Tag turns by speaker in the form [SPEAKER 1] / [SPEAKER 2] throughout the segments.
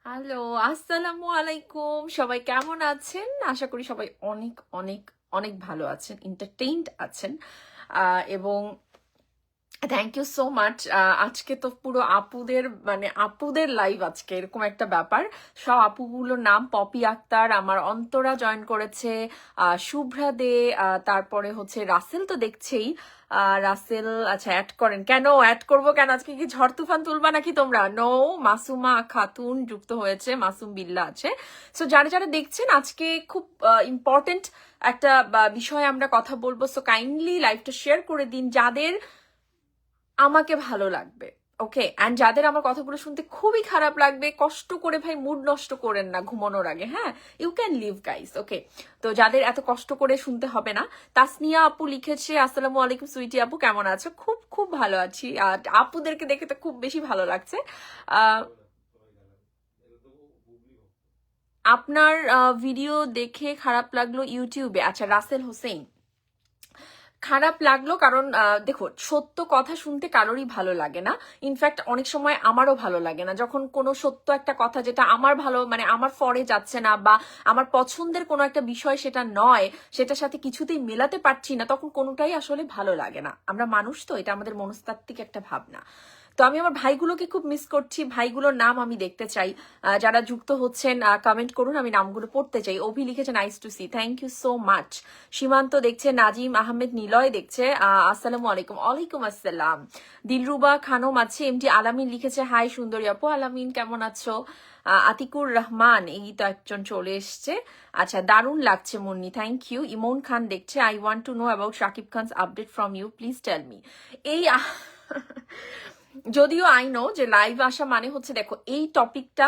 [SPEAKER 1] Hello, আসসালামু আলাইকুম। সবাই কেমন আছেন? আশা করি সবাই অনেক অনেক অনেক ভালো আছেন, এন্টারটেইনড আছেন। এবং থ্যাংক ইউ সো মাচ। আজকে তো পুরো আপুদের মানে আপুদের লাইভ আজকে এরকম একটা ব্যাপার। সব আপুগুলোর নাম পপি আক্তার, আমার অন্তরা জয়েন করেছে, শুভ্রা দে, তারপরে হচ্ছে রাসেল তো দেখছেই। রাসেল আচ্ছা অ্যাড করেন কেন? অ্যাড করবো কেন? আজকে কি ঝড় তুফান তুলবা নাকি তোমরা? নো, মাসুমা খাতুন যুক্ত হয়েছে, মাসুম বিল্লা আছে। সো যারা যারা দেখছেন আজকে খুব ইম্পর্টেন্ট একটা বিষয়ে আমরা কথা বলবো। সো কাইন্ডলি লাইভটা শেয়ার করে দিন যাদের আমাকে ভালো লাগবে। ওকে, অ্যান্ড যাদের আমার কথাগুলো শুনতে খুবই খারাপ লাগবে, কষ্ট করে ভাই মুড নষ্ট করেন না ঘুমানোর আগে। হ্যাঁ, ইউ ক্যান লিভ গাইস। ওকে, তো যাদের এত কষ্ট করে শুনতে হবে না। তাসনিয়া আপু লিখেছে, আসসালামু আলাইকুম সুইটি আপু, কেমন আছো? খুব খুব ভালো আছি। আর আপুদেরকে দেখে তো খুব বেশি ভালো লাগছে। আহ আপনার ভিডিও দেখে খারাপ লাগলো ইউটিউবে। আচ্ছা, রাসেল হোসেন, খারাপ লাগলো কারণ দেখো, সত্য কথা শুনতে কারোরই ভালো লাগে না। ইনফ্যাক্ট অনেক সময় আমারও ভালো লাগে না যখন কোনো সত্য একটা কথা যেটা আমার ভালো মানে আমার ফরে যাচ্ছে না, বা আমার পছন্দের কোনো একটা বিষয় সেটা নয়, সেটার সাথে কিছুতেই মেলাতে পারছি না, তখন কোনোটাই আসলে ভালো লাগে না। আমরা মানুষ তো, এটা আমাদের মনস্তাত্ত্বিক একটা ভাবনা। তো আমি আমার ভাইগুলোকে খুব মিস করছি, ভাইগুলোর নাম আমি দেখতে চাই। যারা যুক্ত হচ্ছেন কমেন্ট করুন, আমি নামগুলো পড়তে চাই। অভি লিখেছে nice to see, thank you so much. Simanta দেখছে, নাজিম আহমেদ নিলয় দেখছে, আসসালামু আলাইকুম। ওয়ালাইকুম আসসালাম। দিলরুবা খানম আছে। এমটি আলামিন লিখেছে হাই সুন্দরী আপু। আলামিন কেমন আছো? আতিকুর রহমান, এই তো একজন চলে এসছে। আচ্ছা, দারুণ লাগছে মুন্নি, থ্যাংক ইউ। ইমন খান দেখছে, I want to know about Shakib Khan's update from you, please tell me. এই যদিও আই নো যে লাইভ আসা মানে হচ্ছে, দেখো এই টপিকটা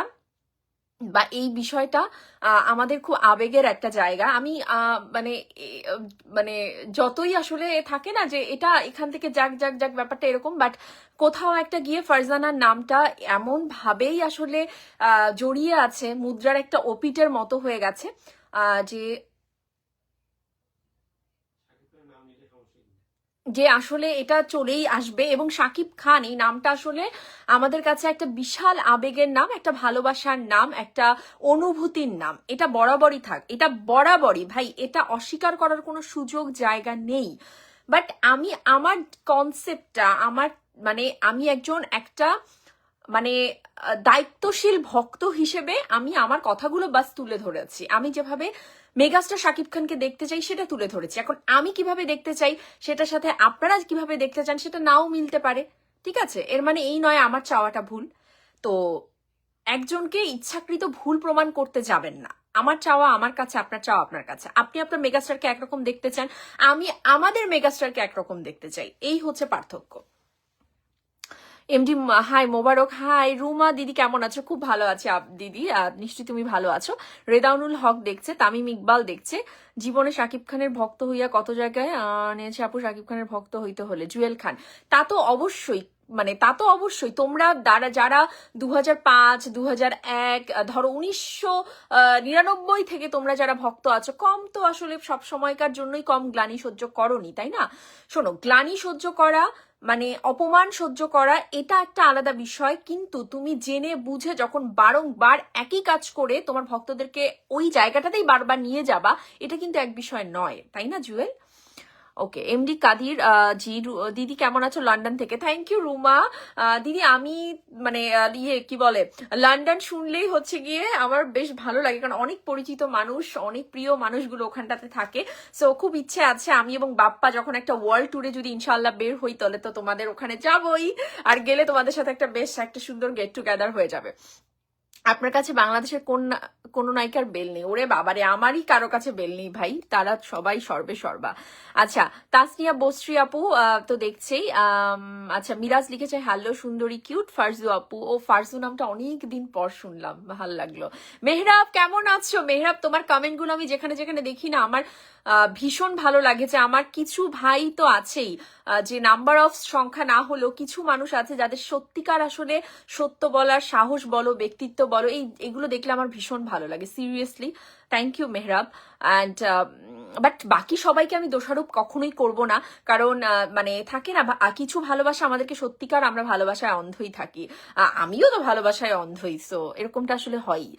[SPEAKER 1] বা এই বিষয়টা আমাদের খুব আবেগের একটা জায়গা। আমি মানে মানে যতই আসলে থাকে না যে এটা এখান থেকে যাক যাক যাক ব্যাপারটা এরকম, বাট কোথাও একটা গিয়ে ফারজানার নামটা এমন ভাবেই আসলে জড়িয়ে আছে, মুদ্রার একটা ওপিটের মতো হয়ে গেছে যে আসলে এটা চলেই আসবে। এবং শাকিব খান এই নামটা আসলে আমাদের কাছে একটা বিশাল আবেগের নাম, একটা ভালোবাসার নাম, একটা অনুভূতির নাম। এটা বরাবরই থাক, এটা বরাবরই ভাই, এটা অস্বীকার করার কোনো সুযোগ জায়গা নেই। বাট আমি আমার কনসেপ্টটা আমার মানে আমি একজন একটা মানে দায়িত্বশীল ভক্ত হিসেবে আমি আমার কথাগুলো বাস তুলে ধরেছি। আমি যেভাবে মেগাস্টার শাকিব খানকে দেখতে চাই সেটা তুলে ধরেছি। এখন আমি কিভাবে দেখতে চাই সেটার সাথে আপনারা কিভাবে দেখতে চান সেটা নাও মিলতে পারে। ঠিক আছে, এর মানে এই নয় আমার চাওয়াটা ভুল। তো একজনকে ইচ্ছাকৃত ভুল প্রমাণ করতে যাবেন না। আমার চাওয়া আমার কাছে, আপনার চাওয়া আপনার কাছে। আপনি আপনার মেগাস্টারকে একরকম দেখতে চান, আমি আমাদের মেগাস্টারকে একরকম দেখতে চাই, এই হচ্ছে পার্থক্য। এমডি হাই মোবারক, হাই রুমা দিদি, কেমন আছো? খুব ভালো আছি দিদি, নিশ্চয়ই তুমি ভালো আছো। রেদাউনুল হক দেখছে, তামিম ইকবাল দেখছে, জীবনে শাকিব খানের ভক্ত হইয়া কত জায়গায় নিয়েছে আপু শাকিব খানের ভক্ত হইতে হলে। জুয়েল খান, তা তো অবশ্যই, মানে তা তো অবশ্যই। তোমরা যারা 2005 2001 ধরো 1999 থেকে তোমরা যারা ভক্ত আছো, কম তো আসলে সব সময়কার জন্যই কম গ্লানি সহ্য করনি, তাই না? শোনো, গ্লানি সহ্য করা মানে অপমান সহ্য করা এটা একটা আলাদা বিষয়, কিন্তু তুমি জেনে বুঝে যখন বারংবার একই কাজ করে তোমার ভক্তদেরকে ওই জায়গাটাতেই বারবার নিয়ে যাবা, এটা কিন্তু এক বিষয় নয়, তাই না জুয়েল? ওকে, এমডি কাদির জি দিদি কেমন আছো লন্ডন থেকে? Thank you Ruma. দিদি আমি মানে ইয়ে কি বলে, লন্ডন শুনলেই হচ্ছে গিয়ে আমার বেশ ভালো লাগে, কারণ অনেক পরিচিত মানুষ, অনেক প্রিয় মানুষগুলো ওখানটাতে থাকে। সো খুব ইচ্ছে আছে আমি এবং বাপ্পা যখন একটা ওয়ার্ল্ড ট্যুরে যদি ইনশাল্লাহ বের হই, তাহলে তো তোমাদের ওখানে যাবই। আর গেলে তোমাদের সাথে একটা বেশ একটা সুন্দর গেট টুগেদার হয়ে যাবে। আপনার কাছে বাংলাদেশের কোন কোনো নায়িকার বেল নেই। ওরে বাবারে, আমারই কারো কাছে বেল নেই ভাই, তারা সবাই সর্বে সর্বা। আচ্ছা, তাসনিয়া বস্ত্রী আপু তো দেখছেই। আচ্ছা, মিরাজ লিখেছে হ্যালো সুন্দরী কিউট ফারজু আপু। ও ফারজু নামটা অনেক দিন পর শুনলাম, ভালো লাগলো। মেহরাব কেমন আছো? মেহরাব, তোমার কমেন্ট গুলো আমি যেখানে যেখানে দেখি না, আমার ভীষণ ভালো লাগে যে আমার কিছু ভাই তো আছেই, যে নাম্বার অফ সংখ্যা না হলেও কিছু মানুষ আছে যাদের সত্যিকার আসলে সত্য বলার সাহস বলো, ব্যক্তিত্ব বলো, এগুলো দেখলে আমার ভীষণ ভালো লাগে। Seriously thank you Mehrab. And but বাকি সবাইকে আমি দোষারোপ কখনোই করব না, কারণ মানে থাকে না কিছু ভালোবাসা আমাদেরকে সত্যিকার, আমরা ভালোবাসায় অন্ধই থাকি। আমিও তো ভালোবাসায় অন্ধই, সো এরকমটা আসলে হয়ই।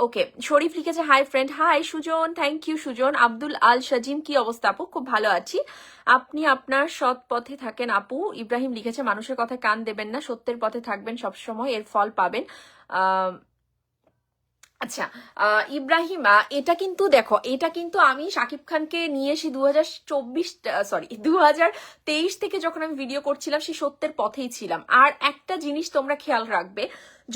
[SPEAKER 1] ওকে, শরীফ লিখেছে hi friend. Hi Sujan, thank you Sujan. Abdul Al Sajim, কি অবস্থা আপু? খুব ভালো আছি, আপনি আপনার সৎ পথে থাকেন আপু। ইব্রাহিম লিখেছে মানুষের কথায় কান দেবেন না, সত্যের পথে থাকবেন সবসময়, এর ফল পাবেন। আচ্ছা, ইব্রাহিম, এটা কিন্তু দেখো, এটা কিন্তু আমি শাকিব খানকে নিয়ে এসে 2023 থেকে যখন আমি ভিডিও করছিলাম, সেই সত্যের পথেই ছিলাম। আর একটা জিনিস তোমরা খেয়াল রাখবে,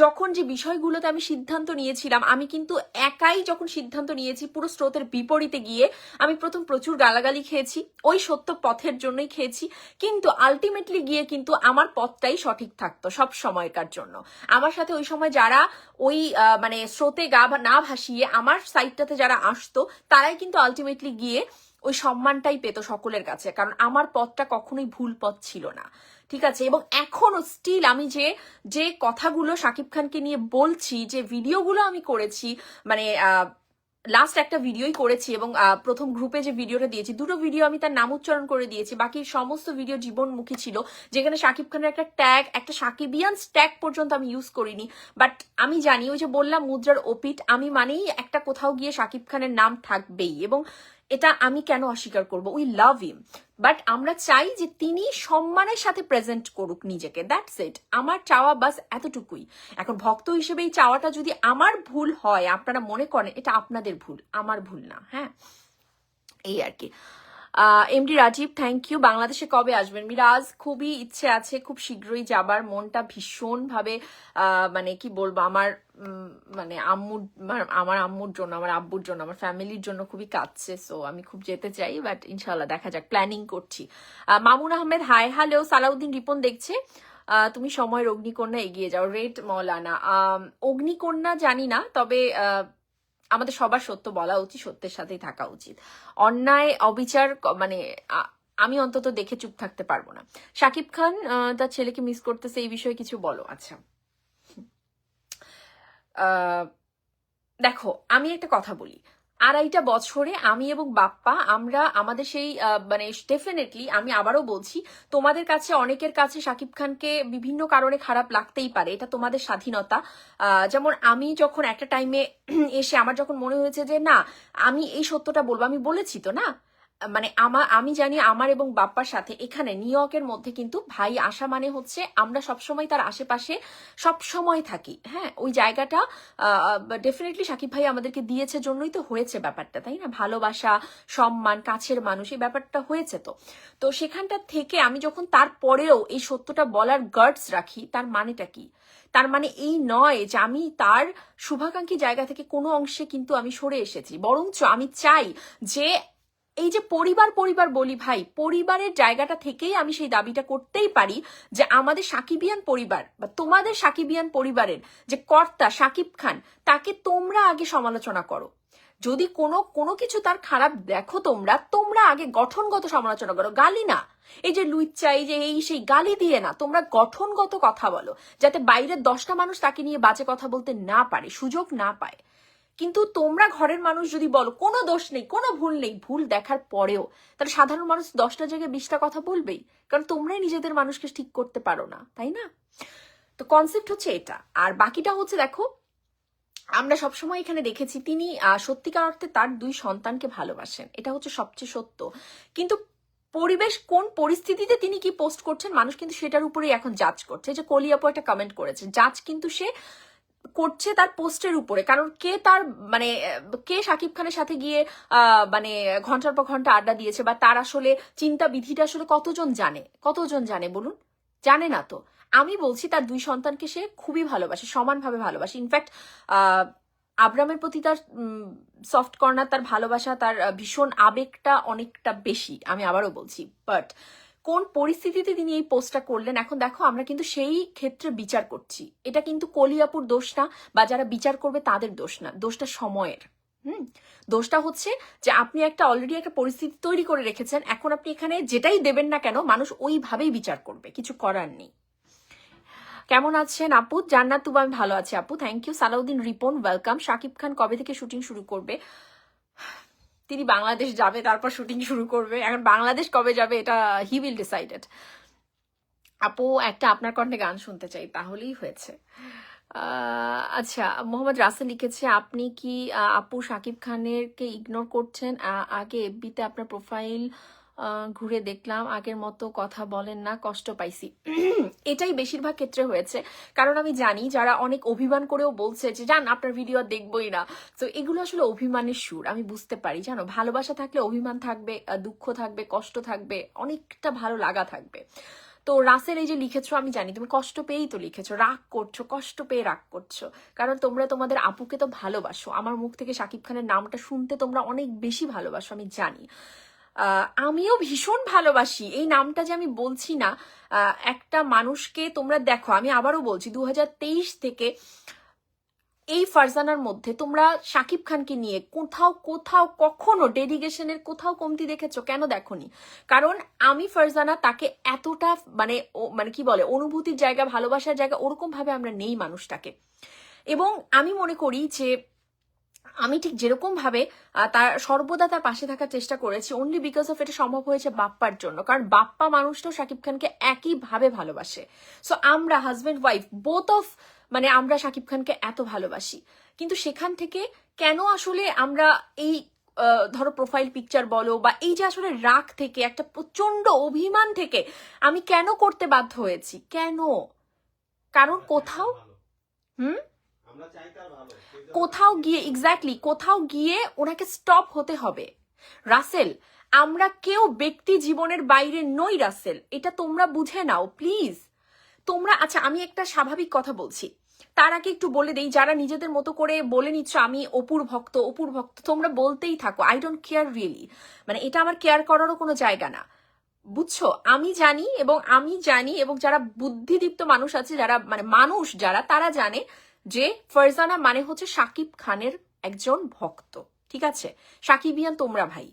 [SPEAKER 1] যখন যে বিষয়গুলোতে আমি সিদ্ধান্ত নিয়েছিলাম, আমি কিন্তু একাই যখন সিদ্ধান্ত নিয়েছি পুরো স্রোতের বিপরীতে গিয়ে, আমি প্রথম প্রচুর গালাগালি খেয়েছি, ওই সত্য পথের জন্যই খেয়েছি, কিন্তু আলটিমেটলি গিয়ে কিন্তু আমার পথটাই সঠিক থাকতো সব সময়কার জন্য। আমার সাথে ওই সময় যারা ওই মানে স্রোতে গা না ভাসিয়ে আমার সাইডটাতে যারা আসতো, তারাই কিন্তু আলটিমেটলি গিয়ে ওই সম্মানটাই পেত সকলের কাছে, কারণ আমার পথটা কখনোই ভুল পথ ছিল না। ঠিক আছে, এবং এখনো স্টিল আমি যে যে কথাগুলো শাকিব খানকে নিয়ে বলছি, যে ভিডিওগুলো আমি করেছি, মানে লাস্ট একটা ভিডিওই করেছি, এবং প্রথম গ্রুপে যে ভিডিওটা দিয়েছি, দুটো ভিডিও আমি তার নাম উচ্চারণ করে দিয়েছি, বাকি সমস্ত ভিডিও জীবনমুখী ছিল, যেখানে শাকিব খানের একটা ট্যাগ, একটা সাকিবিয়ান্স ট্যাগ পর্যন্ত আমি ইউজ করিনি। বাট আমি জানি, ওই যে বললাম মুদ্রার ওপিট, আমি মানেই একটা কোথাও গিয়ে শাকিব খানের নাম থাকবেই, এবং এটা আমি কেন অস্বীকার করব? উই লাভ হিম, বাট আমরা চাই যে তিনি সম্মানের সাথে প্রেজেন্ট করুক নিজেকে, দ্যাটস ইট। আমার চাওয়া বাস এতটুকুই। এখন ভক্ত হিসেবে এই চাওয়াটা যদি আমার ভুল হয়, আপনারা মনে করেন এটা আপনাদের ভুল, আমার ভুল না। হ্যাঁ, এই আর কি। MD Rajib, thank you. বাংলাদেশে কবে আসবেন? মিরাজ, খুবই ইচ্ছে আছে খুব শীঘ্রই যাবার, মনটা ভীষণ ভাবে মানে কি বলবো, আমার মানে আমার আম্মুর জন্য, আমার আব্বুর জন্য, আমার ফ্যামিলির জন্য খুবই কাঁদছে, সো আমি খুব যেতে চাই, বাট ইনশাল্লাহ দেখা যাক, প্ল্যানিং করছি। Mamun Ahmed, hi hello. সালাউদ্দিন রিপন দেখছে তুমি সময়ের অগ্নিকন্যা, এগিয়ে যাও। রেড মৌলানা, অগ্নিকন্যা জানি না, তবে আমাদের সবার সত্য বলা উচিত, সত্যের সাথেই থাকা উচিত। অন্যায় অবিচার মানে আমি অন্তত দেখে চুপ থাকতে পারবো না। শাকিব খান তার ছেলেকে মিস করতেছে, এই বিষয়ে কিছু বলো। আচ্ছা, দেখো আমি একটা কথা বলি, 2.5 বছরে আমি এবং বাপ্পা, আমরা আমাদের সেই মানে ডেফিনেটলি আমি আবারও বলছি, তোমাদের কাছে অনেকের কাছে শাকিব খানকে বিভিন্ন কারণে খারাপ লাগতেই পারে, এটা তোমাদের স্বাধীনতা। যেমন আমি যখন একটা টাইমে এসে আমার যখন মনে হয়েছে যে না, আমি এই সত্যটা বলবো, আমি বলেছি তো না, মানে আমি জানি আমার এবং বাপ্পার সাথে এখানে নিউ ইয়র্কের মধ্যে কিন্তু ভাই আসা মানে হচ্ছে আমরা সবসময় তার আশেপাশে সব সময় থাকি। হ্যাঁ, ওই জায়গাটা ডেফিনেটলি শাকিব ভাই আমাদেরকে দিয়েছে, জন্যই তো হয়েছে ব্যাপারটা, তাই না? ভালোবাসা, সম্মান, কাছের মানুষ, এই ব্যাপারটা হয়েছে। তো তো সেখানটা থেকে আমি যখন তারপরেও এই সত্যটা বলার গার্ডস রাখি, তার মানেটা কি? তার মানে এই নয় যে আমি তার শুভাকাঙ্ক্ষী জায়গা থেকে কোনো অংশে কিন্তু আমি সরে এসেছি, বরঞ্চ আমি চাই যে এই যে পরিবার পরিবার বলি ভাই, পরিবারের জায়গাটা থেকেই আমি সেই দাবিটা করতেই পারি যে আমাদের সাকিবিয়ান পরিবার বা তোমাদের সাকিবিয়ান পরিবারের যে কর্তা শাকিব খান, তাকে তোমরা আগে সমালোচনা করো। যদি কোনো কিছু তার খারাপ দেখো, তোমরা আগে গঠনগত সমালোচনা করো, গালি না। এই যে লুইচ্চা, এই যে এই সেই গালি দিয়ে না, তোমরা গঠনগত কথা বলো, যাতে বাইরের 10টা মানুষ তাকে নিয়ে বাজে কথা বলতে না পারে, সুযোগ না পায়। কিন্তু তোমরা ঘরের মানুষ যদি বলো কোনো দোষ নেই, কোনো ভুল নেই, ভুল দেখার পরেও, তাহলে সাধারণ মানুষ 10টা জায়গায় 20টা কথা বলবেই, কারণ তোমরাই নিজেদের মানুষকে ঠিক করতে পারো না, তাই না? তো কনসেপ্ট হচ্ছে এটা। আর বাকিটা হচ্ছে, দেখো আমরা সবসময় এখানে দেখেছি তিনি সত্যিকার অর্থে তার 2 সন্তানকে ভালোবাসেন, এটা হচ্ছে সবচেয়ে সত্য। কিন্তু পরিবেশ কোন পরিস্থিতিতে তিনি কি পোস্ট করছেন, মানুষ কিন্তু সেটার উপরেই এখন জাজ করছে। যে কলিয়াপু একটা কমেন্ট করেছে, জাজ কিন্তু সে করছে তার পোস্টের উপরে, কারণ কে তার মানে কে শাকিব খানের সাথে গিয়ে মানে ঘন্টার পর ঘন্টা আড্ডা দিয়েছে, বা তার আসলে চিন্তা বিধিটা আসলে কতজন জানে বলুন? জানে না তো। আমি বলছি তার 2 সন্তানকে সে খুবই ভালোবাসে, সমানভাবে ভালোবাসে। ইনফ্যাক্ট আব্রামের প্রতি তার সফট কর্নার, তার ভালোবাসা, তার ভীষণ আবেগটা অনেকটা বেশি, আমি আবারও বলছি। বাট কোন পরিস্থিতিতে তিনি এই পোস্টটা করলেন, এখন দেখো আমরা কিন্তু সেই ক্ষেত্রে বিচার করছি। এটা কিন্তু কলিয়াপুর দোষ না, বা যারা বিচার করবে তাদের দোষ না, দোষটা সময়ের। দোষটা হচ্ছে যে আপনি একটা অলরেডি একটা পরিস্থিতি তৈরি করে রেখেছেন, এখন আপনি এখানে যেটাই দেবেন না কেন মানুষ ওইভাবেই বিচার করবে, কিছু করার নেই। কেমন আছেন আপু? জান্নাত তুবা, আমি ভালো আছি আপু, thank you. Salauddin Ripon, welcome. Shakib Khan কবে থেকে শুটিং শুরু করবে? তিনি বাংলাদেশ যাবে, তারপর শুটিং শুরু করবে। এখন বাংলাদেশ কবে যাবে এটা হি উইল ডিসাইডেড। আপু একটা আপনার কণ্ঠে গান শুনতে চাই, তাহলেই হয়েছে। আচ্ছা, মোহাম্মদ রাসেল লিখেছে, আপনি কি আপু শাকিব খানের কে ইগনোর করছেন? আগে এফবিতে আপনার প্রোফাইল ঘুরে দেখলাম, আগের মতো কথা বলেন না, কষ্ট পাইছি। এটাই বেশিরভাগ ক্ষেত্রে হয়েছে, কারণ আমি জানি যারা অনেক অভিমান করেও বলছে যে জান আপনার ভিডিও দেখবই না, তো এগুলো আসলে অভিমানের সুর, আমি বুঝতে পারি। জানো, ভালোবাসা থাকলে অভিমান থাকবে, দুঃখ থাকবে, কষ্ট থাকবে, অনেকটা ভালো লাগা থাকবে। তো রাসেল এই যে লিখেছো, আমি জানি তুমি কষ্ট পেয়েই তো লিখেছো, রাগ করছো, কষ্ট পেয়ে রাগ করছো, কারণ তোমরা তোমাদের আপুকে তো ভালোবাসো। আমার মুখ থেকে শাকিব খানের নামটা শুনতে তোমরা অনেক বেশি ভালোবাসো, আমি জানি। আমিও ভীষণ ভালোবাসি এই নামটা, যে আমি বলছি না। একটা মানুষকে তোমরা দেখো, আমি আবারও বলছি, 2023 থেকে এই ফারজানার মধ্যে তোমরা শাকিব খানকে নিয়ে কোথাও কোথাও কখনো ডেডিকেশনের কোথাও কমতি দেখেছো? কেন দেখোনি? কারণ আমি ফারজানা তাকে এতটা মানে মানে কি বলে অনুভূতির জায়গা, ভালোবাসার জায়গা, ওরকম ভাবে আমরা নেই মানুষটাকে। এবং আমি মনে করি যে আমি ঠিক যেরকম ভাবে তার সর্বদা তার পাশে থাকার চেষ্টা করেছি, অনলি বিকজ অফ এটা সম্ভব হয়েছে বাপ্পার জন্য, কারণ বাপ্পা মানুষটাও শাকিব খানকে একইভাবে ভালোবাসে। সো আমরা হাজব্যান্ড ওয়াইফ বোথ অফ, মানে আমরা শাকিব খানকে এত ভালোবাসি, কিন্তু সেখান থেকে কেন আসলে আমরা এই ধরো প্রোফাইল পিকচার বলো, বা এই যে আসলে রাগ থেকে, একটা প্রচন্ড অভিমান থেকে আমি কেন করতে বাধ্য হয়েছি? কেন? কারণ কোথাও কোথাও গিয়ে, এক্স্যাক্টলি কোথাও গিয়ে ওনাকে স্টপ হতে হবে। রাসেল, আমরা কেউ ব্যক্তি জীবনের বাইরে নই রাসেল, এটা তোমরা বুঝে নাও প্লিজ। তোমরা, আচ্ছা আমি একটা স্বাভাবিক কথা বলছি, তার আগে একটু বলে দেই, যারা নিজেদের মতো করে বলে নিচ্ছ আমি অপুর ভক্ত, অপুর ভক্ত, তোমরা বলতেই থাকো, আই ডোন্ট কেয়ার রিয়েলি, মানে এটা আমার কেয়ার করারও কোনো জায়গা না, বুঝছো? আমি জানি এবং যারা বুদ্ধিদীপ্ত মানুষ আছে, যারা মানে মানুষ যারা, তারা জানে যে ফারজানা মানে হচ্ছে শাকিব খানের একজন ভক্ত, ঠিক আছে? সাকিবিয়ান তোমরা ভাই,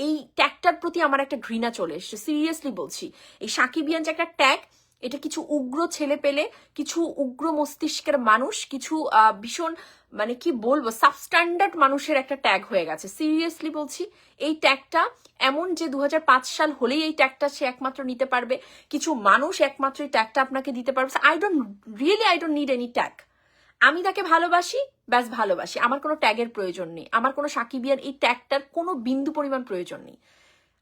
[SPEAKER 1] এই ট্যাগটার প্রতি আমার একটা ঘৃণা চলে এসছে, সিরিয়াসলি বলছি। এই সাকিবিয়ান যে একটা ট্যাগ, এটা কিছু উগ্র ছেলে পেলে, কিছু উগ্র মস্তিষ্কের মানুষ, কিছু ভীষণ মানে কি বলবো সাবস্ট্যান্ডার্ড মানুষের একটা ট্যাগ হয়ে গেছে, সিরিয়াসলি বলছি। এই ট্যাগটা এমন যে 2005 সাল হলেই এই ট্যাগটা সে একমাত্র নিতে পারবে, কিছু মানুষ একমাত্র এই ট্যাগটা আপনাকে দিতে পারবে। I don't need any tag. আমি তাকে ভালোবাসি, ব্যাস ভালোবাসি, আমার কোনো ট্যাগের প্রয়োজন নেই, আমার কোনো সাকিবিয়ান এই ট্যাগটার কোনো বিন্দু পরিমাণ প্রয়োজন নেই।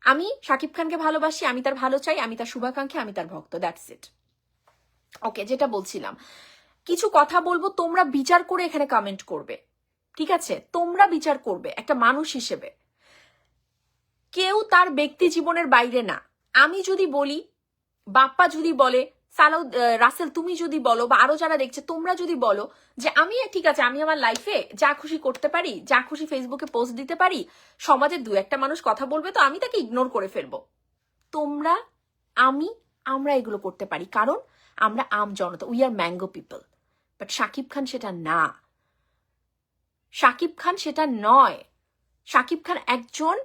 [SPEAKER 1] আমি শাকিব খানকে ভালোবাসি, আমি তার ভালো চাই, আমি তার শুভাকাঙ্ক্ষী, আমি তার ভক্ত, দ্যাটস ইট। ওকে, যেটা বলছিলাম, কিছু কথা বলবো, তোমরা বিচার করে এখানে কমেন্ট করবে, ঠিক আছে? তোমরা বিচার করবে একটা মানুষ হিসেবে, কেউ তার ব্যক্তি জীবনের বাইরে না। আমি যদি বলি, বাপ্পা যদি বলে, রাসেল তুমি যদি বলো, বা আরো যারা দেখছে তোমরা যদি বলো যে আমি ঠিক আছে, আমি আমার লাইফে যা খুশি করতে পারি, যা খুশি ফেসবুকে পোস্ট দিতে পারি, সমাজে দু একটা মানুষ কথা বলবে তো আমি তাকে ইগনোর করে ফেলবো। তোমরা, আমরা এগুলো করতে পারি, কারণ আমরা আম জনতা, we are mango people. But Shakib Khan সেটা না, শাকিব খান সেটা নয়। শাকিব খান একজন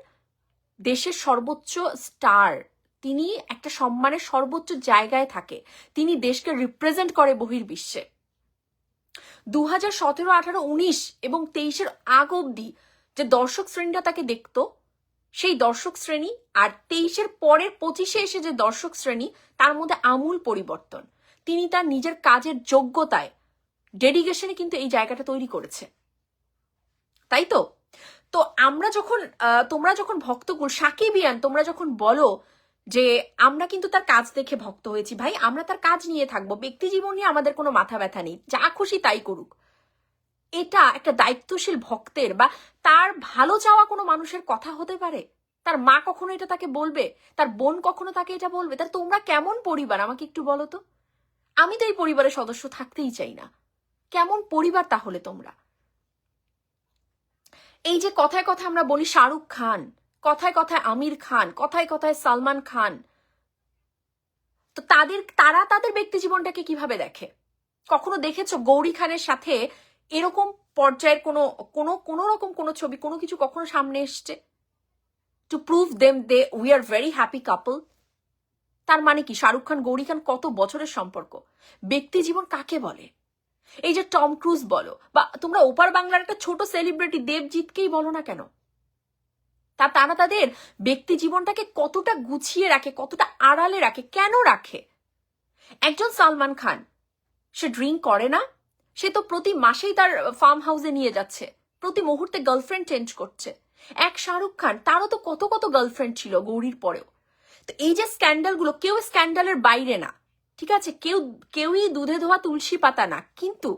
[SPEAKER 1] দেশের সর্বোচ্চ স্টার, তিনি একটা সম্মানের সর্বোচ্চ জায়গায় থাকে, তিনি দেশকে রিপ্রেজেন্ট করে বহির্বিশ্বে। 2017, 18, 19 এবং 23-এর আগ অব্দি যে দর্শক শ্রেণীরা তাকে দেখতো, সেই দর্শক শ্রেণী আর 23-এর পরের 25-এ এসে যে দর্শক শ্রেণী, তার মধ্যে আমূল পরিবর্তন। তিনি তার নিজের কাজের যোগ্যতায়, ডেডিকেশনে কিন্তু এই জায়গাটা তৈরি করেছে, তাই তো? তো আমরা যখন তোমরা যখন ভক্তকুল সাকিবিয়ান, তোমরা যখন বলো যে আমরা কিন্তু তার কাজ দেখে ভক্ত হয়েছি, ভাই আমরা তার কাজ নিয়ে থাকবো, ব্যক্তি জীবন নিয়ে আমাদের কোনো মাথা ব্যথা নেই, যা খুশি তাই করুক। এটা একটা দায়িত্বশীল ভক্তের বা তার ভালো চাওয়া কোনো মানুষের কথা হতে পারে? তার মা কখনো এটা তাকে বলবে? তার বোন কখনো তাকে এটা বলবে? তার তোমরা কেমন পরিবার আমাকে একটু বলো তো। আমি তো এই পরিবারের সদস্য থাকতেই চাই না। কেমন পরিবার তাহলে তোমরা? এই যে কথায় কথায় আমরা বলি শাহরুখ খান, কথায় কথায় আমির খান, কথায় কথায় সালমান খান, তো তারা তাদের ব্যক্তি জীবনটাকে কিভাবে দেখে? কখনো দেখেছো গৌরী খানের সাথে এরকম পর্যায়ের কোনো রকম কোনো ছবি, কোনো কিছু কখনো সামনে এসছে to prove them we are very happy কাপল? তার মানে কি শাহরুখ খান গৌরী খান কত বছরের সম্পর্ক? ব্যক্তি জীবন কাকে বলে? এই যে টম ক্রুজ বলো, বা তোমরা ওপার বাংলার একটা ছোট সেলিব্রিটি দেবজিৎকেই বলো না কেন, তারা তাদের ব্যক্তি জীবনটাকে কতটা গুছিয়ে রাখে, কতটা আড়ালে রাখে, কেন রাখে? একজন সালমান খান, সে ড্রিঙ্ক করে না, সে তো প্রতি মাসেই তার ফার্ম হাউসে নিয়ে যাচ্ছে, প্রতি মুহূর্তে গার্লফ্রেন্ড চেঞ্জ করছে। এক শাহরুখ খান, তারও তো কত কত গার্লফ্রেন্ড ছিল গৌরীর পরেও। তো এই যে স্ক্যান্ডালগুলো, কেউ স্ক্যান্ডালের বাইরে না, ঠিক আছে, কেউই দুধে ধোয়া তুলসী পাতা না, কিন্তু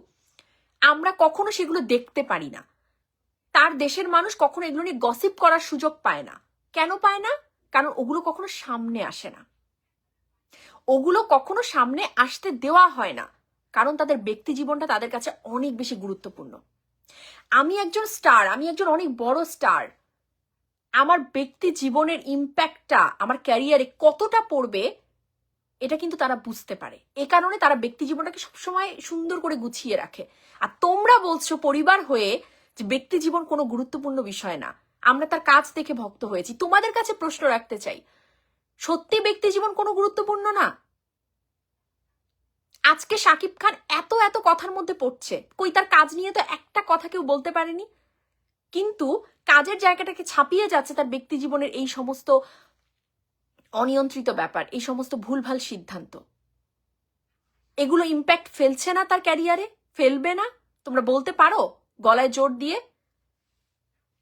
[SPEAKER 1] আমরা কখনো সেগুলো দেখতে পারি না। তার দেশের মানুষ কখনো এগুলো নিয়ে গসিপ করার সুযোগ পায় না। কেন পায় না? কারণ ওগুলো কখনো সামনে আসে না, ওগুলো কখনো সামনে আসতে দেওয়া হয় না, কারণ তাদের ব্যক্তি জীবনটা তাদের কাছে অনেক বেশি গুরুত্বপূর্ণ। আমি একজন স্টার, আমি একজন অনেক বড় স্টার, আমার ব্যক্তি জীবনের ইম্প্যাক্টটা আমার ক্যারিয়ারে কতটা পড়বে এটা কিন্তু তারা বুঝতে পারে। এ কারণে তারা ব্যক্তি জীবনটাকে সবসময় সুন্দর করে গুছিয়ে রাখে। আর তোমরা বলছো পরিবার হয়ে যে ব্যক্তি জীবন কোনো গুরুত্বপূর্ণ বিষয় না, আমরা তার কাজ দেখে ভক্ত হয়েছি। তোমাদের কাছে প্রশ্ন রাখতে চাই, সত্যি ব্যক্তি জীবন কোনো গুরুত্বপূর্ণ না? আজকে শাকিব খান এত এত কথার মধ্যে পড়ছে, কই তার কাজ নিয়ে তো একটা কথা কেউ বলতে পারেনি, কিন্তু কাজের জায়গাটাকে ছাপিয়ে যাচ্ছে তার ব্যক্তি জীবনের এই সমস্ত অনিয়ন্ত্রিত ব্যাপার, এই সমস্ত ভুলভাল সিদ্ধান্ত। এগুলো ইম্প্যাক্ট ফেলছে না তার ক্যারিয়ারে? ফেলবে না? তোমরা বলতে পারো গলায় জোর দিয়ে?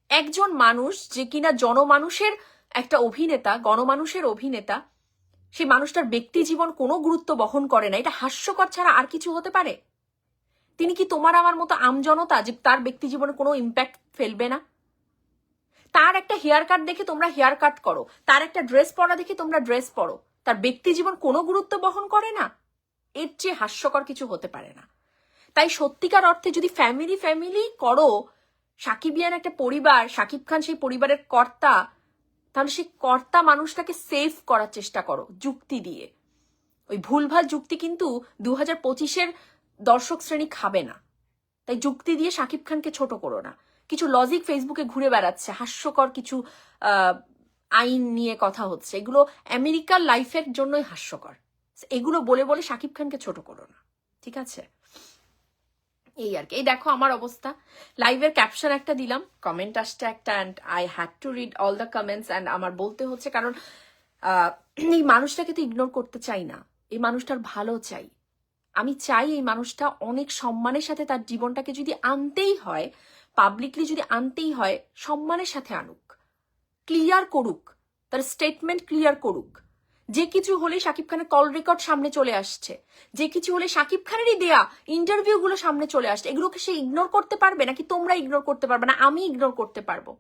[SPEAKER 1] একজন মানুষ যে কিনা জনমানুষের একটা অভিনেতা, গণমানুষের অভিনেতা, সেই মানুষটার ব্যক্তি জীবন কোনো গুরুত্ব বহন করে না, এটা হাস্যকর ছাড়া আর কিছু হতে পারে? তিনি কি তোমার আমার মতো আমজনতা যে তার ব্যক্তি জীবনে কোনো ইম্প্যাক্ট ফেলবে না? তার একটা হেয়ার কাট দেখে তোমরা হেয়ার কাট করো, তার একটা ড্রেস পরা দেখে তোমরা ড্রেস পরো, তার ব্যক্তি জীবন কোনো গুরুত্ব বহন করে না? এর চেয়ে হাস্যকর কিছু হতে পারে না। তাই সত্যিকার অর্থে যদি ফ্যামিলি করো, সাকিবিয়ান একটা পরিবার, শাকিব খান সেই পরিবারের কর্তা, তাহলে সেই কর্তা মানুষটাকে সেভ করার চেষ্টা করো যুক্তি দিয়ে। ওই ভুলভাল যুক্তি কিন্তু 2025-এর দর্শক শ্রেণী খাবে না। তাই যুক্তি দিয়ে শাকিব খানকে ছোট করো না। কিছু লজিক ফেসবুকে ঘুরে বেড়াচ্ছে, হাস্যকর কিছু আইন নিয়ে কথা হচ্ছে, এগুলো আমেরিকার লাইফের জন্যই হাস্যকর। এগুলো বলে বলে শাকিব খানকে ছোট করো না, ঠিক আছে? এই আর কি। এই দেখো আমার অবস্থা, লাইভের ক্যাপশন একটা দিলাম, কমেন্ট আসছে একটা, and I had to read all the comments, and আমার বলতে হচ্ছে কারণ এই মানুষটাকে তো ইগনোর করতে চাই না, এই মানুষটার ভালো চাই। আমি চাই এই মানুষটা অনেক সম্মানের সাথে তার জীবনটাকে যদি আনতেই হয়, পাবলিকলি যদি আনতেই হয়, সম্মানের সাথে আনুক, ক্লিয়ার করুক, তার স্টেটমেন্ট ক্লিয়ার করুক। যে কিছু হলে শাকিব খানের কল রেকর্ড সামনে চলে আসছে, যে কিছু হলে শাকিব খানেরই দেয়া ইন্টারভিউ গুলো সামনে চলে আসছে, এগুলোকে সে ইগনোর করতে পারবে নাকি তোমরা ইগনোর করতে পারবে না? আমি ইগনোর করতে পারবো?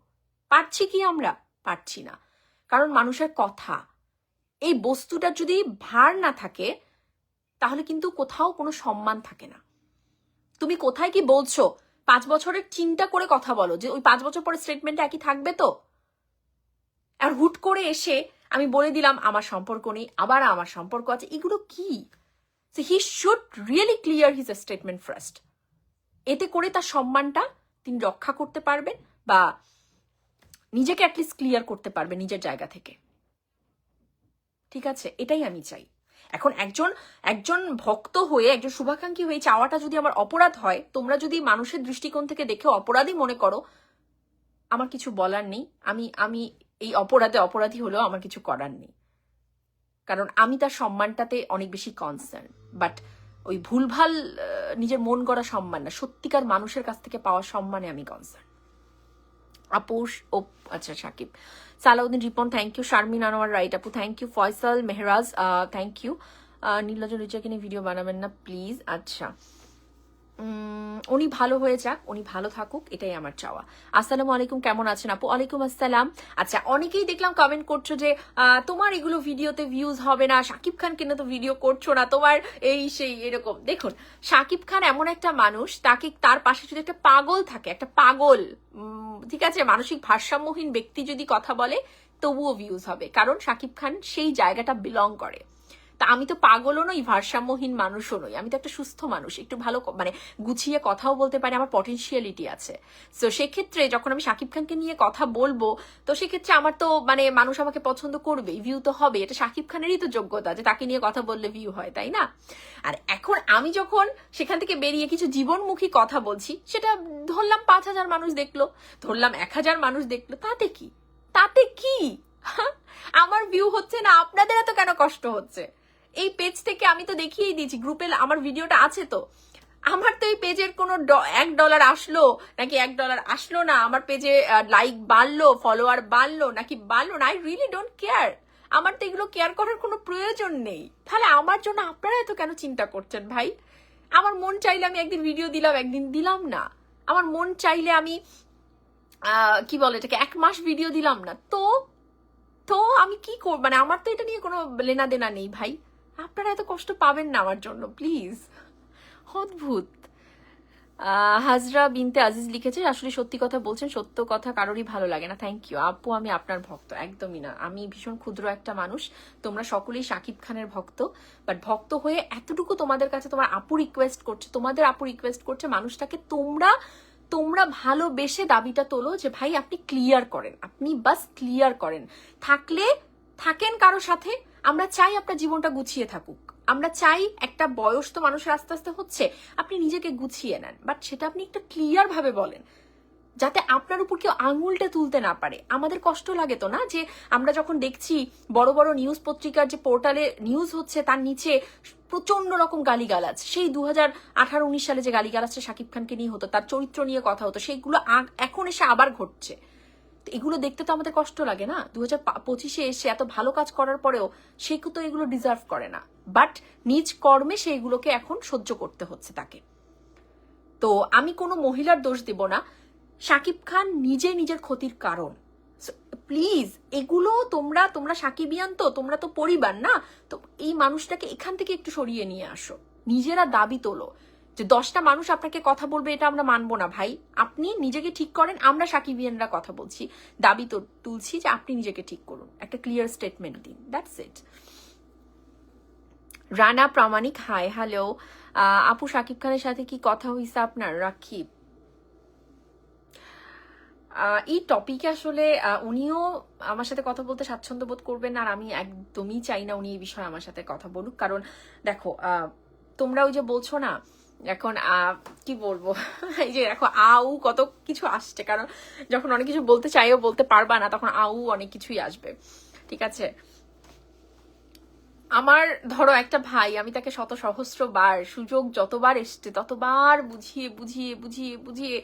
[SPEAKER 1] পারছি কি আমরা? পারছি না। কারণ মানুষের কথা, এই বস্তুটার যদি ভার না থাকে তাহলে কিন্তু কোথাও কোনো সম্মান থাকে না। তুমি কোথায় কি বলছো 5 বছরের চিন্তা করে কথা বলো, যে ওই 5 বছর পরে স্টেটমেন্ট একই থাকবে তো? আর হুট করে এসে আমি বলে দিলাম আমার সম্পর্ক নেই, আবার আমার সম্পর্ক আছে, এগুলো কি? He should really clear his statement first. এতে করে তার সম্মানটা তিনি রক্ষা করতে পারবেন, বা নিজেকে অ্যাটলিস্ট ক্লিয়ার করতে পারবে নিজের জায়গা থেকে, ঠিক আছে? এটাই আমি চাই। এখন একজন ভক্ত হয়ে, একজন শুভাকাঙ্ক্ষী হয়ে চাওয়াটা যদি আমার অপরাধ হয়, তোমরা যদি মানুষের দৃষ্টিকোণ থেকে দেখে অপরাধী মনে করো, আমার কিছু বলার নেই। আমি এই অপরাধী হলেও আমার কিছু করার নেই, কারণ আমি তার সম্মানটাতে অনেক বেশি কনসার্ন। বাট ওই ভুলভাল নিজের মন গড়া সম্মান না, সত্যিকার মানুষের কাছ থেকে পাওয়া সম্মানে আমি কনসার্ন। আপুষ ও আচ্ছা, Sakib, Salauddin Ripon thank you, Sharmin Anwar right আপু thank you, Faisal Mehraj thank you, নীলজ রিচাকে নিয়ে ভিডিও বানাবেন না প্লিজ। আচ্ছা, উনি ভালো হয়ে যাক, উনি ভালো থাকুক, এটাই আমার চাওয়া। আসসালামু আলাইকুম, কেমন আছেন আপু? ওয়ালাইকুম আসসালাম। আচ্ছা, অনেকেই দেখলাম কমেন্ট করছো যে তোমার এগুলো ভিডিওতে ভিউজ হবে না, শাকিব খান কেন তো ভিডিও করছো না, তোমার এই সেই এরকম। দেখুন, শাকিব খান এমন একটা মানুষ, তাকে তার পাশে যদি একটা পাগল থাকে, একটা পাগল, ঠিক আছে, মানসিক ভারসাম্যহীন ব্যক্তি যদি কথা বলে তবুও ভিউজ হবে, কারণ শাকিব খান সেই জায়গাটা বিলং করে। তা আমি তো পাগলও নই, ভারসাম্যহীন মানুষও নই, আমি তো একটা সুস্থ মানুষ, একটু ভালো মানে গুছিয়ে কথাও বলতে পারি, আমার পটেনশিয়ালিটি আছে। তো সেক্ষেত্রে যখন আমি শাকিব খানকে নিয়ে কথা বলবো, তো সেক্ষেত্রে আমার তো মানে মানুষ আমাকে পছন্দ করবে, ভিউ তো হবে, এটা শাকিব খানেরই তো যোগ্যতা যে তাকে নিয়ে কথা বললে ভিউ হয়, তাই না? আর এখন আমি যখন সেখান থেকে বেরিয়ে কিছু জীবনমুখী কথা বলছি, সেটা ধরলাম 5,000 মানুষ দেখলো, ধরলাম 1,000 মানুষ দেখলো, তাতে কি? তাতে কি? আমার ভিউ হচ্ছে না, আপনাদের এত কেন কষ্ট হচ্ছে? এই পেজ থেকে আমি তো দেখিয়েই দিয়েছি, গ্রুপে আমার ভিডিওটা আছে তো। আমার তো এই পেজের কোনো $1 আসলো নাকি $1 আসলো না, আমার পেজে লাইক বাড়লো, ফলোয়ার বাড়লো নাকি বাড়লো না, আই রিয়েলি ডোন্ট কেয়ার। আমার তো এগুলো কেয়ার করার কোনো প্রয়োজন নেই। তাহলে আমার জন্য আপনারা এত কেন চিন্তা করছেন ভাই? আমার মন চাইলে আমি একদিন ভিডিও দিলাম, একদিন দিলাম না। আমার মন চাইলে আমি কি বলে এটাকে 1 মাস ভিডিও দিলাম না, তো তো আমি কি করব? মানে আমার তো এটা নিয়ে কোনো লেনা দেনা নেই ভাই। আপনারা এত কষ্ট পাবেন না আমার জন্য, প্লিজ। অদ্ভুত। হাজরা বিনতে আজিজ লিখেছে, আসলে সত্যি কথা বলছেন, সত্য কথা কারোরই ভালো লাগে না। থ্যাংক ইউ আপু, আমি আপনার ভক্ত, একদমই না, আমি ভীষণ ক্ষুদ্র একটা মানুষ। তোমরা সকলেই শাকিব খানের ভক্ত, বাট ভক্ত হয়ে এতটুকু তোমাদের কাছে তোমার আপু রিকোয়েস্ট করছে, তোমাদের আপু রিকোয়েস্ট করছে, মানুষটাকে তোমরা তোমরা ভালোবেসে দাবিটা তোলো যে ভাই আপনি ক্লিয়ার করেন, আপনি বাস ক্লিয়ার করেন। থাকলে থাকেন কারো সাথে, আমরা চাই আপনার জীবনটা গুছিয়ে থাকুক, আমরা চাই, একটা বয়স তো মানুষের আস্তে আস্তে হচ্ছে, আপনি নিজেকে গুছিয়ে নেন, বাট সেটা আপনি একটু ক্লিয়ার ভাবে বলেন, যাতে আপনার উপর কেউ আঙুলটা তুলতে না পারে। আমাদের কষ্ট লাগে তো না, যে আমরা যখন দেখছি বড় বড় নিউজ পত্রিকার যে পোর্টালে নিউজ হচ্ছে, তার নিচে প্রচন্ড রকম গালিগালাজ, সেই 2018-19 সালে যে গালিগালাজটা শাকিব খানকে নিয়ে হতো, তার চরিত্র নিয়ে কথা হতো, সেইগুলো এখন এসে আবার ঘটছে। এগুলো দেখতে তো আমাদের কষ্ট লাগে না? 2025-এ এসে এত ভালো কাজ করার পরেও সে তো এগুলো ডিজার্ভ করে না, বাট নিজ কর্মে সেইগুলোকে এখন সহ্য করতে হচ্ছে তাকে। তো আমি কোনো মহিলার দোষ দিব না, শাকিব খান নিজে নিজের ক্ষতির কারণ। প্লিজ এগুলো তোমরা সাকিবিয়ান, তো তোমরা তো পরিবার না, তো এই মানুষটাকে এখান থেকে একটু সরিয়ে নিয়ে আসো, নিজেরা দাবি তোলো যে 10টা মানুষ আপনাকে কথা বলবে, এটা আমরা মানবো না ভাই। আপনি নিজেকে ঠিক করেন, আমরা সাকিবিয়ানরা কথা বলছি, দাবি তো তুলছি যে আপনি নিজেকে ঠিক করুন, একটা ক্লিয়ার স্টেটমেন্ট দিন, that's it. Rana Pramanik, hi, hello আপু, শাকিব খানের সাথে কি কথা হইছে আপনার? রাকিব, এই টপিকে আসলে উনিও আমার সাথে কথা বলতে স্বাচ্ছন্দ্য বোধ করবেন না, আর আমি একদমই চাই না উনি এই বিষয়ে আমার সাথে কথা বলুক। কারণ দেখো, তোমরা ওই যে বলছো না এখন, কি বলবো, এই যে দেখো আউ কত কিছু আসছে, কারণ যখন অনেক কিছু বলতে চাইও বলতে পারবা না, তখন আউ অনেক কিছুই আসবে, ঠিক আছে? আমার ধরো একটা ভাই, আমি তাকে শত সহস্র বার, সুযোগ যতবার এসছে ততবার বুঝিয়ে বুঝিয়ে বুঝিয়ে বুঝিয়ে,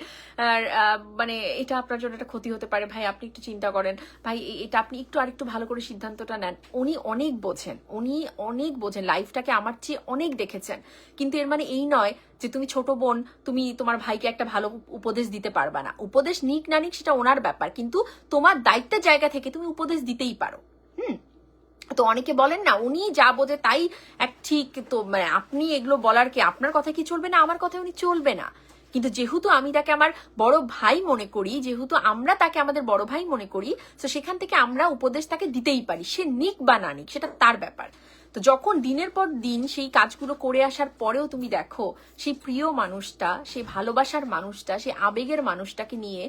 [SPEAKER 1] আর মানে এটা আপনার জন্য একটা ক্ষতি হতে পারে ভাই, আপনি একটু চিন্তা করেন ভাই, এটা আপনি একটু আরেকটু ভালো করে সিদ্ধান্তটা নেন। উনি অনেক বোঝেন, উনি অনেক বোঝেন, লাইফটাকে আমার চেয়ে অনেক দেখেছেন, কিন্তু এর মানে এই নয় যে তুমি ছোট বোন, তুমি তোমার ভাইকে একটা ভালো উপদেশ দিতে পারবা না। উপদেশ নিক না নিক সেটা ওনার ব্যাপার, কিন্তু তোমার দায়িত্বের জায়গা থেকে তুমি উপদেশ দিতেই পারো। তো অনেকে বলেন না উনি যা বোঝে তাই এক ঠিক, তো মানে আপনি এগুলো বলার কি, আপনার কথা কি চলবে না, আমার কথা উনি চলবে না। কিন্তু যেহেতু আমি তাকে আমার বড় ভাই মনে করি, যেহেতু আমরা তাকে আমাদের বড় ভাই মনে করি, তো সেখান থেকে আমরা উপদেশ তাকে দিতেই পারি, সে নিক বা না নিক সেটা তার ব্যাপার। তো যখন দিনের পর দিন সেই কাজগুলো করে আসার পরেও তুমি দেখো সেই প্রিয় মানুষটা, সেই ভালোবাসার মানুষটা, সেই আবেগের মানুষটাকে নিয়ে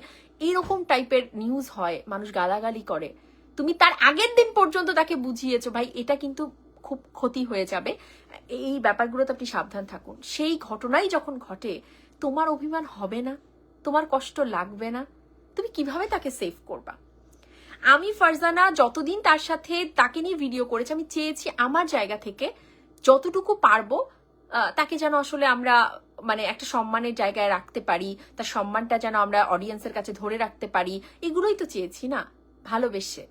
[SPEAKER 1] এইরকম টাইপের নিউজ হয়, মানুষ গালাগালি করে, তুমি তার আগের দিন পর্যন্ত তাকে বুঝিয়েছো ভাই এটা কিন্তু খুব ক্ষতি হয়ে যাবে, এই ব্যাপারগুলোতে আপনি সাবধান থাকুন। সেই ঘটনাই যখন ঘটে, তোমার অভিমান হবে না, তোমার কষ্ট লাগবে না, তুমি কিভাবে তাকে সেভ করবা? আমি ফারজানা যতদিন তার সাথে তাকে নিয়ে ভিডিও করেছি, আমি চেয়েছি আমার জায়গা থেকে যতটুকু পারবো তাকে যেন আসলে আমরা মানে একটা সম্মানের জায়গায় রাখতে পারি, তার সম্মানটা যেন আমরা অডিয়েন্সের কাছে ধরে রাখতে পারি, এগুলোই তো চেয়েছি না, ভালোবেসে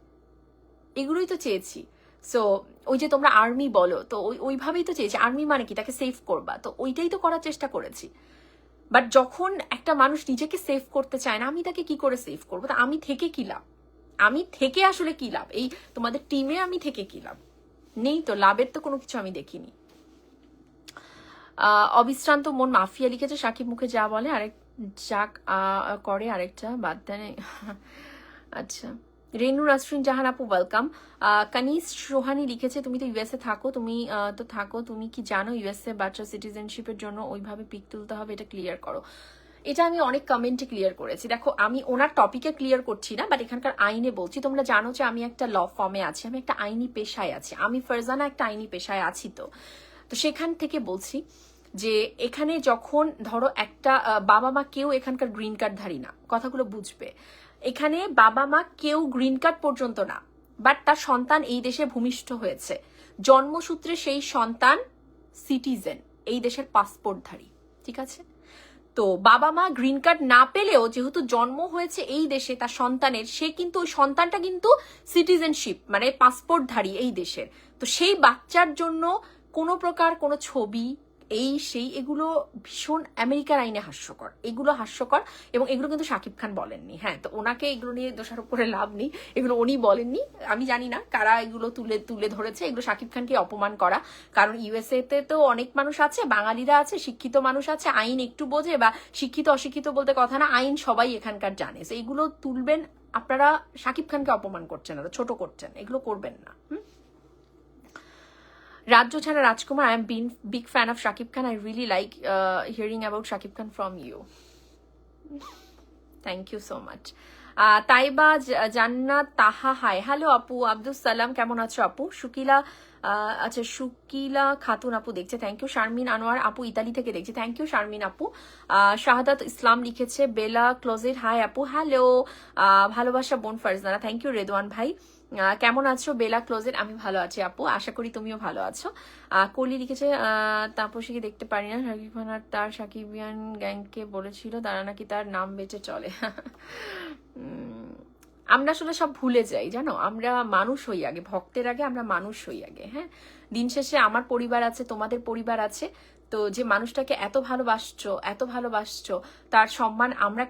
[SPEAKER 1] এগুলোই তো চেয়েছি। সো ওই যে তোমরা আর্মি বলো, তো ওইভাবেই তো চেয়েছি। আর্মি মানে কি, তাকে সেভ করবা, তো ওইটাই তো করার চেষ্টা করেছি। বাট যখন একটা মানুষ নিজেকে সেভ করতে চায় না, আমি তাকে কি করে সেভ করবো? তা আমি থেকে কি লাভ? আমি থেকে আসলে কি লাভ? এই তোমাদের টিমে আমি থেকে কি লাভ? নেই তো, লাভের তো কোনো কিছু আমি দেখিনি। অবিশ্রান্ত মন মাফিয়া লিখেছে, সাকিব মুখে যা বলে আরেক যা করে আরেকটা বাদ দেয়। আচ্ছা, রেনু রাসরিন জাহান আপু ওয়েলকাম। কানিস সোহানি লিখেছে, তুমি তো ইউএসএ থাকো, তুমি কি জানো ইউএসএ বাচ্চা সিটিজেনশিপের জন্য ওইভাবে পিক তুলতে হবে? এটা ক্লিয়ার করো। এটা আমি অনেক কমেন্টে ক্লিয়ার করেছি। দেখো, আমি ওনার টপিকে ক্লিয়ার করছি না, বাট এখানকার আইনে বলছি। তোমরা জানো যে আমি একটা ল ফর্মে আছি, আমি একটা আইনি পেশায় আছি, আমি ফারজানা একটা আইনি পেশায় আছি। তো সেখান থেকে বলছি যে এখানে যখন ধরো একটা বাবা মা কেউ এখানকার গ্রিন কার্ডধারী না, কথাগুলো বুঝবে। এখানে বাবা মা কেউ গ্রিন কার্ড পর্যন্ত না, বাট তার সন্তান এই দেশে ভূমিষ্ঠ হয়েছে, জন্মসূত্রে সেই সন্তান সিটিজেন, এই দেশের পাসপোর্টধারী, ঠিক আছে? তো বাবা মা গ্রিন কার্ড না পেলেও যেহেতু জন্ম হয়েছে এই দেশে তার সন্তানের, সে কিন্তু ওই সন্তানটা কিন্তু সিটিজেনশিপ মানে পাসপোর্টধারী এই দেশের। তো সেই বাচ্চার জন্য কোনো প্রকার কোনো ছবি এই সেই এগুলো ভীষণ আমেরিকার আইনে হাস্যকর, এগুলো হাস্যকর। এবং এগুলো কিন্তু শাকিব খান বলেননি। হ্যাঁ, তো ওনাকে এগুলো নিয়ে দোষারোপ করে লাভ নেই, এগুলো উনি বলেননি। আমি জানি না কারা এগুলো তুলে ধরেছে, এগুলো শাকিব খানকে অপমান করা। কারণ ইউএসএ তে তো অনেক মানুষ আছে, বাঙালিরা আছে, শিক্ষিত মানুষ আছে, আইন একটু বোঝে, বা শিক্ষিত অশিক্ষিত বলতে কথা না, আইন সবাই এখানকার জানে। এইগুলো তুলবেন আপনারা, শাকিব খানকে অপমান করছেন, ছোট করছেন, এগুলো করবেন না। রাজ্য ছাড়া রাজকুমার, I am big fan of Shakib Khan, I really like hearing about Shakib Khan from you, thank you so much. Taiba Jannat Taha, high, hello আপু। আব্দুল সালাম, কেমন আছো আপু? শুকিলা, আচ্ছা শুকিলা খাতুন আপু দেখছে, থ্যাংক ইউ। শারমিন আনোয়ার আপু ইতালি থেকে দেখছে, থ্যাংক ইউ শারমিন আপু। শাহাদাত ইসলাম লিখেছে, বেলা ক্লোজেট, হাই আপু, হ্যালো। ভালোবাসা বোন ফারজানা, থ্যাংক ইউ। রেদওয়ান ভাই, কেমন আছো? বেলা ক্লোজেট, আমি ভালো আছি আপু, আশা করি তুমিও ভালো আছো। কলি লিখেছে, তাপসীকে দেখতে পারি না, শাকিব খান আর তার সাকিবিয়ান গ্যাংকে বলেছিল তারা নাকি তার নাম বেঁচে চলে। আমরা আসলে সব ভুলে যাই, জানো, আমরা মানুষ হই আগে, ভক্তের আগে আমরা মানুষ হই আগে। হ্যাঁ, দিন শেষে আমার পরিবার আছে, তোমাদের পরিবার আছে। তো যে মানুষটাকে এত ভালোবাসছো তার সম্মান আমরা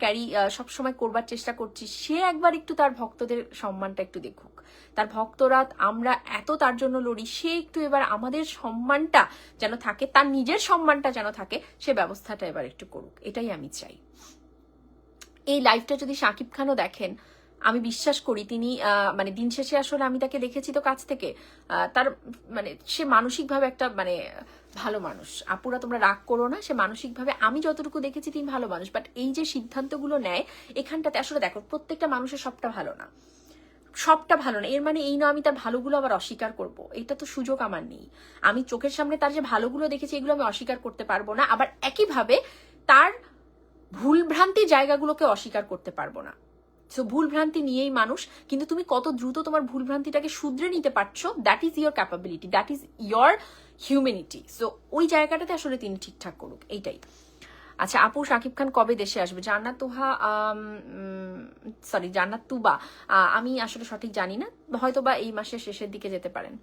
[SPEAKER 1] সবসময় করবার চেষ্টা করছি, সে একবার একটু তার ভক্তদের সম্মানটা একটু দেখুক। তার ভক্তরা, আমরা এত তার জন্য লড়ি, সে একটু এবার আমাদের সম্মানটা যেন থাকে, তার নিজের সম্মানটা যেন থাকে, সে ব্যবস্থাটা এবার একটু করুক, এটাই আমি চাই। এই লাইফটা যদি শাকিব খানও দেখেন, আমি বিশ্বাস করি তিনি মানে দিন শেষে আসলে আমি তাকে দেখেছি তো কাছ থেকে, তার মানে সে মানসিকভাবে একটা মানে ভালো মানুষ। আপুরা তোমরা রাগ করো না, সে মানসিকভাবে আমি যতটুকু দেখেছি তিনি ভালো মানুষ। বাট এই যে সিদ্ধান্তগুলো নেয় এখানটাতে, আসলে দেখো প্রত্যেকটা মানুষের সবটা ভালো না, এর মানে এই না আমি তার ভালোগুলো আবার অস্বীকার করব, এটা তো সুযোগ আমার নেই। আমি চোখের সামনে তার যে ভালোগুলো দেখেছি এগুলো আমি অস্বীকার করতে পারবো না, আবার একইভাবে তার ভুলভ্রান্তি জায়গাগুলোকে অস্বীকার করতে পারবো না। সো ভুলভ্রান্তি নিয়েই মানুষ, কিন্তু তুমি কত দ্রুত তোমার ভুলভ্রান্তিটাকে শুধরে নিতে পারছো, that is your capability, that is your humanity. So ওই জায়গাটাতে আসলে তিনি ঠিকঠাক করুক, এইটাই। আচ্ছা আপু, শাকিব খান কবে দেশে আসবে? জান্নাত তুবা, আমি আসলে সঠিক জানি না, হয়তোবা এই মাসের শেষের দিকে যেতে পারেন।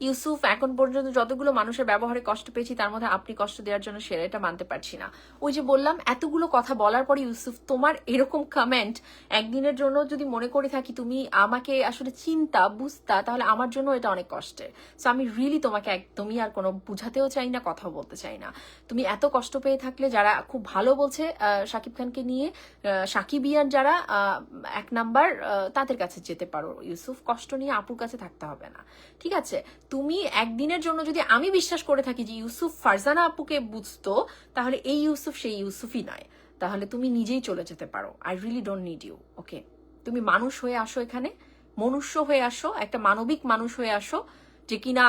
[SPEAKER 1] ইউসুফ, এখন পর্যন্ত যতগুলো মানুষের ব্যবহারে কষ্ট পেয়েছি তার মধ্যে আপনি কষ্ট দেওয়ার জন্য সেরা, এটা মানতে পারছি না। ওই যে বললাম, এতগুলো কথা বলার পরে ইউসুফ, তোমার এরকম কমেন্ট একদিনের জন্য যদি মনে করে থাকি তুমি আমাকে আসলে বুঝতা, তাহলে আমার জন্য এটা অনেক কষ্টের। সো আমি রিয়েলি তোমাকে একদমই আর কোনো বুঝাতেও চাই না, কথা বলতে চাই না। তুমি এত কষ্ট পেয়ে থাকলে, যারা খুব ভালো বলছে শাকিব খানকে নিয়ে, সাকিবিয়ান যারা এক নাম্বার, তাদের কাছে যেতে পারো ইউসুফ, কষ্ট নিয়ে আপুর কাছে থাকতে হবে না, ঠিক আছে? তুমি একদিনের জন্য যদি আমি বিশ্বাস করে থাকি যে ইউসুফ ফারজানা আপুকে বুঝতো, তাহলে এই ইউসুফ সেই ইউসুফই নয়, তাহলে তুমি নিজেই চলে যেতে পারো। I really don't need you, okay? তুমি মানুষ হয়ে আসো, এখানে মনুষ্য হয়ে আসো, একটা মানবিক মানুষ হয়ে আসো, যে কিনা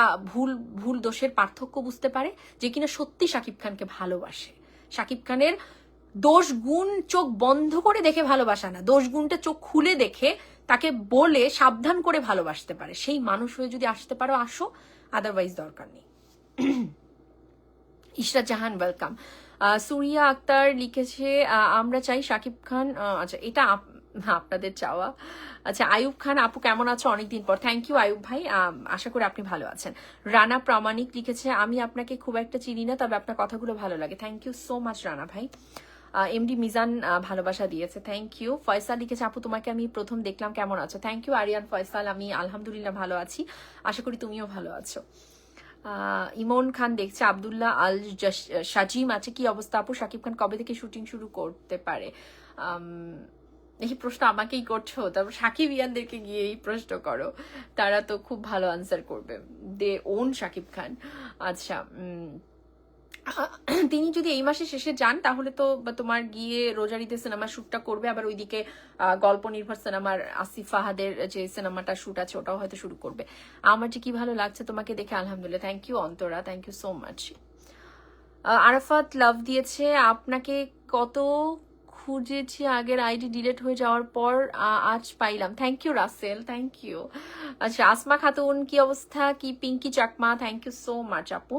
[SPEAKER 1] ভুল দোষের পার্থক্য বুঝতে পারে, যে কিনা সত্যি শাকিব খানকে ভালোবাসে। শাকিব খানের দোষ গুণ চোখ বন্ধ করে দেখে ভালোবাসা না, দোষ গুণটা চোখ খুলে দেখে তাকে বলে সাবধান করে ভালোবাসতে পারে, সেই মানুষ হয়ে যদি আসতে পারো আসো, আদারওয়াইজ দরকার নেই। ইশরাত জাহান, ওয়েলকাম। সুরিয়া আক্তার লিখেছে, আমরা চাই শাকিব খান, আচ্ছা এটা আপনাদের চাওয়া। আচ্ছা, আয়ুব খান আপু কেমন আছো অনেকদিন পর? থ্যাংক ইউ আয়ুব ভাই, আশা করি আপনি ভালো আছেন। রানা প্রামাণিক লিখেছে আমি আপনাকে খুব একটা চিনি না, তবে আপনার কথাগুলো ভালো লাগে। Thank you so much Rana ভাই। এমডি মিজান ভালোবাসা দিয়েছে, থ্যাংক ইউ। ফয়সাল লিখেছে আপু তোমাকে আমি প্রথম দেখলাম, কেমন আছো? থ্যাংক ইউ আরিয়ান ফয়সাল, আমি আলহামদুলিল্লাহ ভালো আছি, আশা করি তুমিও ভালো আছো। ইমন খান দেখছে, আবদুল্লাহ আল সাজিম আছে, কি অবস্থা আপু, শাকিব খান কবে থেকে শুটিং শুরু করতে পারে? এই প্রশ্ন আমাকেই করছো, তারপর সাকিব ইয়ানদেরকে গিয়ে এই প্রশ্ন করো, তারা তো খুব ভালো আনসার করবে, দে ওন শাকিব খান। আচ্ছা, তিনি যদি এই মাসের শেষে যান তাহলে তো তোমার গিয়ে রোজারিতে সিনেমা শুটটা করবে, আবার ওইদিকে গল্প নির্ভর সিনেমার আসিফ ফাহাদের যে সিনেমাটা শুট আছে ওটাও হয়তো শুরু করবে। আমার যে কি ভালো লাগছে তোমাকে দেখে, আলহামদুলিল্লাহ। Thank you Antara, thank you so much. Arafat love দিয়েছে, আপনাকে কত খুঁজেছি, আগের আইডি ডিলিট হয়ে যাওয়ার পর আজ পাইলাম। Thank you Rasel, thank you. আচ্ছা, আসমা খাতুন কি অবস্থা, কি Pinki Chakma, thank you so much আপু।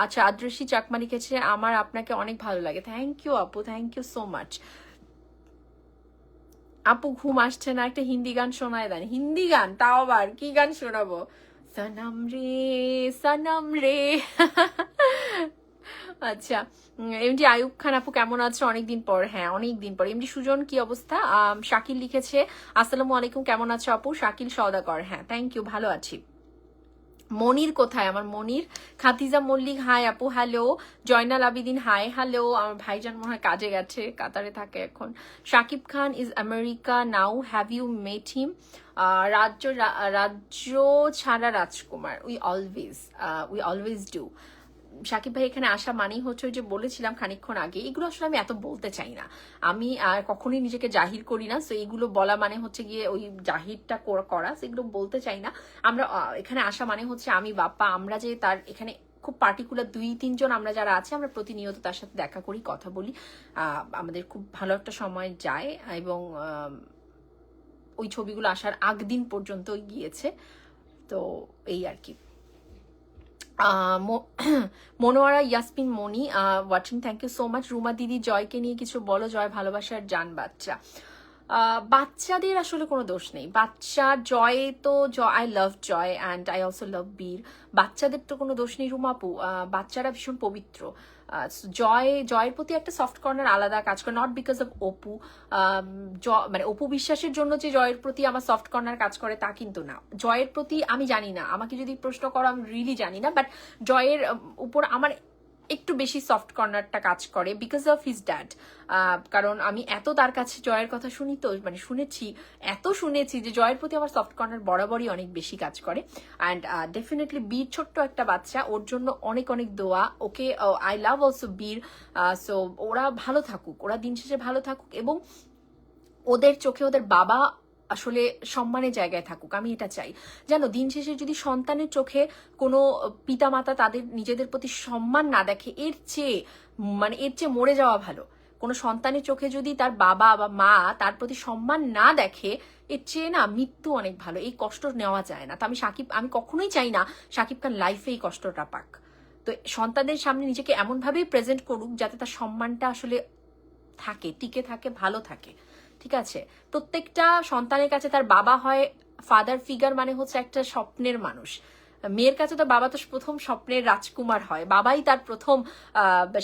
[SPEAKER 1] আচ্ছা, আদ্রসী চাকমা লিখেছে আমার আপনাকে অনেক ভালো লাগে। থ্যাংক ইউ আপু, থ্যাংক ইউ সো মাচ। আপু ঘুম আসছে না, একটা হিন্দি গান শোনায় দেন। হিন্দি গান? তাও আবার কি গান শোনাবো? সনম রে সনম রে। আচ্ছা, এমডি আয়ুব খান আপু কেমন আছো অনেকদিন পর? হ্যাঁ অনেকদিন পর। এমডি সুজন কি অবস্থা? শাকিল লিখেছে আসসালামু আলাইকুম, কেমন আছো আপু? শাকিল সওদাগর, হ্যাঁ থ্যাংক ইউ, ভালো আছি। মনির কোথায় আমার মনির? খাতিজা মল্লিক হাই আপু, hello. Joynal Abidin hi, hello. আমার ভাইজান মনে হয় কাজে গেছে, কাতারে থাকে এখন। Shakib Khan is America now, have you met him? রাজ্য ছাড়া রাজকুমার, উই অলওয়েজ ডু। শাকিব ভাই এখানে আসা মানেই হচ্ছে, ওই যে বলেছিলাম খানিকক্ষণ আগে, এগুলো আসলে আমি এত বলতে চাই না, আমি আর কখনোই নিজেকে জাহির করি না, তো এইগুলো বলা মানে হচ্ছে গিয়ে ওই জাহিরটা করা, সেগুলো বলতে চাই না। আমরা এখানে আসা মানে হচ্ছে আমি বাপ্পা, আমরা যে তার এখানে খুব পার্টিকুলার 2-3 জন আমরা যারা আছি, আমরা প্রতিনিয়ত তার সাথে দেখা করি, কথা বলি, আমাদের খুব ভালো একটা সময় যায়, এবং ওই ছবিগুলো আসার দিন পর্যন্ত গিয়েছে, তো এই আর কি। Monowara Yasmin Moni watching, thank you so much. Ruma দিদি জয়কে নিয়ে কিছু বলো, জয় ভালোবাসার জান বাচ্চা। বাচ্চাদের আসলে কোনো দোষ নেই, বাচ্চা জয় তো I love Joy and I also love Bir, বাচ্চাদের তো কোনো দোষ নেই রুমাপু, বাচ্চারা ভীষণ পবিত্র। জয়ের প্রতি একটা সফট কর্নার আলাদা কাজ করে, নট বিকজ অফ অপু, মানে অপু বিশ্বাসের জন্য যে জয়ের প্রতি আমার সফট কর্নার কাজ করে তা কিন্তু না। জয়ের প্রতি আমি জানি না, আমাকে যদি প্রশ্ন করো আমি রিয়েলি জানি না, বাট জয়ের উপর আমার একটু বেশি সফট কর্নারটা কাজ করে বিকজ অফ হিজ ড্যাড। কারণ আমি এত তার কাছে জয়ের কথা শুনি, তো মানে শুনেছি যে জয়ের প্রতি আমার সফট কর্নার বরাবরই অনেক বেশি কাজ করে। অ্যান্ড ডেফিনেটলি বীর ছোট্ট একটা বাচ্চা, ওর জন্য অনেক অনেক দোয়া, ওকে আই লাভ অলসো বীর। সো ওরা ভালো থাকুক, ওরা দিন শেষে ভালো থাকুক, এবং ওদের চোখে ওদের বাবা আসলে সম্মানের জায়গায় থাকুক, আমি এটা চাই। জানো, দিন শেষে যদি সন্তানের চোখে কোনো পিতামাতা তাদের নিজেদের প্রতি সম্মান না দেখে, এর চেয়ে মরে যাওয়া ভালো। কোনো সন্তানের চোখে যদি তার বাবা বা মা তার প্রতি সম্মান না দেখে, এর চেয়ে না মৃত্যু অনেক ভালো। এই কষ্ট নেওয়া যায় না। তো আমি কখনোই চাই না শাকিব খান লাইফে এই কষ্টটা পাক। তো সন্তানদের সামনে নিজেকে এমনভাবেই প্রেজেন্ট করুক যাতে তার সম্মানটা আসলে থাকে, টিকে থাকে, ভালো থাকে, ঠিক আছে? প্রত্যেকটা সন্তানের কাছে তার বাবা হয় ফাদার ফিগার, মানে হচ্ছে একটা স্বপ্নের মানুষ। মেয়ের কাছে তো বাবা তো প্রথম স্বপ্নের রাজকুমার হয়, বাবাই তার প্রথম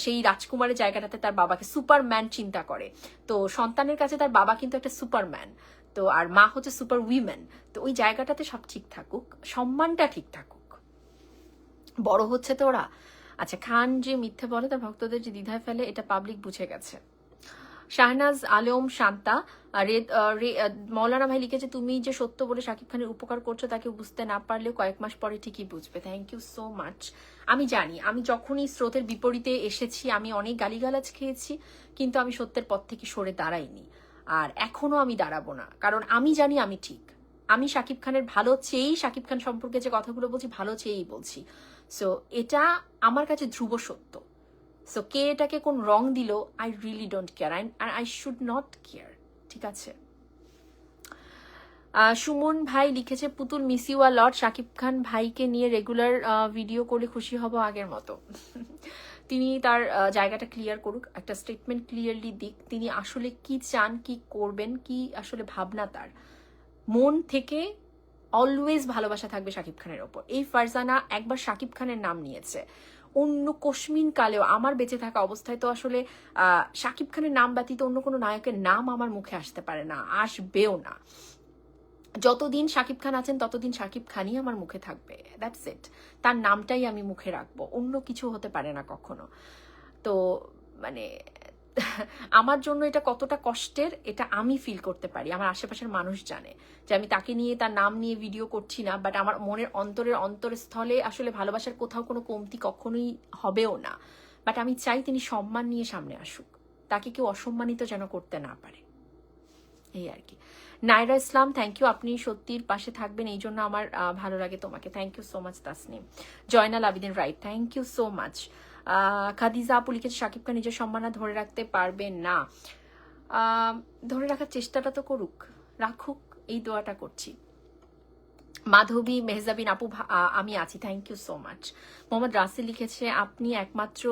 [SPEAKER 1] সেই রাজকুমারের জায়গাটাতে তার বাবাকে সুপারম্যান চিন্তা করে। তো সন্তানের কাছে তার বাবা কিন্তু একটা সুপারম্যান, তো আর মা হচ্ছে সুপার উইমেন। তো ওই জায়গাটাতে সব ঠিক থাকুক, সম্মানটা ঠিক থাকুক, বড় হচ্ছে তো ওরা। আচ্ছা, খান যে মিথ্যে বলে তার ভক্তদের যে দ্বিধায় ফেলে, এটা পাবলিক বুঝে গেছে। শাহনাজ আলম শান্তা মৌলানা ভাই লিখেছে তুমি যে সত্য বলে শাকিব খানের উপকার করছো, তাকে বুঝতে না পারলেও কয়েক মাস পরে ঠিকই বুঝবে। Thank you so much. আমি জানি, আমি যখনই স্রোতের বিপরীতে এসেছি আমি অনেক গালিগালাজ খেয়েছি, কিন্তু আমি সত্যের পথ থেকে সরে দাঁড়াইনি, আর এখনো আমি দাঁড়াবো না, কারণ আমি জানি আমি ঠিক। আমি শাকিব খানের ভালো চেয়েই শাকিব খান সম্পর্কে যে কথাগুলো বলছি ভালো চেয়েই বলছি। সো এটা আমার কাছে ধ্রুব সত্য। সো কে এটাকে কোন রং দিল, I really don't care, I should not care, ঠিক আছে? সুমন ভাই লিখেছে পুতুল মিস ইউ আ লট, শাকিব খান ভাইকে নিয়ে রেগুলার ভিডিও করে খুশি হব আগের মতো। তিনি তার জায়গাটা ক্লিয়ার করুক, একটা স্টেটমেন্ট ক্লিয়ারলি দিক, তিনি আসলে কি চান, কি করবেন, কি আসলে ভাবনা তার। মন থেকে অলওয়েজ ভালোবাসা থাকবে শাকিব খানের ওপর। এই ফারজানা একবার শাকিব খানের নাম নিয়েছে, অন্য কশ্মিন কালেও আমার বেঁচে থাকা অবস্থায় তো আসলে শাকিব খানের নাম ব্যতীত অন্য কোনো নায়কের নাম আমার মুখে আসতে পারে না, আসবেও না। যতদিন শাকিব খান আছেন ততদিন শাকিব খানই আমার মুখে থাকবে, দ্যাটস ইট। তার নামটাই আমি মুখে রাখবো, অন্য কিছু হতে পারে না কখনো। তো মানে আমার জন্য এটা কতটা কষ্টের এটা আমি ফিল করতে পারি, আমার আশেপাশের মানুষ জানে যে আমি তাকে নিয়ে, তার নাম নিয়ে ভিডিও করছি না, বাট আমার মনের অন্তরস্থলে আসলে ভালোবাসার কোথাও কোনো কমতি কখনোই হবেও না। বাট আমি চাই তিনি সম্মান নিয়ে সামনে আসুক, তাকে কেউ অসম্মানিত যেন করতে না পারে, এই আর কি। নাইরা ইসলাম, থ্যাংক ইউ, আপনি সত্যির পাশে থাকবেন এই জন্য আমার ভালো লাগে তোমাকে, thank you so much. Tasnim Joynal Abidin, right, thank you so much. Khadija আপু লিখেছে শাকিব খান নিজের সম্মান ধরে রাখতে পারবে না, ধরে রাখার চেষ্টাটা তো করুক, রাখুক, এই দোয়াটা করছি। মাধবী মেহজাবিন আপু, আমি আছি, thank you so much. Mohammad Rasel লিখেছে আপনি একমাত্র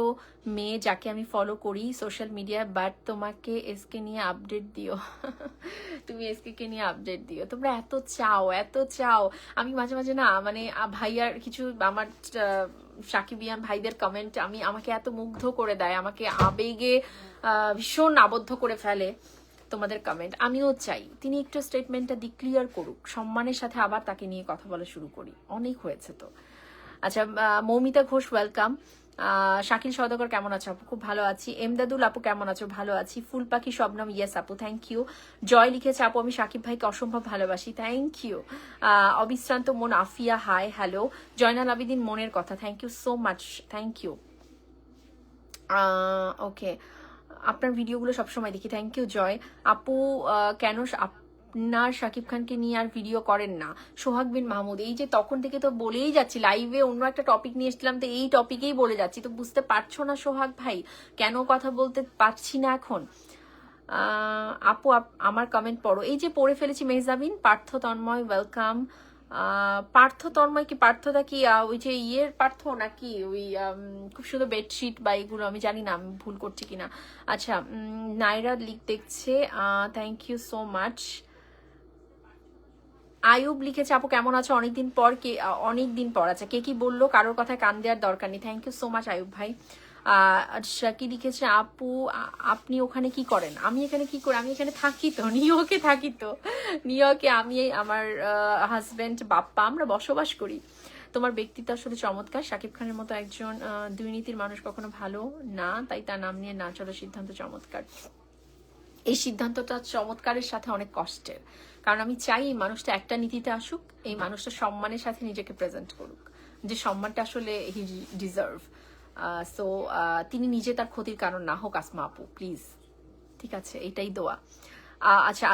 [SPEAKER 1] মেয়ে যাকে আমি ফলো করি সোশ্যাল মিডিয়ায়, বাট তোমাকে এসকে নিয়ে আপডেট দিও। তুমি এসকে কে নিয়ে আপডেট দিও, তোমরা এত চাও, এত চাও। আমি মাঝে মাঝে না মানে ভাইয়ার কিছু আমার সাকিবিয়ান ভাইদের কমেন্ট আমাকে এত মুগ্ধ করে দেয়, আমাকে আবেগে ভীষণ আবদ্ধ করে ফেলে তোমাদের কমেন্ট। আমিও চাই তিনি একটু স্টেটমেন্টটা ক্লিয়ার করুক, সম্মানের সাথে আবার তাকে নিয়ে কথা বলা শুরু করি, অনেক হয়েছে তো। আচ্ছা, মৌমিতা ঘোষ ওয়েলকাম। শাকিল সওদাগর কেমন আছো আপু? খুব ভালো আছি। এমদাদুল আপু কেমন আছো? ভালো আছি। ফুল পাখি শবনম, ইয়েস আপু, থ্যাংক ইউ। জয় লিখেছে আপু আমি শাকিব ভাইকে অসম্ভব ভালোবাসি, থ্যাংক ইউ। অবিশ্রান্ত মন আফিয়া, হাই হ্যালো। জয়নাল আবিদিন মনের কথা, thank you so much, thank you. Okay, আপনার ভিডিওগুলো সবসময় দেখি, থ্যাংক ইউ জয় আপু। কেন আপনার শাকিব খানকে নিয়ে আর ভিডিও করেন না? সোহাগ বিন মাহমুদ, এই যে তখন থেকে তো বলেই যাচ্ছি, লাইভে অন্য একটা টপিক নিয়ে এসেছিলাম তো এই টপিকেই বলে যাচ্ছি, তো বুঝতে পারছো না সোহাগ ভাই কেন কথা বলতে পারছি না এখন? আপু আমার কমেন্ট পড়ো, এই যে পড়ে ফেলেছি। মেহজাবিন, পার্থ তন্ময় ওয়েলকাম। পার্থ তন্ময় কি পার্থদা কি ওই যে ইয়ের পার্থ নাকি ওই খুব সুন্দর বেডশিট বা এগুলো, আমি জানি না আমি ভুল করছি কিনা। আচ্ছা, নাইরা লিখ দেখছে, thank you so much. Ayub লিখেছে আপু কেমন আছো অনেকদিন পর, কে অনেকদিন পর, আচ্ছা কে কি বললো, কারোর কথায় কান দেওয়ার দরকার নেই, thank you so much Ayub ভাই। আচ্ছা, কি লিখেছে আপু আপনি ওখানে কি করেন? আমি এখানে কি করি, আমি এখানে থাকি তো, নিউ ইয়র্কে থাকি তো, নিউ ইয়র্কে আমি আমার হাজবেন্ড বাপ্পা আমরা বসবাস করি। তোমার ব্যক্তিত্ব আসলে চমৎকার, শাকিব খানের মতো একজন দুর্নীতির মানুষ কখনো ভালো না, তাই তার নাম নিয়ে না চলার সিদ্ধান্ত চমৎকার। এই সিদ্ধান্তটা চমৎকারের সাথে অনেক কষ্টের, কারণ আমি চাই এই মানুষটা একটা নীতিতে আসুক, এই মানুষটা সম্মানের সাথে নিজেকে প্রেজেন্ট করুক, যে সম্মানটা আসলে হি ডিজার্ভ। সো তিনি নিজে তার ক্ষতির কারণ না হোক, আসমা আপু প্লিজ, ঠিক আছে, এটাই দোয়া। আচ্ছা,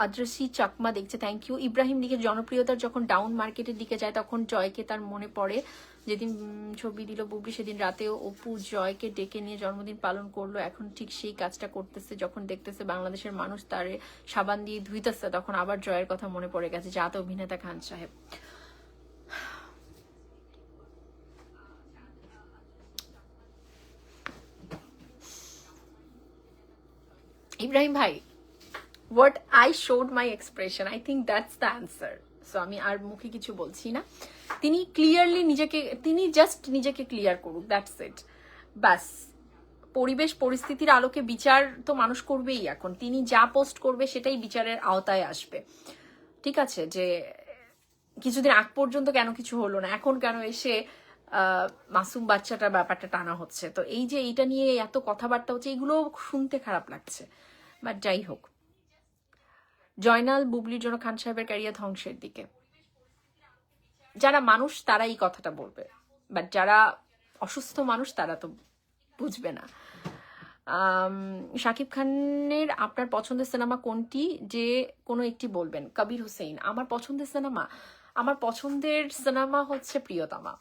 [SPEAKER 1] আদ্রসি চাকমা দেখছে, থ্যাংক ইউ। ইব্রাহিম লিখে জনপ্রিয়তার যখন ডাউন মার্কেটের দিকে যায় তখন জয়কে তার মনে পড়ে, যেদিন ছবি দিল বুবলি সেদিন রাতেও অপু জয়কে ডেকে নিয়ে জন্মদিন পালন করলো, এখন ঠিক সেই কাজটা করতেছে, যখন দেখতেছে বাংলাদেশের মানুষ তারে সাবান দিয়ে ধুইতেছে তখন আবার জয়ের কথা মনে পড়ে গেছে, যা তো অভিনেতা খান সাহেব। ইব্রাহিম ভাই, what I showed my expression, I think that's the answer. So আমি আর মুখে কিছু বলছি না, তিনি ক্লিয়ারলি তিনি জাস্ট নিজেকে ক্লিয়ার করুক, দ্যাটস ইট, বাস। পরিবেশ পরিস্থিতির আলোকে বিচার তো মানুষ করবেই, এখন তিনি যা পোস্ট করবে সেটাই বিচারের আওতায় আসবে, ঠিক আছে। যে কিছুদিন আগ পর্যন্ত কেন কিছু হলো না, এখন কেন এসে মাসুম বাচ্চাটার ব্যাপারটা টানা হচ্ছে, তো এই যে এইটা নিয়ে এত কথাবার্তা হচ্ছে, এগুলো শুনতে খারাপ লাগছে, বাট যাই হোক। জয়নাল, বুবলির জন্য খান সাহেবের ক্যারিয়ার ধ্বংসের দিকে। যারা মানুষ তারা এই কথাটা বলবে, বাট যারা অসুস্থ মানুষ তারা তো বুঝবে না। শাকিব খানের আপনার পছন্দের সিনেমা কোনটি, যে কোনো একটি বলবেন। কবির হুসেইন, আমার পছন্দের সিনেমা হচ্ছে প্রিয়তমা।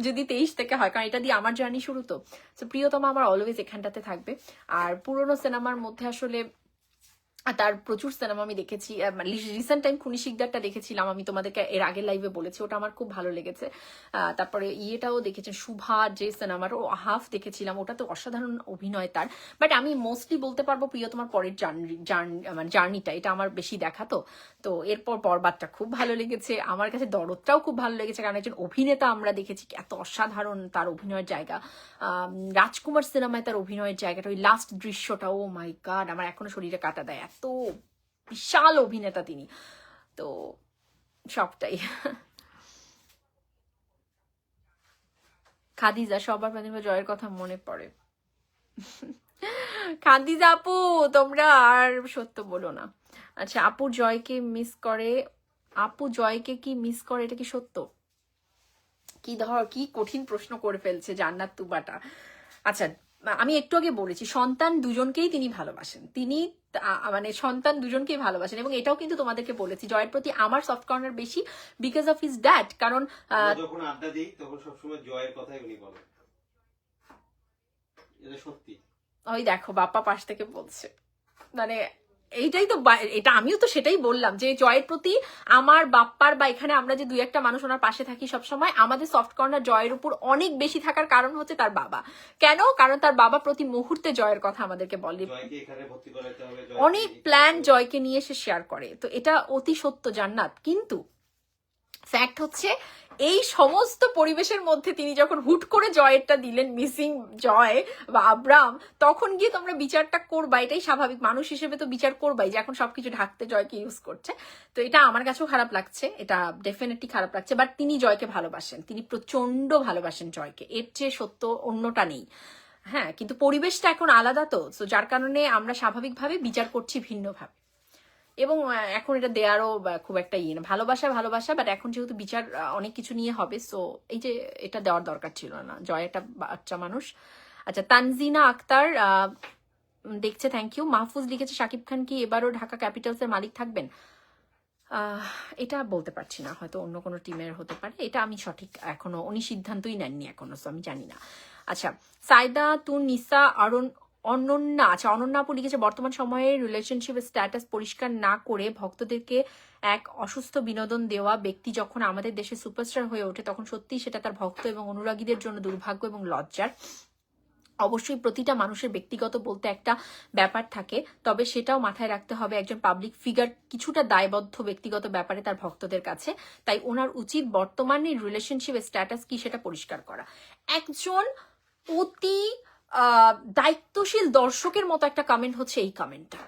[SPEAKER 1] যদি 23 থেকে হয়, কারণ এটা দিয়ে আমার জার্নি শুরু, তো প্রিয়তমা আমার অলওয়েজ এখানটাতে থাকবে। আর পুরোনো সিনেমার মধ্যে আসলে আর তার প্রচুর সিনেমা আমি দেখেছি, রিসেন্ট টাইম খুনি শিকদারটা দেখেছিলাম, আমি তোমাদেরকে এর আগের লাইভে বলেছি, ওটা আমার খুব ভালো লেগেছে। তারপরে ইয়েটাও দেখেছেন সুভা, যে সিনেমার ও হাফ দেখেছিলাম, ওটা তো অসাধারণ অভিনয় তার। বাট আমি মোস্টলি বলতে পারবো প্রিয় তোমার পরের মানে জার্নিটা, এটা আমার বেশি দেখা। তো তো এরপর বরবাদটা খুব ভালো লেগেছে আমার কাছে, দরদটাও খুব ভালো লেগেছে, কারণ একজন অভিনেতা আমরা দেখেছি এত অসাধারণ তার অভিনয়ের জায়গা। রাজকুমার সিনেমায় তার অভিনয়ের জায়গাটা, ওই লাস্ট দৃশ্যটা, ও মাই গড, আমার এখনো শরীরে কাটা দেয়, এত বিশাল অভিনেতা তিনি। তো সবটাই। খাদিজা, সবার প্রাথমিক জয়ের কথা মনে পড়ে। খাদিজা আপু, তোমরা আর সত্য বলো না। আচ্ছা, আপু জয়কে মিস করে, আপু জয়কে কি মিস করে, এটা কি সত্য? কি কঠিন প্রশ্ন করে ফেলছে জান্নাত তুবাটা। আচ্ছা, আমি একটু আগে বলেছি সন্তান দুজনকেই তিনি ভালোবাসেন, তিনি মানে সন্তান দুজনকেই ভালোবাসেন, এবং এটাও কিন্তু তোমাদেরকে বলেছি জয়ের প্রতি আমার সফট কর্নার বেশি বিকজ অফ হিজ ড্যাড। কারণ
[SPEAKER 2] যখন আড্ডা দিই তখন সবসময় জয়ের কথাই উনি বলেন, এটা সত্যি।
[SPEAKER 1] ওই দেখো বাপ্পা পাশ থেকে বলছে, মানে এইটাই তো, এটা আমিও তো সেটাই বললাম যে জয়ের প্রতি আমার বাপ্পার, বা এখানে আমরা যে দুই একটা মানুষ ওনার পাশে থাকি সবসময়, আমাদের সফট কর্নার জয়ের উপর অনেক বেশি থাকার কারণ হচ্ছে তার বাবা। কেন? কারণ তার বাবা প্রতি মুহূর্তে জয়ের কথা আমাদেরকে বলে, অনেক প্ল্যান জয়কে নিয়ে সে শেয়ার করে। তো এটা অতি সত্য জান্নাত। কিন্তু ফ্যাক্ট হচ্ছে এই সমস্ত পরিবেশের মধ্যে তিনি যখন হুট করে জয়েরটা দিলেন, মিসিং জয় বা আব্রাম, তখন গিয়ে তোমরা বিচারটা করবা, এটাই স্বাভাবিক, মানুষ হিসেবে তো বিচার করবাই যে এখন সবকিছু ঢাকতে জয়কে ইউজ করছে। তো এটা আমার কাছেও খারাপ লাগছে, এটা ডেফিনেটলি খারাপ লাগছে। বাট তিনি জয়কে ভালোবাসেন, তিনি প্রচন্ড ভালোবাসেন জয়কে, এর চেয়ে সত্য অন্যটা নেই। হ্যাঁ, কিন্তু পরিবেশটা এখন আলাদা, তো যার কারণে আমরা স্বাভাবিকভাবে বিচার করছি ভিন্নভাবে। এবং এখন এটা দেয়ারও খুব একটা ইয়ে না, ভালোবাসা ভালোবাসা, বাট এখন যেহেতু বিচার অনেক কিছু নিয়ে হবে, সো এই যে এটা দেওয়ার দরকার ছিল না, জয় একটা বাচ্চা মানুষ। আচ্ছা, তানজিনা আক্তার দেখছে, থ্যাংক ইউ। মাহফুজ লিখেছে শাকিব খান কি এবারও ঢাকা ক্যাপিটালসের মালিক থাকবেন? এটা বলতে পারছি না, হয়তো অন্য কোনো টিমের হতে পারে, এটা আমি সঠিক এখনো, উনি সিদ্ধান্তই নেননি এখনো, সো আমি জানি না। আচ্ছা, সাইদা তুন নিসা অনন্যা, আচ্ছা অনন্যা আপু লিখেছে বর্তমান সময়ে রিলেশনশিপের স্ট্যাটাস পরিষ্কার না করে ভক্তদেরকে এক অসুস্থ বিনোদন দেওয়া ব্যক্তি যখন আমাদের দেশে সুপারস্টার হয়ে ওঠে, তখন সত্যিই সেটা তার ভক্ত এবং অনুরাগীদের জন্য দুর্ভাগ্য এবং লজ্জার। অবশ্যই প্রতিটা মানুষের ব্যক্তিগত বলতে একটা ব্যাপার থাকে, তবে সেটাও মাথায় রাখতে হবে একজন পাবলিক ফিগার কিছুটা দায়বদ্ধ ব্যক্তিগত ব্যাপারে তার ভক্তদের কাছে। তাই ওনার উচিত বর্তমানে রিলেশনশিপের স্ট্যাটাস কি সেটা পরিষ্কার করা। একজন অতি দায়িত্বশীল দর্শকের মতো একটা কমেন্ট হচ্ছে এই কমেন্টটা।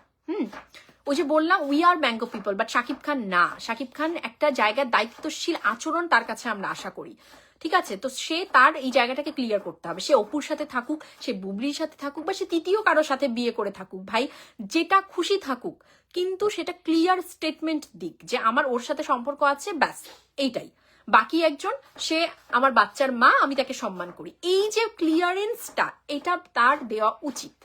[SPEAKER 1] ওই যে বললাম we are mango people, but Shakib Khan না। শাকিব খান একটা জায়গায় দায়িত্বশীল আচরণ তার কাছে আমরা আশা করি, ঠিক আছে? তো সে তার এই জায়গাটাকে ক্লিয়ার করতে হবে। সে অপুর সাথে থাকুক, সে বুবলির সাথে থাকুক, বা সে তৃতীয় কারোর সাথে বিয়ে করে থাকুক, ভাই যেটা খুশি থাকুক, কিন্তু সেটা ক্লিয়ার স্টেটমেন্ট দিক যে আমার ওর সাথে সম্পর্ক আছে, ব্যাস এইটাই। বাকি একজন, সে আমার বাচ্চার মা, আমি তাকে সম্মান করি, এই যে ক্লিয়ারেন্সটা, এটা তার দেওয়া উচিত।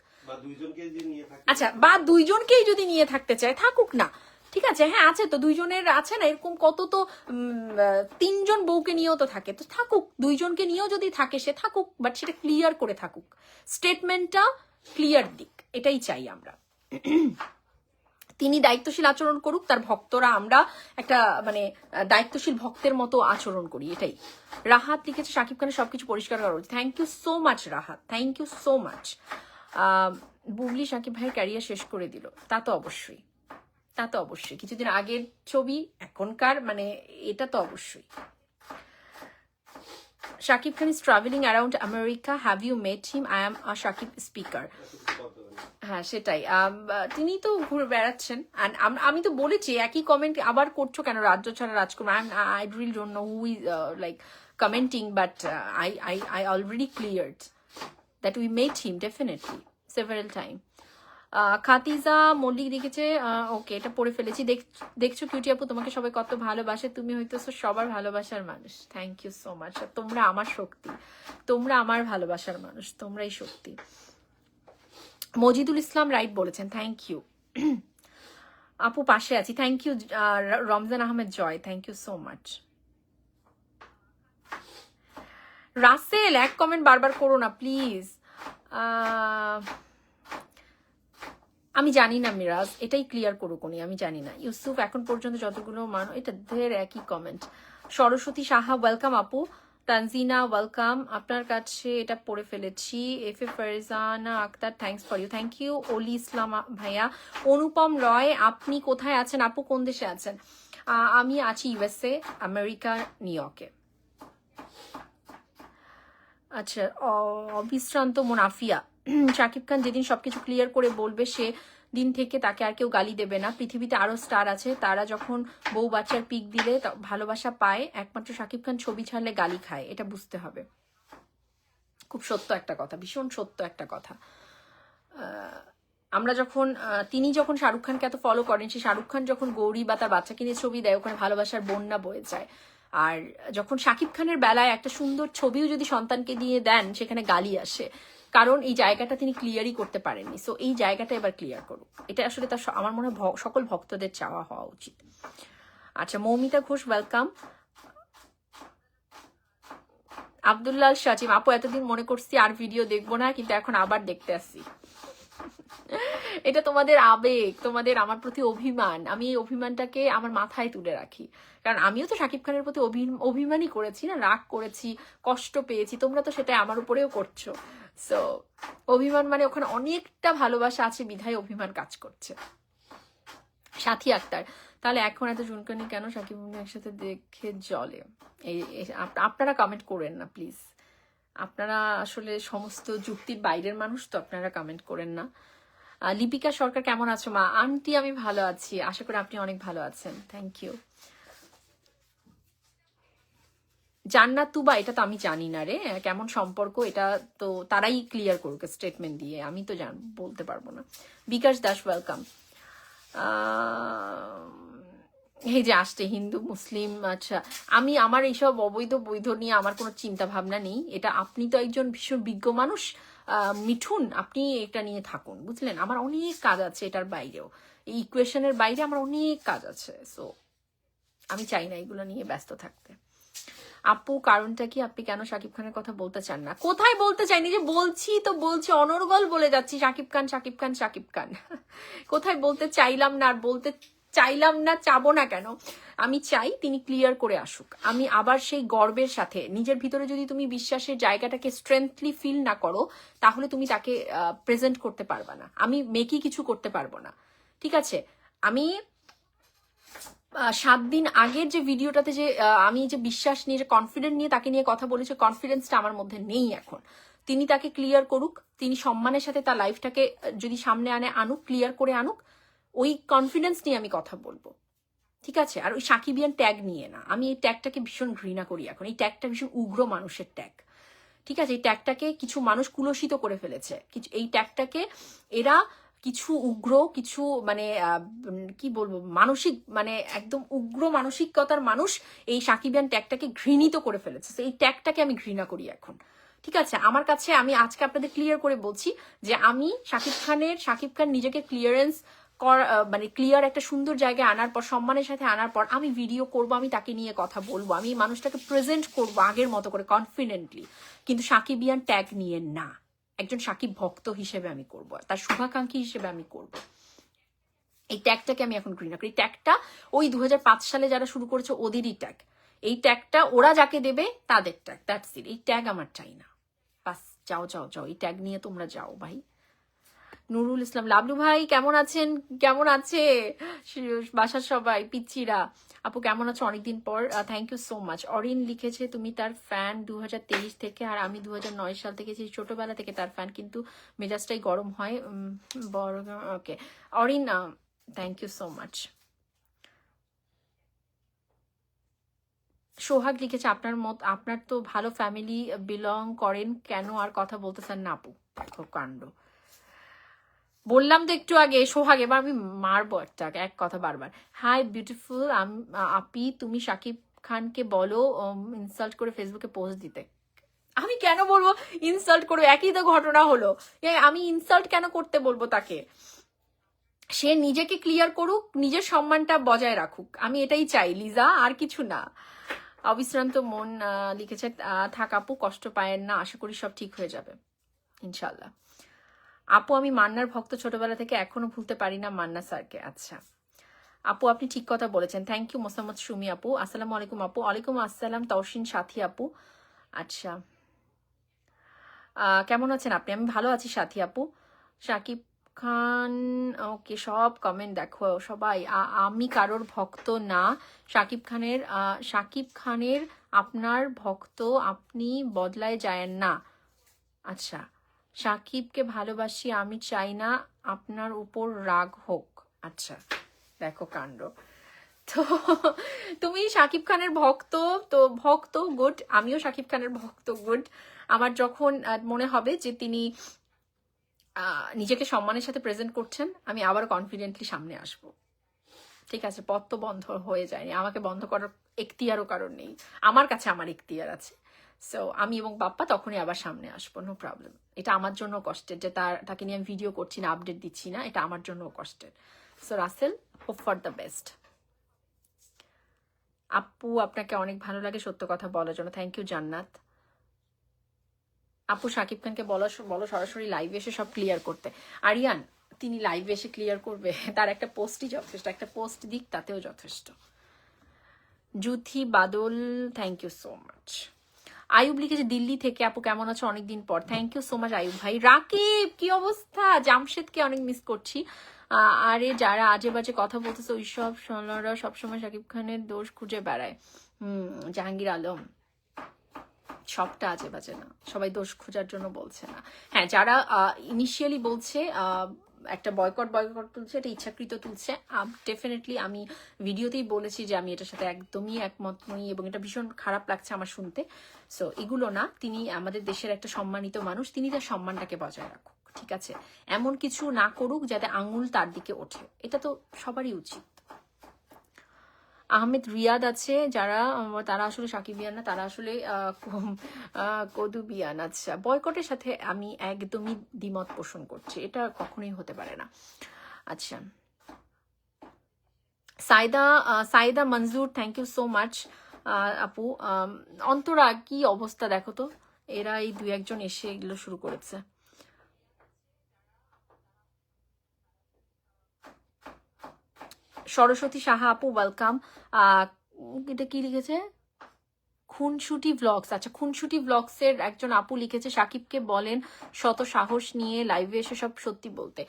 [SPEAKER 1] আচ্ছা, বা দুইজনকেই যদি নিয়ে থাকতে চায় থাকুক না, ঠিক আছে? হ্যাঁ, আছে তো দুইজনের, আছে না এরকম কত, তো 3জন বউকে নিয়েও তো থাকে, তো থাকুক, দুইজনকে নিয়েও যদি থাকে সে থাকুক, বাট সেটা ক্লিয়ার করে থাকুক, স্টেটমেন্টটা ক্লিয়ার দিক, এটাই চাই আমরা। তিনি দায়িত্বশীল আচরণ করুক, তার ভক্তরা আমরা একটা মানে দায়িত্বশীল ভক্তের মতো আচরণ করি, এটাই। রাহাত লিখেছে শাকিব খানের সবকিছু পরিষ্কার করা উচিত। Thank you so much Rahat, thank you so much. Bubli Shakib ভাইয়ের ক্যারিয়ার শেষ করে দিল, তা তো অবশ্যই, তা তো অবশ্যই, কিছুদিন আগের ছবি এখনকার, মানে এটা তো অবশ্যই। Shakib Khan is travelling around America, have you met him? I am a Shakib speaker. হ্যাঁ, সেটাই, তিনি তো ঘুরে বেড়াচ্ছেন। আমি তো বলেছি, একই কমেন্ট আবার করছো কেন, রাজ্য ছাড়া রাজকুমার? I really don't know who is like commenting, but I already cleared that we met him definitely several time. Khatija Mallik লিখেছে, ওকে এটা পড়ে ফেলেছি। দেখছো কিউটি আপু, তোমাকে সবাই কত ভালোবাসে, তুমি হইতেছো সবার ভালোবাসার মানুষ। Thank you so much. তোমরা আমার শক্তি, তোমরা আমার ভালোবাসার মানুষ, তোমরাই শক্তি। মজিদুল ইসলাম রাইট বলেছেন, থ্যাংক ইউ আপু, পাশে আছি, thank you. Ramjan Ahmed Joy, thank you so much. Rasel, এক কমেন্ট বারবার করো না প্লিজ। আমি জানি না মিরাজ, এটাই ক্লিয়ার করুক উনি, আমি জানি না। ইউসুফ এখন পর্যন্ত যতগুলো এটা ঢের একই কমেন্ট। সরস্বতী সাহা ওয়েলকাম আপু। তানজিনা ওয়েলকাম, আপনার কাছে এটা পড়ে ফেলেছি। F A Farzana Akter thanks for you, thank you. Oli Islam ভাইয়া। অনুপম রয় আপনি কোথায় আছেন আপু, কোন দেশে আছেন? আমি আছি ইউএসএ, আমেরিকা, নিউ ইয়র্কে। আচ্ছা, অবিশ্রান্ত মুনাফিয়া। শাকিব খান যেদিন সবকিছু ক্লিয়ার করে বলবে সে দিন থেকে তাকে আর কেউ গালি দেবে না। পৃথিবীতে আরো স্টার আছে, তারা যখন বউ বাচ্চার পিক দিলে ভালোবাসা পায়, একমাত্র শাকিব খান ছবি ছাড়লে গালি খায়, এটা বুঝতে হবে। খুব সত্য একটা কথা, ভীষণ সত্য একটা কথা। আমরা যখন তিনি যখন শাহরুখ খানকে এত ফলো করেন, সে শাহরুখ খান যখন গৌরী বা তার বাচ্চাকে নিয়ে ছবি দেয়, ওখানে ভালোবাসার বন্যা বয়ে যায়। আর যখন শাকিব খানের বেলায় একটা সুন্দর ছবিও যদি সন্তানকে দিয়ে দেন, সেখানে গালি আসে, কারণ এই জায়গাটা তিনি ক্লিয়ারই করতে পারেননি। সো এই জায়গাটা এবার ক্লিয়ার করুক, এটা আসলে তার আমার মনে হয় সকল ভক্তদের চাওয়া হওয়া উচিত। আচ্ছা, মৌমিতা ঘোষ ওয়েলকাম। আব্দুল্লাহ সাজিম আপু, এতদিন মনে করছি আর ভিডিও দেখবো না, কিন্তু এখন আবার দেখতে আসছি। এটা তোমাদের আবেগ, তোমাদের আমার প্রতি অভিমান। আমি এই অভিমানটাকে আমার মাথায় তুলে রাখি, কারণ আমিও তো শাকিব খানের প্রতি অভিমানই করেছি না, রাগ করেছি, কষ্ট পেয়েছি। তোমরা তো সেটা আমার উপরেও করছো। সো অভিমান মানে ওখানে অনেকটা ভালোবাসা আছে, বিধায় অভিমান কাজ করছে। সাথী আক্তার, তাহলে এখন এত চুনকানি কেন শাকিব একসাথে দেখে জলে? আপনারা কমেন্ট করেন না প্লিজ, আপনারা আসলে সমস্ত যুক্তির বাইরের মানুষ, তো আপনারা কমেন্ট করেন না। লিপিকা সরকার কেমন আছো মা? আন্টি আমি ভালো আছি, আশা করি আপনি অনেক ভালো আছেন, থ্যাংক ইউ। জান্নাত তুবা, এটা তো আমি জানি না রে, কেমন সম্পর্ক এটা তো তারাই ক্লিয়ার করুক স্টেটমেন্ট দিয়ে, আমি তো বলতে পারবো না। বিকাশ দাস ওয়েলকাম। এই যে আসছে হিন্দু মুসলিম। আচ্ছা, আমি আমার এইসব অবৈধ বৈধ নিয়ে আমার কোনো চিন্তা ভাবনা নেই। এটা আপনি তো একজন ভীষণ বিজ্ঞ মানুষ মিঠুন, আপনি এটা নিয়ে থাকুন, বুঝলেন? আমার অনেক কাজ আছে এটার বাইরেও, এই ইকুয়েশনের বাইরে আমার অনেক কাজ আছে। সো আমি চাই না এগুলো নিয়ে ব্যস্ত থাকতে। আপু কারণটা কি? আপনি কেন শাকিব খানের কথা বলতে চান না? কোথায় বলতে চাইনি, যে বলছি তো বলছি, অনর্গল বলে যাচ্ছি শাকিব খান শাকিব খান শাকিব খান। কোথায় বলতে চাইলাম না, আর বলতে চাইলাম না, চাবো না কেন? আমি চাই তিনি ক্লিয়ার করে আসুক। আমি আবার সেই গর্বের সাথে, নিজের ভিতরে যদি তুমি বিশ্বাসের জায়গাটাকে স্ট্রেংথলি ফিল না করো, তাহলে তুমি তাকে প্রেজেন্ট করতে পারবা না। আমি মেকি কিছু করতে পারবো না, ঠিক আছে? আমি 7 দিন আগের যে ভিডিওটাতে যে আমি যে বিশ্বাস নিয়ে, যে কনফিডেন্ট নিয়ে তাকে নিয়ে কথা বলেছি, কনফিডেন্সটা আমার মধ্যে নেই এখন। তিনি তাকে ক্লিয়ার করুক, তিনি সম্মানের সাথে তার লাইফটাকে যদি সামনে আনুক, ক্লিয়ার করে আনুক, ওই কনফিডেন্স নিয়ে আমি কথা বলবো, ঠিক আছে? আর ওই সাকিবিয়ান ট্যাগ নিয়ে না। আমি এই ট্যাগটাকে ভীষণ ঘৃণা করি এখন। এই ট্যাগটা ভীষণ উগ্র মানুষের ট্যাগ, ঠিক আছে? এই ট্যাগটাকে কিছু মানুষ কুলসিত করে ফেলেছে। এই ট্যাগটাকে এরা কিছু উগ্র, কিছু মানে কি বলবো, মানসিক মানে একদম উগ্র মানসিকতার মানুষ এই সাকিবিয়ান ট্যাগটাকে ঘৃণিত করে ফেলেছে। এই ট্যাগটাকে আমি ঘৃণা করি এখন, ঠিক আছে? আমার কাছে, আমি আজকে আপনাদের ক্লিয়ার করে বলছি যে আমি শাকিব খান নিজেকে ক্লিয়ারেন্স মানে ক্লিয়ার একটা সুন্দর জায়গায় আনার পর, সম্মানের সাথে আনার পর আমি ভিডিও করব, আমি তাকে নিয়ে কথা বলবো, আমি মানুষটাকে প্রেজেন্ট করবো আগের মতো করে কনফিডেন্টলি, কিন্তু সাকিবিয়ান ট্যাগ নিয়ে না। একজন সাকিব ভক্ত হিসেবে আমি করব, তার শুভাকাঙ্ক্ষী হিসেবে আমি করব। এই ট্যাগটাকে আমি এখন ঘৃণা করি। ট্যাগটা ওই 2005 সালে যারা শুরু করেছে ওদেরই ট্যাগ। এই ট্যাগটা ওরা যাকে দেবে তাদের ট্যাগ, দ্যাটস ইট। এই ট্যাগ আমার চাই না, বাস। যাও যাও যাও, এই ট্যাগ নিয়ে তোমরা যাও ভাই। নুরুল ইসলাম, লাবলু ভাই কেমন আছেন? কেমন আছে বাসার সবাই, পিচ্চিরা? আপু কেমন আছো অনেকদিন পর? Thank you so much. Orin লিখেছে তুমি তার ফ্যান 2023 থেকে, আর আমি 2009 সাল থেকে, ছোটবেলা থেকে তার ফ্যান, কিন্তু মেজাজটাই গরম হয় বড়। Okay Orin, thank you so much. Sohag লিখেছে আপনার তো ভালো ফ্যামিলি বিলং করেন, কেন আর কথা বলতেছেন না আপু? দেখো কাণ্ড, বললাম তো একটু আগে সোহাগ, এবার আমি মারবো এক কথা বারবার। হাই বিউটিফুল আপি, তুমি শাকিব খানকে বলো ইনসাল্ট করে ফেসবুকে পোস্ট দিতে। আমি কেন বলবো ইনসাল্ট করবো? একই তো ঘটনা হলো, আমি ইনসাল্ট কেন করতে বলবো তাকে? সে নিজেকে ক্লিয়ার করুক, নিজের সম্মানটা বজায় রাখুক, আমি এটাই চাই লিজা, আর কিছু না। অবিশ্রান্ত মন লিখেছে থাক আপু, কষ্ট পায়েন না, আশা করি সব ঠিক হয়ে যাবে ইনশাল্লাহ। আপু আমি মান্নার ভক্ত, ছোটবেলা থেকে এখনো ভুলতে পারি না মান্না স্যারকে। আচ্ছা আপু আপনি ঠিক কথা বলেছেন, থ্যাংক ইউ মোসাম্মদ সুমি আপু। আসসালামু আলাইকুম আপু। ওয়ালাইকুম আসসালাম তৌসিন সাথী আপু। আচ্ছা কেমন আছেন আপনি? আমি ভালো আছি সাথী আপু। শাকিব খান, ওকে সব কমেন্ট দেখো সবাই। আমি কারোর ভক্ত না। শাকিব খানের আপনার ভক্ত, আপনি বদলায় যায় না। আচ্ছা শাকিবকে ভালোবাসি, আমি চাই না আপনার উপর রাগ হোক। আচ্ছা দেখো কাণ্ড। তো তুমি শাকিব খানের ভক্ত, তো ভক্ত গুড, আমিও শাকিব খানের ভক্ত গুড। আমার যখন মনে হবে যে তিনি নিজেকে সম্মানের সাথে প্রেজেন্ট করছেন, আমি আবার কনফিডেন্টলি সামনে আসব। ঠিক আছে, পথ তো বন্ধ হয়ে যায়নি, আমাকে বন্ধ করার এখতিয়ারও কারণ নেই, আমার কাছে আমার এখতিয়ার আছে। সো আমি এবং বাপ্পা তখনই আবার সামনে আসবো, নো প্রবলেম। এটা আমার জন্য কষ্টের যে তাকে নিয়ে আমি ভিডিও করছি না, আপডেট দিচ্ছি না, এটা আমার জন্য কষ্টের। So Rasel, hope for the best. আপু আপনাকে অনেক ভালো লাগে সত্য কথা বলার জন্য, থ্যাংক ইউ জান্নাত। আপু শাকিব খানকে বলো সরাসরি লাইভে এসে সব ক্লিয়ার করতে। আরিয়ান তিনি লাইভে এসে ক্লিয়ার করবে? তার একটা পোস্টই যথেষ্ট, একটা পোস্ট দিক তাতেও যথেষ্ট। Juthi Badal, thank you so much. Ayub লিখেছে দিল্লি থেকে, আপু কেমন আছো অনেকদিন পর, thank you so much Ayub ভাই। রাকিব কি অবস্থা? জামশেদকে অনেক মিস করছি। আরে যারা আজে বাজে কথা বলতেছে ওই সব সোনারা সবসময় শাকিব খানের দোষ খুঁজে বেড়ায়। জাহাঙ্গীর আলম, সবটা আজে বাজে না, সবাই দোষ খোঁজার জন্য বলছে না। হ্যাঁ যারা ইনিশিয়ালি বলছে একটা বয়কট তুলছে, এটা ইচ্ছাকৃত তুলছে। ডেফিনেটলি আমি ভিডিওতেই বলেছি যে আমি এটার সাথে একদমই একমত নই এবং এটা ভীষণ খারাপ লাগছে আমার শুনতে। সো এগুলো না, তিনি আমাদের দেশের একটা সম্মানিত মানুষ, তিনি তার সম্মানটাকে বজায় রাখুক, ঠিক আছে? এমন কিছু না করুক যাতে আঙুল তার দিকে ওঠে, এটা তো সবারই উচিত। আহমেদ রিয়াদ আছে, যারা তারা আসলে সাকিবিয়ান না, তারা আসলে কদুবিয়ান। আচ্ছা বয়কটের সাথে আমি একদমই দ্বিমত পোষণ করছি, এটা কখনোই হতে পারে না। আচ্ছা সাইদা মঞ্জুর, থ্যাংক ইউ সো মাচ আপু। অন্তরা কি অবস্থা দেখো তো, এরা এই দুই একজন এসে এগুলো শুরু করেছে। সরস্বতী সাহা আপু ওয়েলকাম। এটা কি লিখেছে? খুনসুটি ব্লগস, আচ্ছা খুনসুটি ব্লগস এর একজন আপু লিখেছে সাকিবকে বলেন শত সাহস নিয়ে লাইভে এসে সব সত্যি বলতে।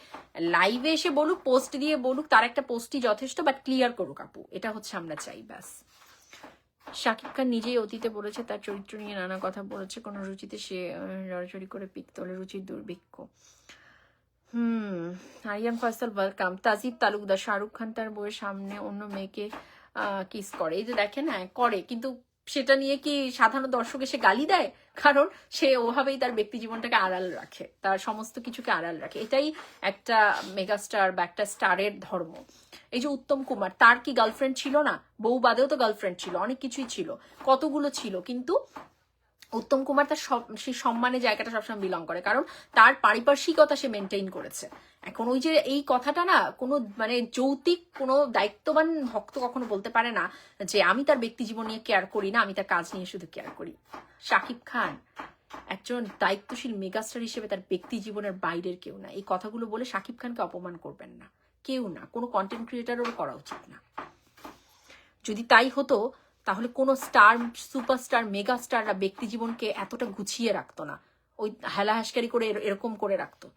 [SPEAKER 1] লাইভে এসে বলুক, পোস্ট দিয়ে বলুক, তার একটা পোস্টই যথেষ্ট, বাট ক্লিয়ার করুক আপু, এটা হচ্ছে আমরা চাই, ব্যাস। শাকিব খান নিজেই অতীতে বলেছে তার চরিত্র নিয়ে নানা কথা বলেছে, কোনো রুচিতে সে জড়াজড়ি করে পিক তোলে, রুচির দুর্ভিক্ষ। আরিয়ান ফয়সাল ওয়েলকাম। তাজিদ তালুকদার, শাহরুখ খান তার বউয়ের সামনে অন্য মেয়েকে কিস করে, এই যে দেখেন, হ্যাঁ করে, কিন্তু সেটা নিয়ে কি সাধারণ দর্শক এসে গালি দেয়? কারণ সে ওভাবেই তার ব্যক্তি জীবনটাকে আড়াল রাখে, তার সমস্ত কিছুকে আড়াল রাখে, এটাই একটা মেগাস্টার বা একটা স্টারের ধর্ম। এই যে উত্তম কুমার, তার কি গার্লফ্রেন্ড ছিল না? বউ বাদেও তো গার্লফ্রেন্ড ছিল, অনেক কিছুই ছিল, কতগুলো ছিল, কিন্তু উত্তম কুমার তার সেই সম্মানের জায়গাটা সবসময় বিলং করে, কারণ তার পারিপার্শ্বিকতা সে মেনটেইন করেছে। এখন ওই যে এই কথাটা না, কোনো মানে যৌতিক কোনো দায়িত্ববান ভক্ত কখনো বলতে পারে না যে আমি তার ব্যক্তি জীবন নিয়ে কেয়ার করি না, আমি তার কাজ নিয়ে শুধু কেয়ার করি। শাকিব খান একজন দায়িত্বশীল মেগাস্টার হিসেবে তার ব্যক্তি জীবনের বাইরের কেউ না। এই কথাগুলো বলে শাকিব খানকে অপমান করবেন না, কেউ না, কোনো কন্টেন্ট ক্রিয়েটারও করা উচিত না। যদি তাই হতো তাহলে কোনো স্টার, সুপারস্টার, মেগা স্টাররা ব্যক্তি জীবনকে এতটা গুছিয়ে রাখতো না, ওই হেলাহাসকারি করে এরকম করে রাখতো।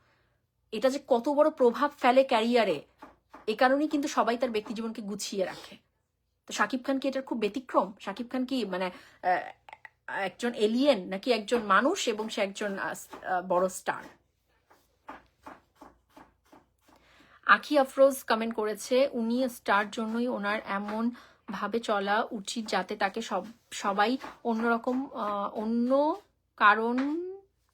[SPEAKER 1] এটা যে কত বড় প্রভাব ফেলে ক্যারিয়ারে, এ কারণেই কিন্তু সবাই তার ব্যক্তি জীবনকে গুছিয়ে রাখে। তো শাকিব খান কি এটার খুব ব্যতিক্রম? শাকিব খান কি মানে একজন এলিয়েন নাকি একজন মানুষ এবং সে একজন বড় স্টার? আখি আফরোজ কমেন্ট করেছে উনি স্টার জন্যই ওনার এমন ভাবে চলা উচিত যাতে তাকে সবাই অন্যরকম অন্য কারণ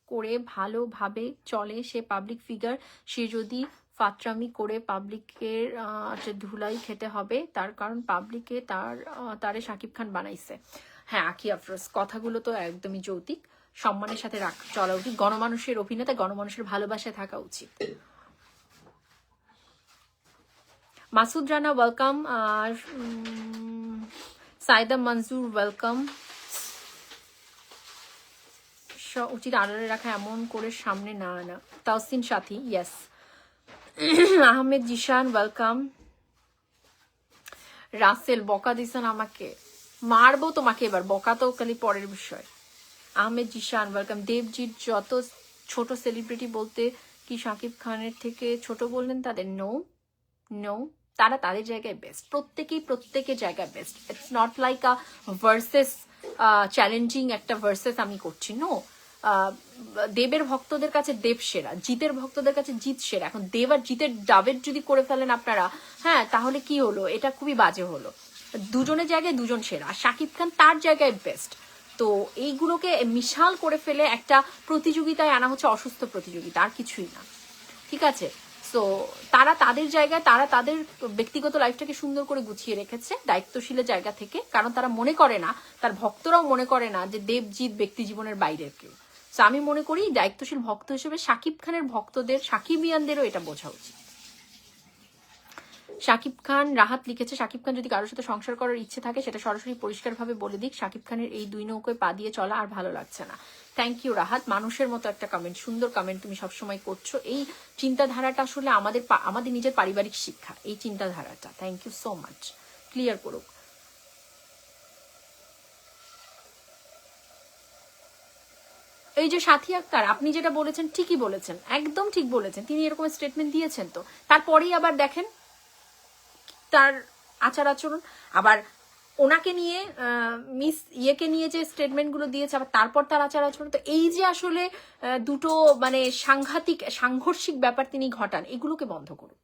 [SPEAKER 1] করে ভালোভাবে চলে। সে পাবলিক ফিগার, সে যদি ফাত্রামি করে পাবলিকের ধুলাই খেতে হবে তার, কারণ পাবলিকে তারে শাকিব খান বানাইছে। হ্যাঁ আখি আফরোজ, কথাগুলো তো একদমই যৌতিক, সম্মানের সাথে চলা উচিত, গণমানুষের অভিনেতা, গণমানুষের ভালোবাসায় থাকা উচিত। মাসুদ রানা ওয়েলকাম। সাইদা মঞ্জুর ওয়েলকাম। উচিত আড়ালে রাখা, এমন করে সামনে না আনা। তাওসিন সাথী, ইয়েস। আহমেদ জিশান, ওয়েলকাম। রাসেল, বকা দিছেন আমাকে, মারবো তোমাকে এবার, বকা তো খালি পরের বিষয়। আহমেদ জিশান, ওয়েলকাম। দেবজিৎ, যত ছোট সেলিব্রিটি বলতে কি শাকিব খানের থেকে ছোট বললেন তাদের? নো নো, তারা তাদের জায়গায় বেস্ট, প্রত্যেকের জায়গায় best. It's not like a versus, challenging একটা ভার্সেস আমি করছি, নো। দেবের ভক্তদের কাছে দেব সেরা, জিতের ভক্তদের কাছে জিত সেরা। এখন দেব আর জিতের ডাবের যদি করে ফেলেন আপনারা, হ্যাঁ, তাহলে কি হলো? এটা খুবই বাজে হলো। দুজনের জায়গায় দুজন সেরা, আর শাকিব খান তার জায়গায় বেস্ট। তো এইগুলোকে মিশাল করে ফেলে একটা প্রতিযোগিতায় আনা হচ্ছে অসুস্থ প্রতিযোগিতা, আর কিছুই না, ঠিক আছে? সো তারা তাদের জায়গায়, তারা তাদের ব্যক্তিগত লাইফটাকে সুন্দর করে গুছিয়ে রেখেছে দায়িত্বশীলের জায়গা থেকে, কারণ তারা মনে করে না, তার ভক্তরাও মনে করে না যে দেবজিৎ ব্যক্তি জীবনের বাইরের কেউ। সো আমি মনে করি দায়িত্বশীল ভক্ত হিসেবে শাকিব খানের ভক্তদের, সাকিবিয়ানদেরও এটা বোঝা উচিত। শাকিব খান, রাহাত লিখেছে, শাকিব খান যদি কারোর সাথে সংসার করার ইচ্ছে থাকে সেটা সরাসরি পরিষ্কারভাবে বলে দিক। শাকিব খানের এই দুই নৌকোয় পা দিয়ে চলা আর ভালো লাগছে না। থ্যাংক ইউ রাহাত, মানুষের মতো একটা কমেন্ট, সুন্দর কমেন্ট তুমি সবসময় করছো। এই চিন্তাধারাটা আসলে আমাদের নিজের পারিবারিক শিক্ষা, এই চিন্তাধারাটা। Thank you so much, clear করুক। এই যে সাথী আক্তার, আপনি যেটা বলেছেন ঠিকই বলেছেন, একদম ঠিক বলেছেন, তিনি এরকম স্টেটমেন্ট দিয়েছেন, তো তারপরেই আবার দেখেন তার আচার আচরণ। আবার ওনাকে নিয়ে মিস ইয়েকে নিয়ে যে স্টেটমেন্টগুলো দিয়েছে, আবার তারপর তার আচার আচরণ। তো এই যে আসলে দুটো মানে সাংঘর্ষিক ব্যাপার তিনি ঘটান, এগুলোকে বন্ধ করুক।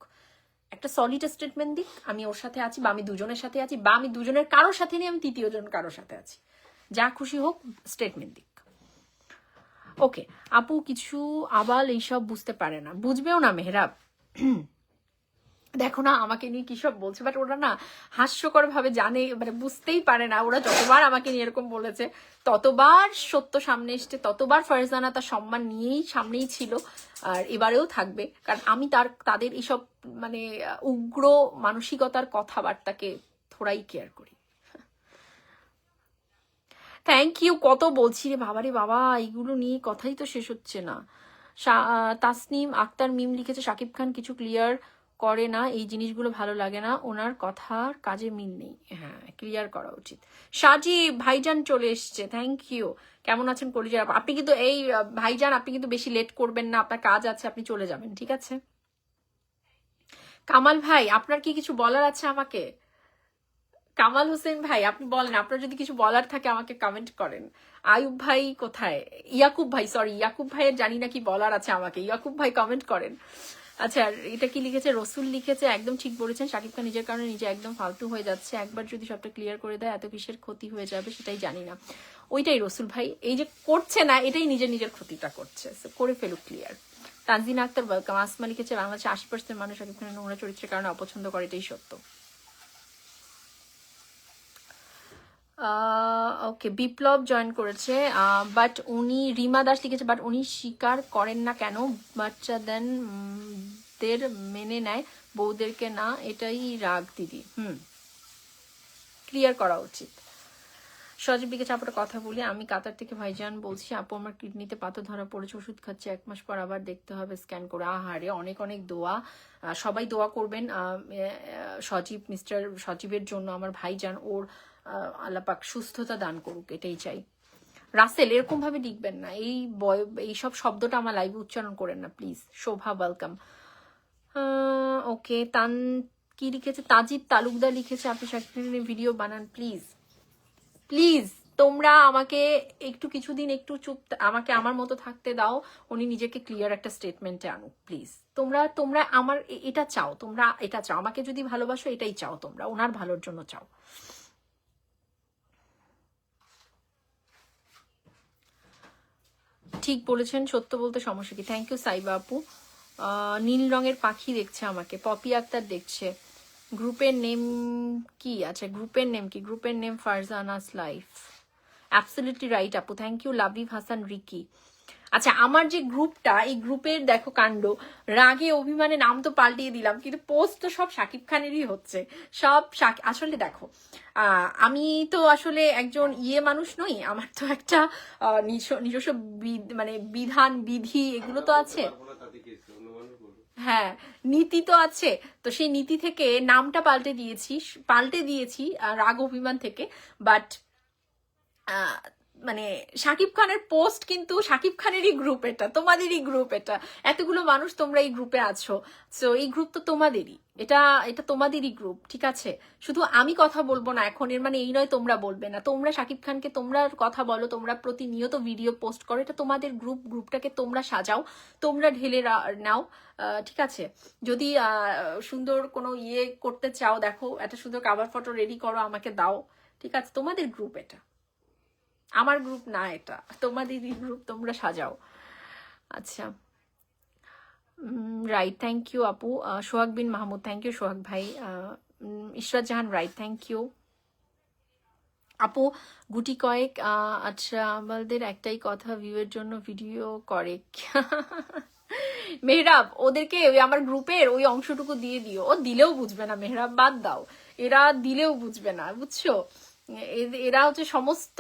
[SPEAKER 1] একটা সলিড স্টেটমেন্ট দিক, আমি ওর সাথে আছি, বা আমি দুজনের সাথে আছি, বা আমি দুজনের কারোর সাথে নেই, আমি তৃতীয় জন কারোর সাথে আছি, যা খুশি হোক স্টেটমেন্ট দিক। ওকে আপু, কিছু আবাল এইসব বুঝতে পারে না, বুঝবেও না মেহরাব। দেখো না আমাকে নিয়ে কি সব বলছে, বাট ওরা না হাস্যকর ভাবে জানে, মানে বুঝতেই পারে না। ওরা যতবার আমাকে নিয়ে এরকম বলেছে, ততবার সত্য সামনে এসছে, ততবার ফারজানা তার সম্মান নিয়েই সামনেই ছিল, আর এবারেও থাকবে। কারণ আমি তাদের এইসব মানে উগ্র মানসিকতার কথাবার্তাকে থোড়াই কেয়ার করি। থ্যাংক ইউ, কত বলছি রে বাবারে বাবা, এইগুলো নিয়ে কথাই তো শেষ হচ্ছে না। তাসনিম আক্তার মিম লিখেছে, শাকিব খান কিছু ক্লিয়ার করে না, এই জিনিসগুলো ভালো লাগে না, ওনার কথার কাজে মিল নেই। হ্যাঁ, ক্লিয়ার করা উচিত। সাজিব ভাইজান চলে এসছে, থ্যাংক ইউ। কেমন আছেন কলিজার? আপনি কিন্তু এই ভাইজান, আপনি কিন্তু বেশি লেট করবেন না, আপনার কাজ আছে, আপনি চলে যাবেন, ঠিক আছে? কামাল ভাই, আপনার কি কিছু বলার আছে আমাকে? কামাল হোসেন ভাই, আপনি বলেন, আপনার যদি কিছু বলার থাকে আমাকে কমেন্ট করেন। আয়ুব ভাই কোথায়? ইয়াকুব ভাই, সরি, ইয়াকুব ভাইয়ের জানি না কি বলার আছে আমাকে, ইয়াকুব ভাই কমেন্ট করেন। আচ্ছা, এটা কি লিখেছে? রসুল লিখেছে, একদম ঠিক বলেছেন, শাকিব খান নিজের কারণে নিজে একদম ফালতু হয়ে যাচ্ছে, একবার যদি সবটা ক্লিয়ার করে দেয় এত কিসের ক্ষতি হয়ে যাবে সেটাই জানি না। ওইটাই রসুল ভাই, এই যে করছে না, এটাই নিজের ক্ষতিটা করছে, করে ফেলুক ক্লিয়ার। তানজিনা আক্তার, ওয়েলকাম। আসমা লিখেছে, বাংলাদেশে 80% মানুষ শাকিব খানের নোংরা চরিত্রের কারণে অপছন্দ করে, এটাই সত্য। ওকে, বিপ্লব জয়েন করেছে, বাট উনি, রিমা দাস লিখেছে, বাট উনি স্বীকার করেন না কেন বাচ্চাদের মেনে নেয়, বউদেরকে না, এটাই রাগ দিদি। ক্লিয়ার করা উচিত। সজীব লিখেছে, আপুটা কথা বলি, আমি কাতার থেকে ভাইজান বলছি, আপু আমার কিডনিতে পাথর ধরা পড়েছে, ওষুধ খাচ্ছে, 1 মাস পর আবার দেখতে হবে স্ক্যান করে। আহারে, অনেক অনেক দোয়া, সবাই দোয়া করবেন সজীব, মিস্টার সজীবের জন্য, আমার ভাইজান, ওর আল্লাহ পাক সুস্থতা দান করুক, এটাই চাই। রাসেল, এরকম ভাবে লিখবেন না, এইসব শব্দটা আমার লাইভে উচ্চারণ করেন না প্লিজ। Shobha, welcome. ওকে, কি লিখেছে? তাজিব তালুকদার লিখেছে, আপনি শাকিব ভিডিও বানান প্লিজ। প্লিজ তোমরা আমাকে একটু কিছুদিন একটু চুপ, আমাকে আমার মতো থাকতে দাও, উনি নিজেকে ক্লিয়ার একটা স্টেটমেন্টে আনুক প্লিজ। তোমরা আমার এটা চাও, তোমরা এটা চাও, আমাকে যদি ভালোবাসো এটাই চাও, তোমরা ওনার ভালোর জন্য চাও। ঠিক বলেছেন, সত্য বলতে সমস্যা কি? থ্যাংক ইউ সাইবা আপু। নীল রঙের পাখি দেখছে আমাকে, পপি আক্তার দেখছে। গ্রুপের নেম কি? আচ্ছা, গ্রুপের নেম কি? গ্রুপের name Farzana's life. Absolutely right আপু, থ্যাংক ইউ। লাবিব হাসান রিকি, আচ্ছা, আমার যে গ্রুপটা, এই গ্রুপের দেখো কাণ্ড, রাগে অভিমানে নাম তো পাল্টিয়ে দিলাম, কিন্তু পোস্ট তো সব শাকিব খানেরই হচ্ছে। সব আসলে দেখো, আমি তো আসলে একজন মানুষ নই, আমার তো একটা নিজস্ব মানে বিধান বিধি এগুলো তো আছে, হ্যাঁ, নীতি তো আছে। তো সেই নীতি থেকে নামটা পাল্টে দিয়েছি রাগ অভিমান থেকে। বাট মানে শাকিব খানের পোস্ট কিন্তু শাকিব খানেরই গ্রুপ, এটা তোমাদেরই গ্রুপ, এটা এতগুলো মানুষ তোমরা এই গ্রুপে আছো, তো এই গ্রুপ তো তোমাদেরই, এটা এটা তোমাদেরই গ্রুপ, ঠিক আছে? শুধু আমি কথা বলবো না এখন, এর মানে এই নয় তোমরা বলবে না। তোমরা শাকিব খানকে তোমরা কথা বলো, তোমরা প্রতিনিয়ত ভিডিও পোস্ট করো, এটা তোমাদের গ্রুপ, গ্রুপটাকে তোমরা সাজাও, তোমরা ঢেলে নাও, ঠিক আছে? যদি সুন্দর কোনো করতে চাও, দেখো একটা সুন্দর কাভার ফটো রেডি করো, আমাকে দাও, ঠিক আছে? তোমাদের গ্রুপ এটা, আমার গ্রুপ না, এটা তোমাদেরই গ্রুপ, তোমরা সাজাও। আচ্ছা, রাইট, থ্যাংক ইউ আপু। সোহাগ বিন মাহমুদ, থ্যাংক ইউ সোহাগ ভাই। ইশরাত জাহান, রাইট, থ্যাংক ইউ আপু। গুটি কয়েক, আচ্ছা আমাদের একটাই কথা, ভিউয়ের জন্য ভিডিও করে। মেহরাব, ওদেরকে ওই আমার গ্রুপের ওই অংশটুকু দিয়ে দিও, ও দিলেও বুঝবে না মেহরাব, বাদ দাও, এরা দিলেও বুঝবে না, বুঝছো? এরা হচ্ছে সমস্ত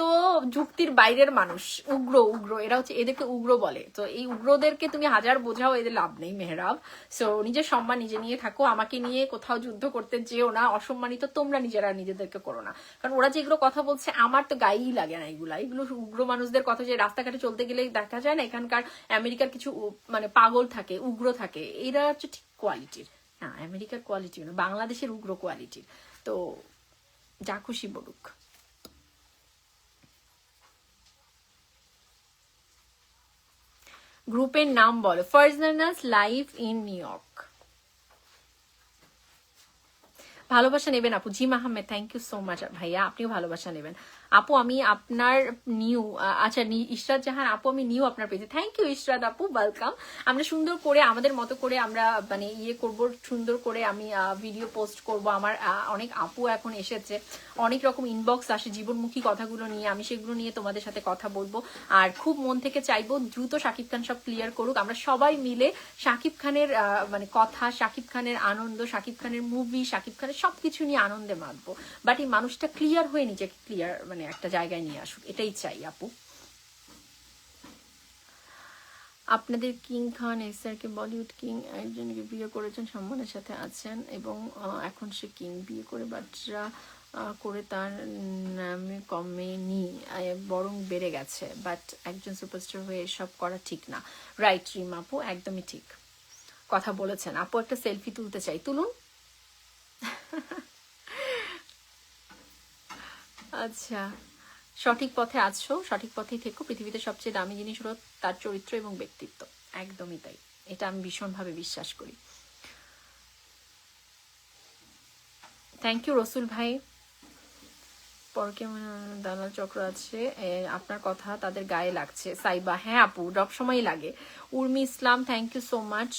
[SPEAKER 1] যুক্তির বাইরের মানুষ, উগ্র উগ্র, এরা হচ্ছে, এদেরকে উগ্র বলে। তো এই উগ্রদেরকে তুমি হাজার বোঝাও, এদের লাভ নেই মেহরাব। সো নিজের সম্মান নিজে নিয়ে থাকো, আমাকে নিয়ে কোথাও যুদ্ধ করতে যেও না, অসম্মানিত তোমরা নিজেরা নিজেদেরকে করো না। কারণ ওরা যেগুলো কথা বলছে আমার তো গায়েই লাগে না, এগুলো উগ্র মানুষদের কথা, যে রাস্তাঘাটে চলতে গেলে দেখা যায় না এখানকার আমেরিকার কিছু মানে পাগল থাকে, উগ্র থাকে, এরা হচ্ছে ঠিক কোয়ালিটির না, আমেরিকার কোয়ালিটি না, বাংলাদেশের উগ্র কোয়ালিটির। তো যা খুশি বলুক। গ্রুপের নাম বলো, Farzana's life in New York. ভালোবাসা নেবেন আপু, Jim Ahmed, thank you so much ভাইয়া, আপনিও ভালোবাসা নেবেন আপু। আমি আপনার নিউ, আচ্ছা ইশরাত জাহান আপু, আমি নিউ আপনার পেজে, থ্যাংক ইউ ইশরাত আপু, ওয়েলকাম। আমরা সুন্দর করে আমাদের মতো করে আমরা মানে করব, সুন্দর করে আমি ভিডিও পোস্ট করব। আমার অনেক আপু এখন এসেছে, অনেক রকম ইনবক্স আসে জীবনমুখী কথাগুলো নিয়ে, আমি সেগুলো নিয়ে তোমাদের সাথে কথা বলবো। আর খুব মন থেকে চাইবো দ্রুত শাকিব খান সব ক্লিয়ার করুক, আমরা সবাই মিলে শাকিব খানের মানে কথা, শাকিব খানের আনন্দ, শাকিব খানের মুভি, শাকিব খানের সবকিছু নিয়ে আনন্দে মাতবো। বাট এই মানুষটা ক্লিয়ার হয়ে নিজেকে ক্লিয়ার মানে একটা জায়গায় নিয়ে আসুক, এটাই চাই আপু। আপনাদের কিং খান এসআরকে বলিউড কিং একজনকে বিয়ে করেছেন, সম্মানের সাথে আছেন এবং এখন সে কিং, বিয়ে করে বাচ্চা করে তার নামে কমেনি, বরং বেড়ে গেছে। বাট একজন সুপারস্টার হয়ে এসব করা ঠিক না। রাইট রিম আপু, একদমই ঠিক কথা বলেছেন আপু। একটা সেলফি তুলতে চাই, তুলুন। আচ্ছা, সঠিক পথে আছো, সঠিক পথেই থেকো। পৃথিবীতে সবচেয়ে দামি জিনিস হলো তার চরিত্র এবং ব্যক্তিত্ব, একদমই তাই, এটা আমি ভীষণভাবে বিশ্বাস করি। থ্যাংক ইউ রসুল ভাই। পরকে দালাল চক্র আছে, আপনার কথা তাদের গায়ে লাগছে। সাইবা, হ্যাঁ আপু, সব সময় লাগে। Urmi Islam, thank you so much.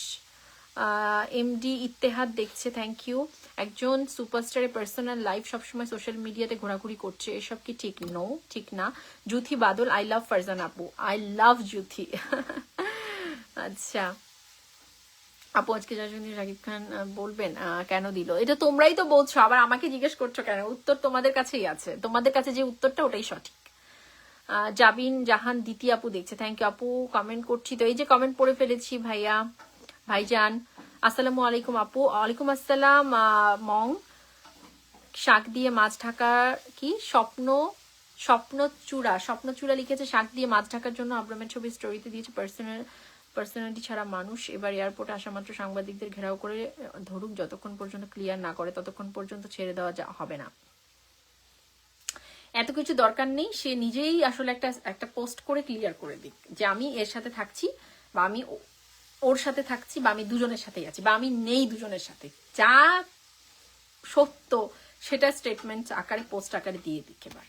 [SPEAKER 1] MD Ittehad দেখছে, থ্যাংক ইউ। একজন সুপারস্টারের পার্সোনাল লাইফ সবসময় সোশ্যাল মিডিয়াতে ঘোরাঘুরি করছে, এসব কি ঠিক? নো, ঠিক না। জুথি বাদল, আই লাভ ফারজান আপু, আই লাভ জুথি। আচ্ছা আপু, আজকে যার জন্য শাকিব খান বলবেন কেন দিল, এটা তোমরাই তো বলছো, আবার আমাকে জিজ্ঞেস করছো কেন? উত্তর তোমাদের কাছেই আছে, তোমাদের কাছে যে উত্তরটা ওটাই সঠিক। জাবিন জাহান দিতি আপু দেখছে, থ্যাংক ইউ আপু। কমেন্ট করছি তো, এই যে কমেন্ট পড়ে ফেলেছি ভাইয়া, ভাইজান। আসসালামু আলাইকুম আপু। ওয়ালাইকুম আসসালাম। মং, শাক দিয়ে মাছ ঢাকা কি স্বপ্ন চূড়া লিখেছে, শাক দিয়ে মাছ ঢাকার জন্য আব্রামের ছবি স্টোরিতে দিয়েছে। পার্সোনালিটি ছাড়া মানুষ। এবার এয়ারপোর্টে আসা মাত্র সাংবাদিকদের ঘেরাও করে ধরুক, যতক্ষণ পর্যন্ত ক্লিয়ার না করে ততক্ষণ পর্যন্ত ছেড়ে দেওয়া হবে না। এত কিছু দরকার নেই, সে নিজেই আসলে একটা পোস্ট করে ক্লিয়ার করে দিক যে আমি এর সাথে থাকছি, বা আমি ওর সাথে থাকছি, বা আমি দুজনের সাথেই আছি, বা আমি নেই দুজনের সাথে। যা সত্য সেটা স্টেটমেন্ট আকারে, পোস্ট আকারে দিয়ে দিক এবার।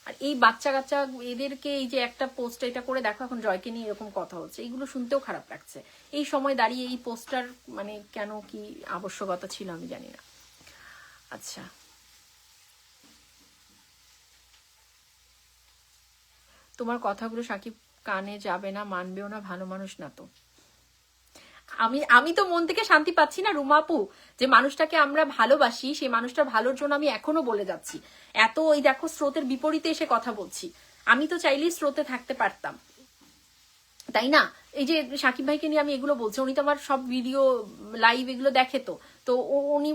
[SPEAKER 1] আর এই বাচ্চা কাচ্চা এদেরকে এই যে একটা পোস্ট এটা করে দেখো, এখন জয়কে নিয়ে এরকম কথা হচ্ছে, এগুলো শুনতেও খারাপ লাগছে। এই সময় দাঁড়িয়ে এই পোস্টার মানে কেন, কি আবশ্যকতা ছিল আমি জানি না। আচ্ছা, তোমার কথাগুলো শাকিব কানে যাবে না, মানবেও না, ভালো মানুষ না তো। আমি তো মন থেকে শান্তি পাচ্ছি না রুমা আপু, যে মানুষটাকে আমরা ভালোবাসি, সেই মানুষটার ভালোর জন্য আমি এখনো বলে যাচ্ছি। এত ওই দেখো স্রোতের বিপরীতে এসে কথা বলছি। আমি তো চাইলেই স্রোতে থাকতে পারতাম, তাই না? এই যে সাকিব ভাইকে নিয়ে আমি এগুলো বলছি, উনি তো আমার সব ভিডিও লাইভ এগুলো দেখে, তো তো উনি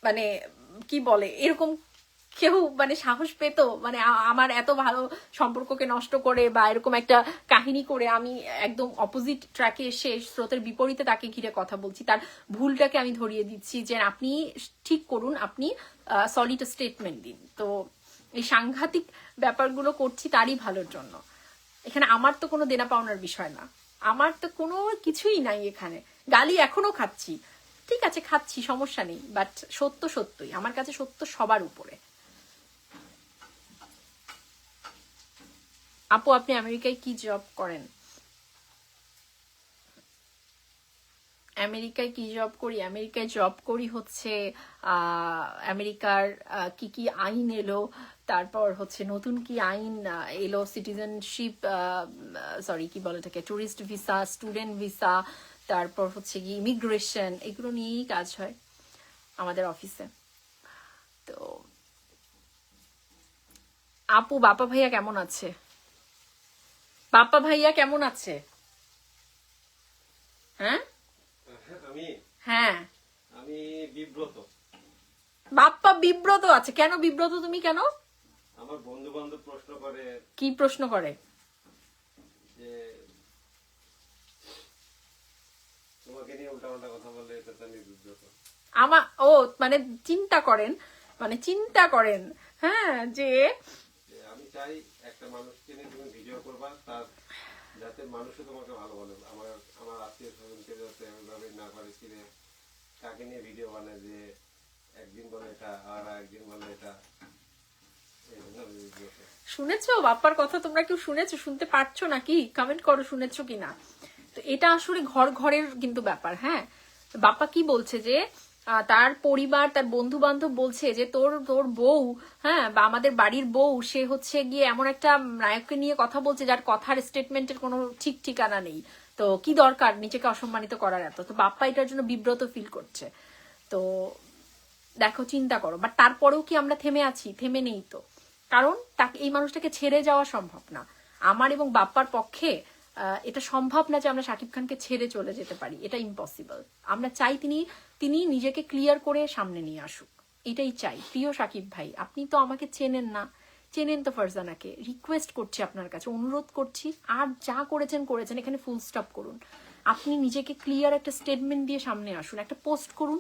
[SPEAKER 1] মানে কি বলে এরকম কেউ মানে সাহস পেতো মানে আমার এত ভালো সম্পর্ককে নষ্ট করে বা এরকম একটা কাহিনী করে আমি একদম অপোজিট ট্র্যাকে এসে স্রোতের বিপরীতে তাকে ঘিরে কথা বলছি, তার ভুলটাকে আমি ধরিয়ে দিচ্ছি যে আপনি ঠিক করুন, আপনি সলিড স্টেটমেন্ট দিন। তো এই সাংঘাতিক ব্যাপারগুলো করছি তারই ভালোর জন্য। এখানে আমার তো কোনো দেনা পাওনার বিষয় না, আমার তো কোনো কিছুই নাই এখানে। গালি এখনো খাচ্ছি, ঠিক আছে খাচ্ছি, সমস্যা নেই, বাট সত্য সত্যই, আমার কাছে সত্য সবার উপরে। আপু আপনি আমেরিকায় কি জব করেন? আমেরিকায় কি জব করি? আমেরিকায় জব করি হচ্ছে আমেরিকার কি কি আইন এলো, তারপর হচ্ছে নতুন কি আইন এলো, সিটিজেনশিপ, সরি কি বলে এটাকে, ট্যুরিস্ট ভিসা, স্টুডেন্ট ভিসা, তারপর হচ্ছে কি ইমিগ্রেশন, এগুলো নিয়েই কাজ হয় আমাদের অফিসে। তো আপু বাপা ভাইয়া কেমন আছে? বাপ্পা ভাইয়া কেমন আছে? হ্যাঁ
[SPEAKER 2] আমি
[SPEAKER 1] হ্যাঁ,
[SPEAKER 2] আমি বিব্রত।
[SPEAKER 1] বাপ্পা বিব্রত আছে কেন? বিব্রত তুমি কেন?
[SPEAKER 2] আমার বন্ধু বান্ধব প্রশ্ন করে।
[SPEAKER 1] কি প্রশ্ন করে?
[SPEAKER 2] যে তোমাকে নিয়ে উল্টাপাল্টা কথা বলে, এটাতে আমি বিব্রত।
[SPEAKER 1] ও মানে চিন্তা করেন, মানে চিন্তা করেন, হ্যাঁ, যে
[SPEAKER 2] আমি চাই একটা মানুষকে নিয়ে তুমি ভিডিও করবা, তার যাতে মানুষও তোমাকে ভালো বলে। আমার আমার আত্মীয় স্বজনকে যাতে ওইভাবে না করে কিনে তাকে নিয়ে ভিডিও বানায়, যে একদিন বলে এটা আর একদিন বলে এটা।
[SPEAKER 1] শুনেছো বাপ্পার কথা? তোমরা কেউ শুনেছো? শুনতে পারছো নাকি? কমেন্ট করো শুনেছো কিনা। তো এটা আসলে ঘর ঘরের কিন্তু ব্যাপার। হ্যাঁ, বাপ্পা কি বলছে যে তার পরিবার, তার বন্ধু বান্ধব বলছে যে তোর তোর বউ, হ্যাঁ, বা আমাদের বাড়ির বউ, সে হচ্ছে গিয়ে এমন একটা নায়ককে নিয়ে কথা বলছে যার কথার স্টেটমেন্টের কোনো ঠিক ঠিকানা নেই। তো কি দরকার নিজেকে অসম্মানিত করার এত? তো বাপ্পা এটার জন্য বিব্রত ফিল করছে। তো দেখো চিন্তা করো, বাট তারপরেও কি আমরা থেমে আছি? থেমে নেই তো, কারণ তাকে, এই মানুষটাকে ছেড়ে যাওয়া সম্ভব না। আমার এবং বাপ্পার পক্ষে এটা সম্ভব না যে আমরা শাকিব খানকে ছেড়ে চলে যেতে পারি, এটা ইম্পসিবল। আমরা চাই তিনি নিজেকে ক্লিয়ার করে সামনে নিয়ে আসুক, এটাই চাই। প্রিয় শাকিব ভাই, আপনি তো আমাকে চেনেন না, চেনেন তো ফারজানাকে, রিকোয়েস্ট করছি আপনার কাছে, অনুরোধ করছি, আর যা করেছেন করেছেন, এখানে ফুল স্টপ করুন। আপনি নিজেকে ক্লিয়ার একটা স্টেটমেন্ট দিয়ে সামনে আসুন, একটা পোস্ট করুন,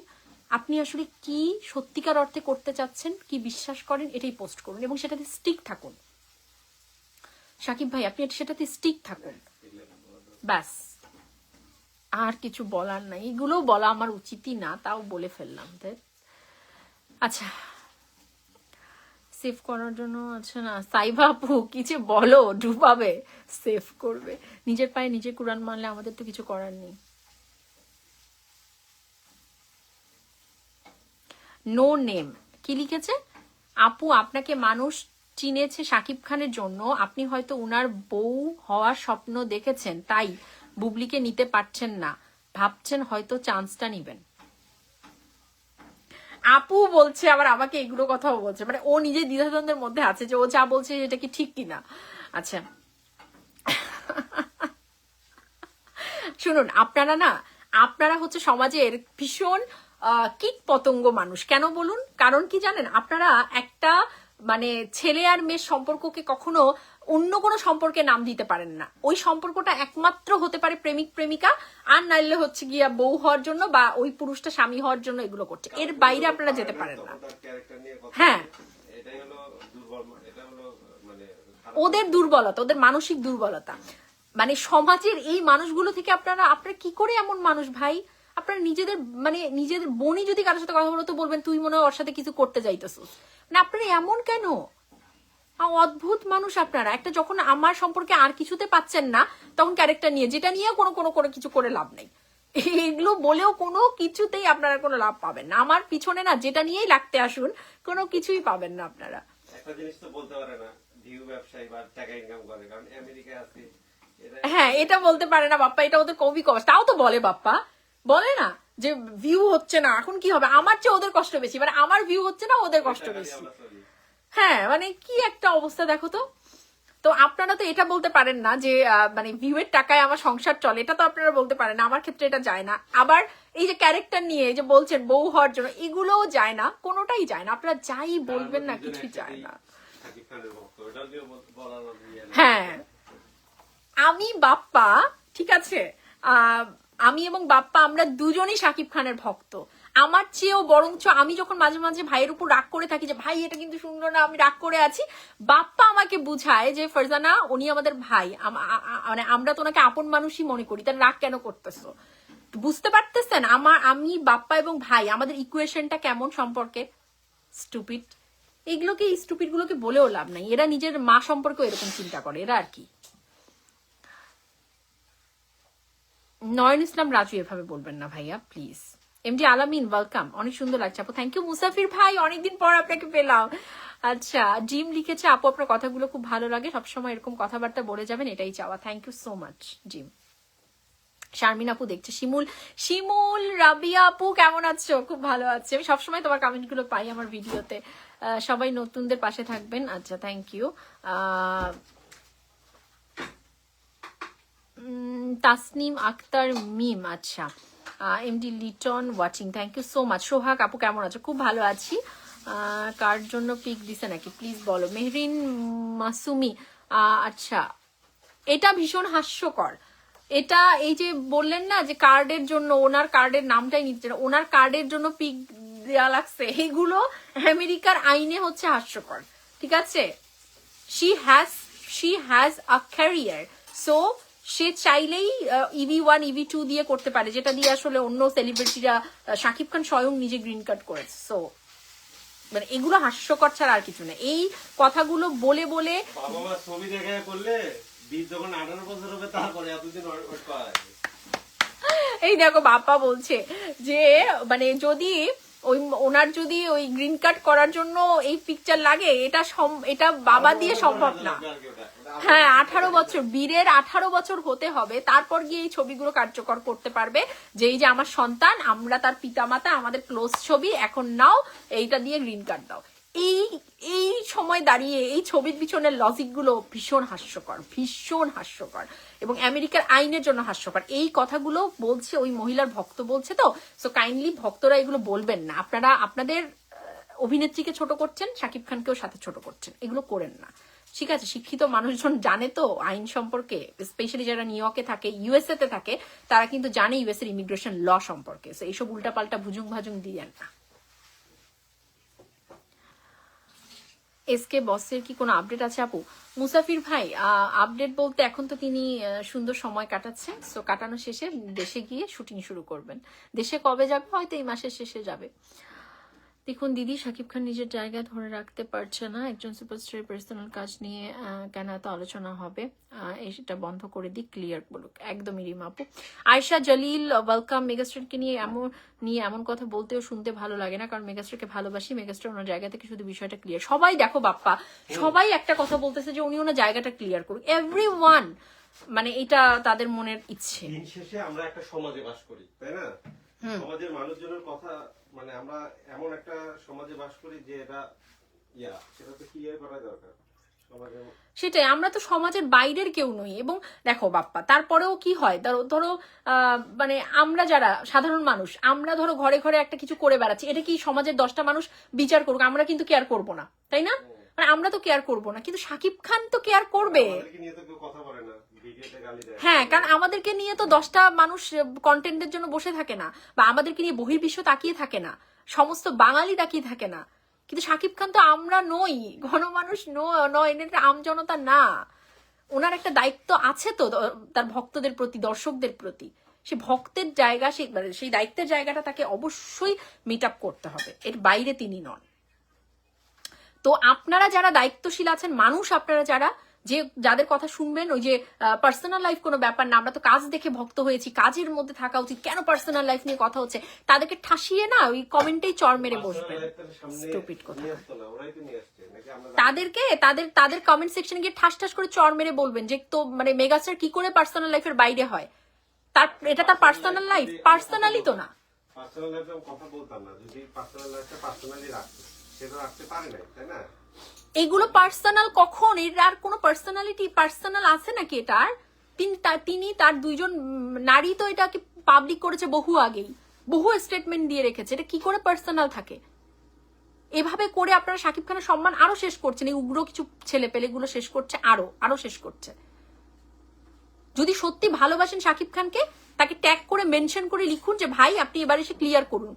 [SPEAKER 1] আপনি আসলে কি সত্যিকার অর্থে করতে চাচ্ছেন, কি বিশ্বাস করেন, এটাই পোস্ট করুন এবং সেটাতে স্টিক থাকুন। শাকিব ভাই আপনি সেটাতে স্টিক থাকুন, ব্যাস। আর কিছু বলার নাই, এগুলো বলা আমার উচিতই না, তাও বলে ফেললাম। আচ্ছা, সেভ করার জন্য আছে না সাইবা আপু, কি যে বলো, ডুবাবে, সেভ করবে, নিজের পায়ে নিজে কুরআন মানলে আমাদের তো কিছু করার নেই। নো নেম কি লিখেছে? আপু আপনাকে মানুষ চিনেছে শাকিব খানের জন্য, আপনি হয়তো উনার বউ হওয়ার স্বপ্ন দেখেছেন, তাই বুবলিকে নিতে পারছেন না, ভাবছেন হয়তো চান্সটা নিবেন। আপু বলছে আবার আমাকে এগুলো কথাও বলছে, মানে ও নিজে দ্বিধাদ্বন্দ্বের মধ্যে আছে যে ও যা বলছে এটা কি ঠিক কিনা। আচ্ছা শুনুন, আপনারা হচ্ছে সমাজের ভীষণ কীট পতঙ্গ মানুষ। কেন বলুন? কারণ কি জানেন, আপনারা একটা মানে ছেলে আর মেয়ের সম্পর্ককে কখনো অন্য কোনো সম্পর্কে নাম দিতে পারেন না। ওই সম্পর্কটা একমাত্র হতে পারে প্রেমিক প্রেমিকা, আর নাইলে হচ্ছে গিয়া বউ হওয়ার জন্য বা ওই পুরুষটা স্বামী হওয়ার জন্য এগুলো করছে, এর বাইরে আপনারা যেতে পারেন না। হ্যাঁ, ওদের দুর্বলতা, ওদের মানসিক দুর্বলতা, মানে সমাজের এই মানুষগুলো থেকে আপনারা কি করে এমন মানুষ ভাই? আপনারা নিজেদের বোনই যদি কারোর সাথে কথা বলো তো বলবেন তুই মনে হয় ওর সাথে কিছু করতে যাইতেছিস, মানে আপনারা এমন কেন? অদ্ভুত মানুষ আপনারা। একটা যখন আমার সম্পর্কে আর কিছুতে পাচ্ছেন না, তখন ক্যারেক্টার নিয়ে, যেটা নিয়ে কোনো কিছু করে লাভ নেই। এগুলো বলেও কোনো কিছুতেই আপনারা কোনো লাভ পাবেন না। আমার পিছনে না যেটা নিয়েই লাগতে আসুন, কোনো কিছুই পাবেন না আপনারা।
[SPEAKER 2] একটা জিনিস তো বলতে পারে না ভিউ ব্যবসায়ী বা টাকা ইনকাম করে, কারণ আমেরিকায় আছে এটা।
[SPEAKER 1] হ্যাঁ, এটা বলতে পারে না বাপ্পা, এটা ওদের কবি কষ্ট। তাও তো বলে বাপ্পা, বলে না যে ভিউ হচ্ছে না, এখন কি হবে, আমার চেয়ে ওদের কষ্ট বেশি, মানে আমার ভিউ হচ্ছে না, ওদের কষ্ট
[SPEAKER 2] টাকা দিয়ে
[SPEAKER 1] বেশি।
[SPEAKER 2] আমরা চলি।
[SPEAKER 1] হ্যাঁ, মানে কি একটা অবস্থা দেখো তো। তো আপনারা তো এটা বলতে পারেন না যে মানে ভিউয়ের টাকায় আমার সংসার চলে, এটা তো আপনারা বলতে পারেন না, আমার ক্ষেত্রে এটা যায় না। আবার এই যে ক্যারেক্টার নিয়ে এই যে বলছেন বউ হওয়ার জন্য, এগুলোও যায় না, কোনোটাই যায় না। আপনারা যাই বলবেন না, কিছুই যায় না।
[SPEAKER 2] শাকিব খানের ভক্ত, এটা নিয়ে বলার ইয়ে নেই।
[SPEAKER 1] হ্যাঁ, আমি বাপ্পা, ঠিক আছে, আমি এবং বাপ্পা আমরা দুজনই শাকিব খানের ভক্ত। আমার চেয়েও বরঞ্চ আমি যখন মাঝে মাঝে ভাইয়ের উপর রাগ করে থাকি যে ভাই এটা কিন্তু সুন্দর না, আমি রাগ করে আছি, বাপ্পা আমাকে বুঝায় যে ফারজানা উনি আমাদের ভাই, মানে আমরা তো ওনাকে আপন মানুষই মনে করি, তার রাগ কেন করতেছো? বুঝতে পারতেছেন আমি বাপ্পা এবং ভাই আমাদের ইকুয়েশনটা কেমন সম্পর্কে? স্টুপিড। এইগুলোকে, স্টুপিড গুলোকে বলেও লাভ নাই, এরা নিজের মা সম্পর্কে এরকম চিন্তা করে, এরা আর কি। নয়ন ইসলাম রাজু, এভাবে বলবেন না ভাইয়া প্লিজ। এমডি আলামিন ওয়েলকাম, অনেক সুন্দর লাগছে আপু, থ্যাংক ইউ। মুসাফির ভাই অনেকদিন পর আপনাকে পেলাম। আচ্ছা, জিম লিখেছে আপু আপনার কথাগুলো খুব ভালো লাগে, সবসময় এরকম কথাবার্তা বলে যাবেন, এটাই চাওয়া। Thank you so much Jim. Sharmin আপু দেখছে, শিমুল রাবিয়া আপু কেমন আছো? খুব ভালো আছে, আমি সবসময় তোমার কমেন্ট গুলো পাই আমার ভিডিওতে। সবাই নতুনদের পাশে থাকবেন। আচ্ছা, থ্যাংক ইউ। তাসনিম আক্তার মিম, আচ্ছা, MD Liton watching, thank you so much. Sohag আপু কেমন আছো? খুব ভালো আছি। কার জন্য পিক দিছে নাকি প্লিজ বলো। মেহরিন মাসুমি, আচ্ছা, এটা ভীষণ হাস্যকর। এটা এই যে বললেন না যে কার্ডের জন্য, ওনার কার্ডের নামটাই নিচ্ছে না, ওনার কার্ডের জন্য পিক দেওয়া লাগছে, এগুলো আমেরিকার আইনে হচ্ছে হাস্যকর, ঠিক আছে? she has a career, so সে চাইলেই EV1 EV2 দিয়ে করতে পারে, যেটা দিয়ে আসলে অন্য সেলিব্রিটিরা, শাকিব খান স্বয়ং নিজে গ্রিন কার্ড করেছে। সো মানে এগুলো হাস্যকর ছাড়া আর কিছু না। এই কথাগুলো বলে বলে
[SPEAKER 2] বাবা মা ছবি দেখে করলে বীজ যখন 18 বছর হবে তারপরে এতদিন ওয়েট করা।
[SPEAKER 1] এই দেখো বাপ্পা বলছে যে মানে যদি ওই ওনার যদি ওই গ্রিন কার্ড করার জন্য এই পিকচার লাগে, এটা বাবা দিয়ে সম্ভব না। হ্যাঁ, 18 বছর, বীরের 18 বছর হতে হবে, তারপর গিয়ে এই ছবিগুলো কার্যকর করতে পারবে, যে এই যে আমার সন্তান, আমরা তার পিতামাতা, আমাদের ক্লোজ ছবি, এখন নাও এইটা দিয়ে গ্রিন কার্ড দাও। এই সময় দাঁড়িয়ে এই ছবির পিছনের লজিক গুলো ভীষণ হাস্যকর, ভীষণ হাস্যকর, এবং আমেরিকার আইনের জন্য হাস্যকর। এই কথাগুলো বলছে ওই মহিলার ভক্ত বলছে, তো সো কাইন্ডলি ভক্তরা এগুলো বলবেন না। আপনারা আপনাদের অভিনেত্রীকে ছোট করছেন, শাকিব খানকেও সাথে ছোট করছেন, এগুলো করেন না, ঠিক আছে? শিক্ষিত মানুষজন জানে তো আইন সম্পর্কে, স্পেশালি যারা নিউ ইয়র্কে থাকে, ইউএসএ তে থাকে, তারা কিন্তু জানে ইউএস এর ইমিগ্রেশন ল সম্পর্কে। সো এইসব উল্টাপাল্টা ভুজুং ভাজুং দিয়েন না। এসকে বসের কি কোনো আপডেট আছে আপু? মুসাফির ভাই, আপডেট বলতে এখন তো তিনি সুন্দর সময় কাটাচ্ছেন, সো কাটানো শেষে দেশে গিয়ে শুটিং শুরু করবেন। দেশে কবে যাবে? হয়তো এই মাসের শেষে যাবে। দেখুন দিদি, শাকিব খান নিজের জায়গা ধরে রাখতে পারছে না, একজন সুপারস্টারের পার্সোনাল কাজ নিয়ে কেন এত আলোচনা হবে, এটা বন্ধ করে দিক, ক্লিয়ার বলুক। একদমই রিমা আপু। আয়শা জলিল ওয়েলকাম। মেগাস্টারকে নিয়ে এমন কথা বলতেও শুনতে ভালো লাগে না, কারণ মেগাস্টারকে ভালোবাসি, মেগাস্টার ওনার জায়গা থেকে শুধু বিষয়টা ক্লিয়ার। সবাই দেখো বাপ্পা, সবাই একটা কথা বলতেছে যে উনি ওনার জায়গাটা ক্লিয়ার করুক, এভরিওয়ান, মানে এটা তাদের মনের ইচ্ছে।
[SPEAKER 2] দিন শেষে আমরা একটা সমাজে বাস করি, তাই না? সমাজের মানুষজনের কথা, মানে আমরা এমন একটা সমাজে বাস করি যে এটা সেটা তো ক্লিয়ার করা দরকার সমাজে।
[SPEAKER 1] সেটাই, আমরা তো সমাজের বাইরের কেউ নই। এবং দেখো বাপ্পা, তারপরেও কি হয়, ধরো মানে আমরা যারা সাধারণ মানুষ, আমরা ধরো ঘরে ঘরে একটা কিছু করে বেড়াচ্ছি, এটা কি সমাজের 10টা মানুষ বিচার করুক, আমরা কিন্তু কেয়ার করব না, তাই না? মানে আমরা তো কেয়ার করব না, কিন্তু শাকিব খান তো কেয়ার করবে। হ্যাঁ, কারণ আমাদেরকে নিয়ে তো 10টা মানুষ কন্টেন্টের জন্য বসে থাকে না, বা আমাদেরকে নিয়ে বহির্বিশ্ব তাকিয়ে থাকে না, সমস্ত বাঙালি তাকিয়ে থাকে না। কিন্তু শাকিব খান তো আমরা নই, গণমানুষ নয়, এটা আমজনতা না। ওনার একটা দায়িত্ব আছে তো তার ভক্তদের প্রতি, দর্শকদের প্রতি। সে ভক্তের জায়গা, সেই দায়িত্বের জায়গাটা তাকে অবশ্যই মিট আপ করতে হবে, এর বাইরে তিনি নন। তো আপনারা যারা দায়িত্বশীল আছেন মানুষ, আপনারা যাদের কথা শুনবেন, ওই যে পার্সোনাল লাইফ কোনো ব্যাপার না, আমরা তো কাজ দেখে ভক্ত হয়েছি, কাজের মধ্যে থাকা উচিত, কেন পার্সোনাল লাইফ নিয়ে কথা হচ্ছে, তাদেরকে ঠাসিয়ে না ওই কমেন্টেই চর মেরে বসবেন। স্টুপিড কথা।
[SPEAKER 2] তাদেরকে আমরা
[SPEAKER 1] তাদেরকে তাদের তাদের কমেন্ট সেকশনে গিয়ে ঠাস ঠাস করে চর মেরে বলবেন যে তো মানে মেগাস্টার কি করে পার্সোনাল লাইফের বাইরে হয়, তার এটা তার পার্সোনাল লাইফ, পার্সোনালি তো না।
[SPEAKER 2] পার্সোনাল লাইফে কথা বলতাম না, যদি পার্সোনাল লাইফটা পার্সোনালি রাখতো, সেটা রাখতে পারে নাই, তাই না?
[SPEAKER 1] এগুলো পার্সোনাল কখন? এর আর কোনো পার্সোনালিটি পার্সোনাল আছে নাকি এটার? তিনি তার দুইজন নারী তো এটাকে পাবলিক করেছে বহু আগেই, বহু স্টেটমেন্ট দিয়ে রেখেছে, এটা কি করে পার্সোনাল থাকে? এভাবে করে আপনারা শাকিব খানের সম্মান আরো শেষ করছেন, এই উগ্র কিছু ছেলে পেলেগুলো শেষ করছে, আরো শেষ করছে। যদি সত্যি ভালোবাসেন শাকিব খানকে, তাকে ট্যাগ করে মেনশন করে লিখুন যে ভাই আপনি এবার এসে ক্লিয়ার করুন,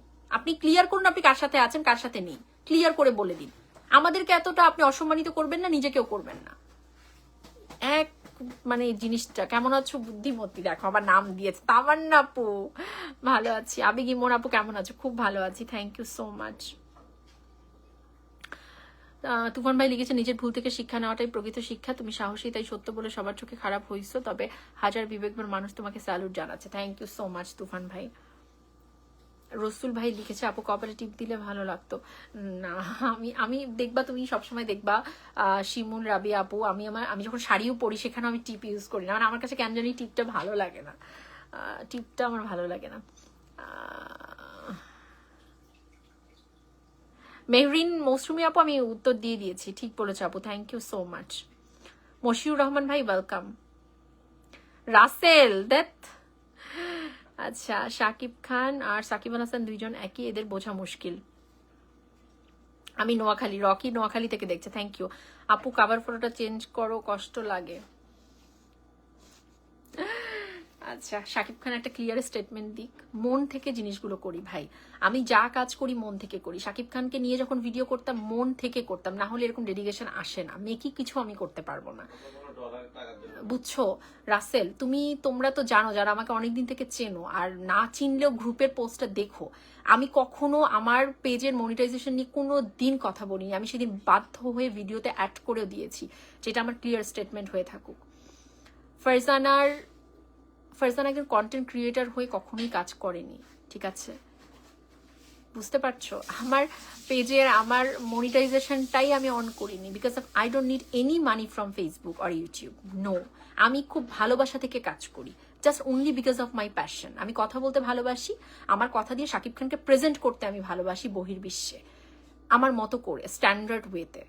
[SPEAKER 1] আপনি কার সাথে আছেন কার সাথে নেই, ক্লিয়ার করে বলে দিন। আমাদেরকে এতটা আপনি অসম্মানিত করবেন না, নিজেকেও করবেন না। এক মানে জিনিসটা কেমন আছো বুদ্ধিমতী, দেখো আবার নাম দিয়েছে তামান্না আপু, ভালো আছি। আবেগ ইমন আপু কেমন আছো? খুব ভালো আছি, থ্যাংক ইউ সো মাচ। তুফান ভাই লিখেছে নিজের ভুল থেকে শিক্ষা নেওয়াটাই প্রকৃত শিক্ষা, তুমি সাহসী তাই সত্য বলে সবার চোখে খারাপ হইছো, তবে হাজার বিবেকবান মানুষ তোমাকে স্যালুট জানাচ্ছে। থ্যাংক ইউ সো মাচ তুফান ভাই। রসুল ভাই লিখেছে আপু কপালে টিপ দিলে ভালো লাগতো না। আমি দেখবা, তুমি সবসময় দেখবা শিমুল রাবি আপু, আমি যখন শাড়িও পরি সেখানে আমি টিপ ইউজ করি না, মানে আমার কাছে কেন জানি টিপটা ভালো লাগে না, টিপটা আমার ভালো লাগে না। মেহরিন মৌসুমি আপু আমি উত্তর দিয়ে দিয়েছি, ঠিক বলেছো আপু, thank you so much. Moshiur Rahman ভাই ওয়েলকাম। রাসেল দেখ, আচ্ছা শাকিব খান আর সাকিব আল হাসান দুইজন একই, এদের বোঝা মুশকিল। আমি নোয়াখালী, রকি নোয়াখালী থেকে দেখছে, থ্যাংক ইউ আপু। কাভার ফটোটা চেঞ্জ করো, কষ্ট লাগে। আচ্ছা শাকিব খান একটা ক্লিয়ার স্টেটমেন্ট দিক, মন থেকে জিনিসগুলো করি ভাই, আমি যা কাজ করি মন থেকে করি। শাকিব খানকে নিয়ে যখন ভিডিও করতাম মন থেকে করতাম, না হলে এরকম ডেডিকেশন আসে না, মেকি কিছু আমি করতে পারবো না, বুঝছো রাসেল? তোমরা তো জানো যারা আমাকে অনেকদিন থেকে চেনো, আর না চিনলেও গ্রুপের পোস্টটা দেখো, আমি কখনো আমার পেজের মনিটাইজেশন নিয়ে কোনো দিন কথা বলিনি। আমি সেদিন বাধ্য হয়ে ভিডিওতে অ্যাড করেও দিয়েছি, যেটা আমার ক্লিয়ার স্টেটমেন্ট হয়ে থাকুক। ফারজানা একজন কন্টেন্ট ক্রিয়েটার হয়ে কখনোই কাজ করেনি, ঠিক আছে? বুঝতে পারছো? আমার পেজের আমার মনিটাইজেশনটাই আমি অন করিনি, because of I don't need any money from Facebook or YouTube, no. আমি খুব ভালোবাসা থেকে কাজ করি, just only because of my passion. আমি কথা বলতে ভালোবাসি, আমার কথা দিয়ে শাকিব খানকে প্রেজেন্ট করতে আমি ভালোবাসি বহির্বিশ্বে, আমার মতো করে স্ট্যান্ডার্ড ওয়েতে।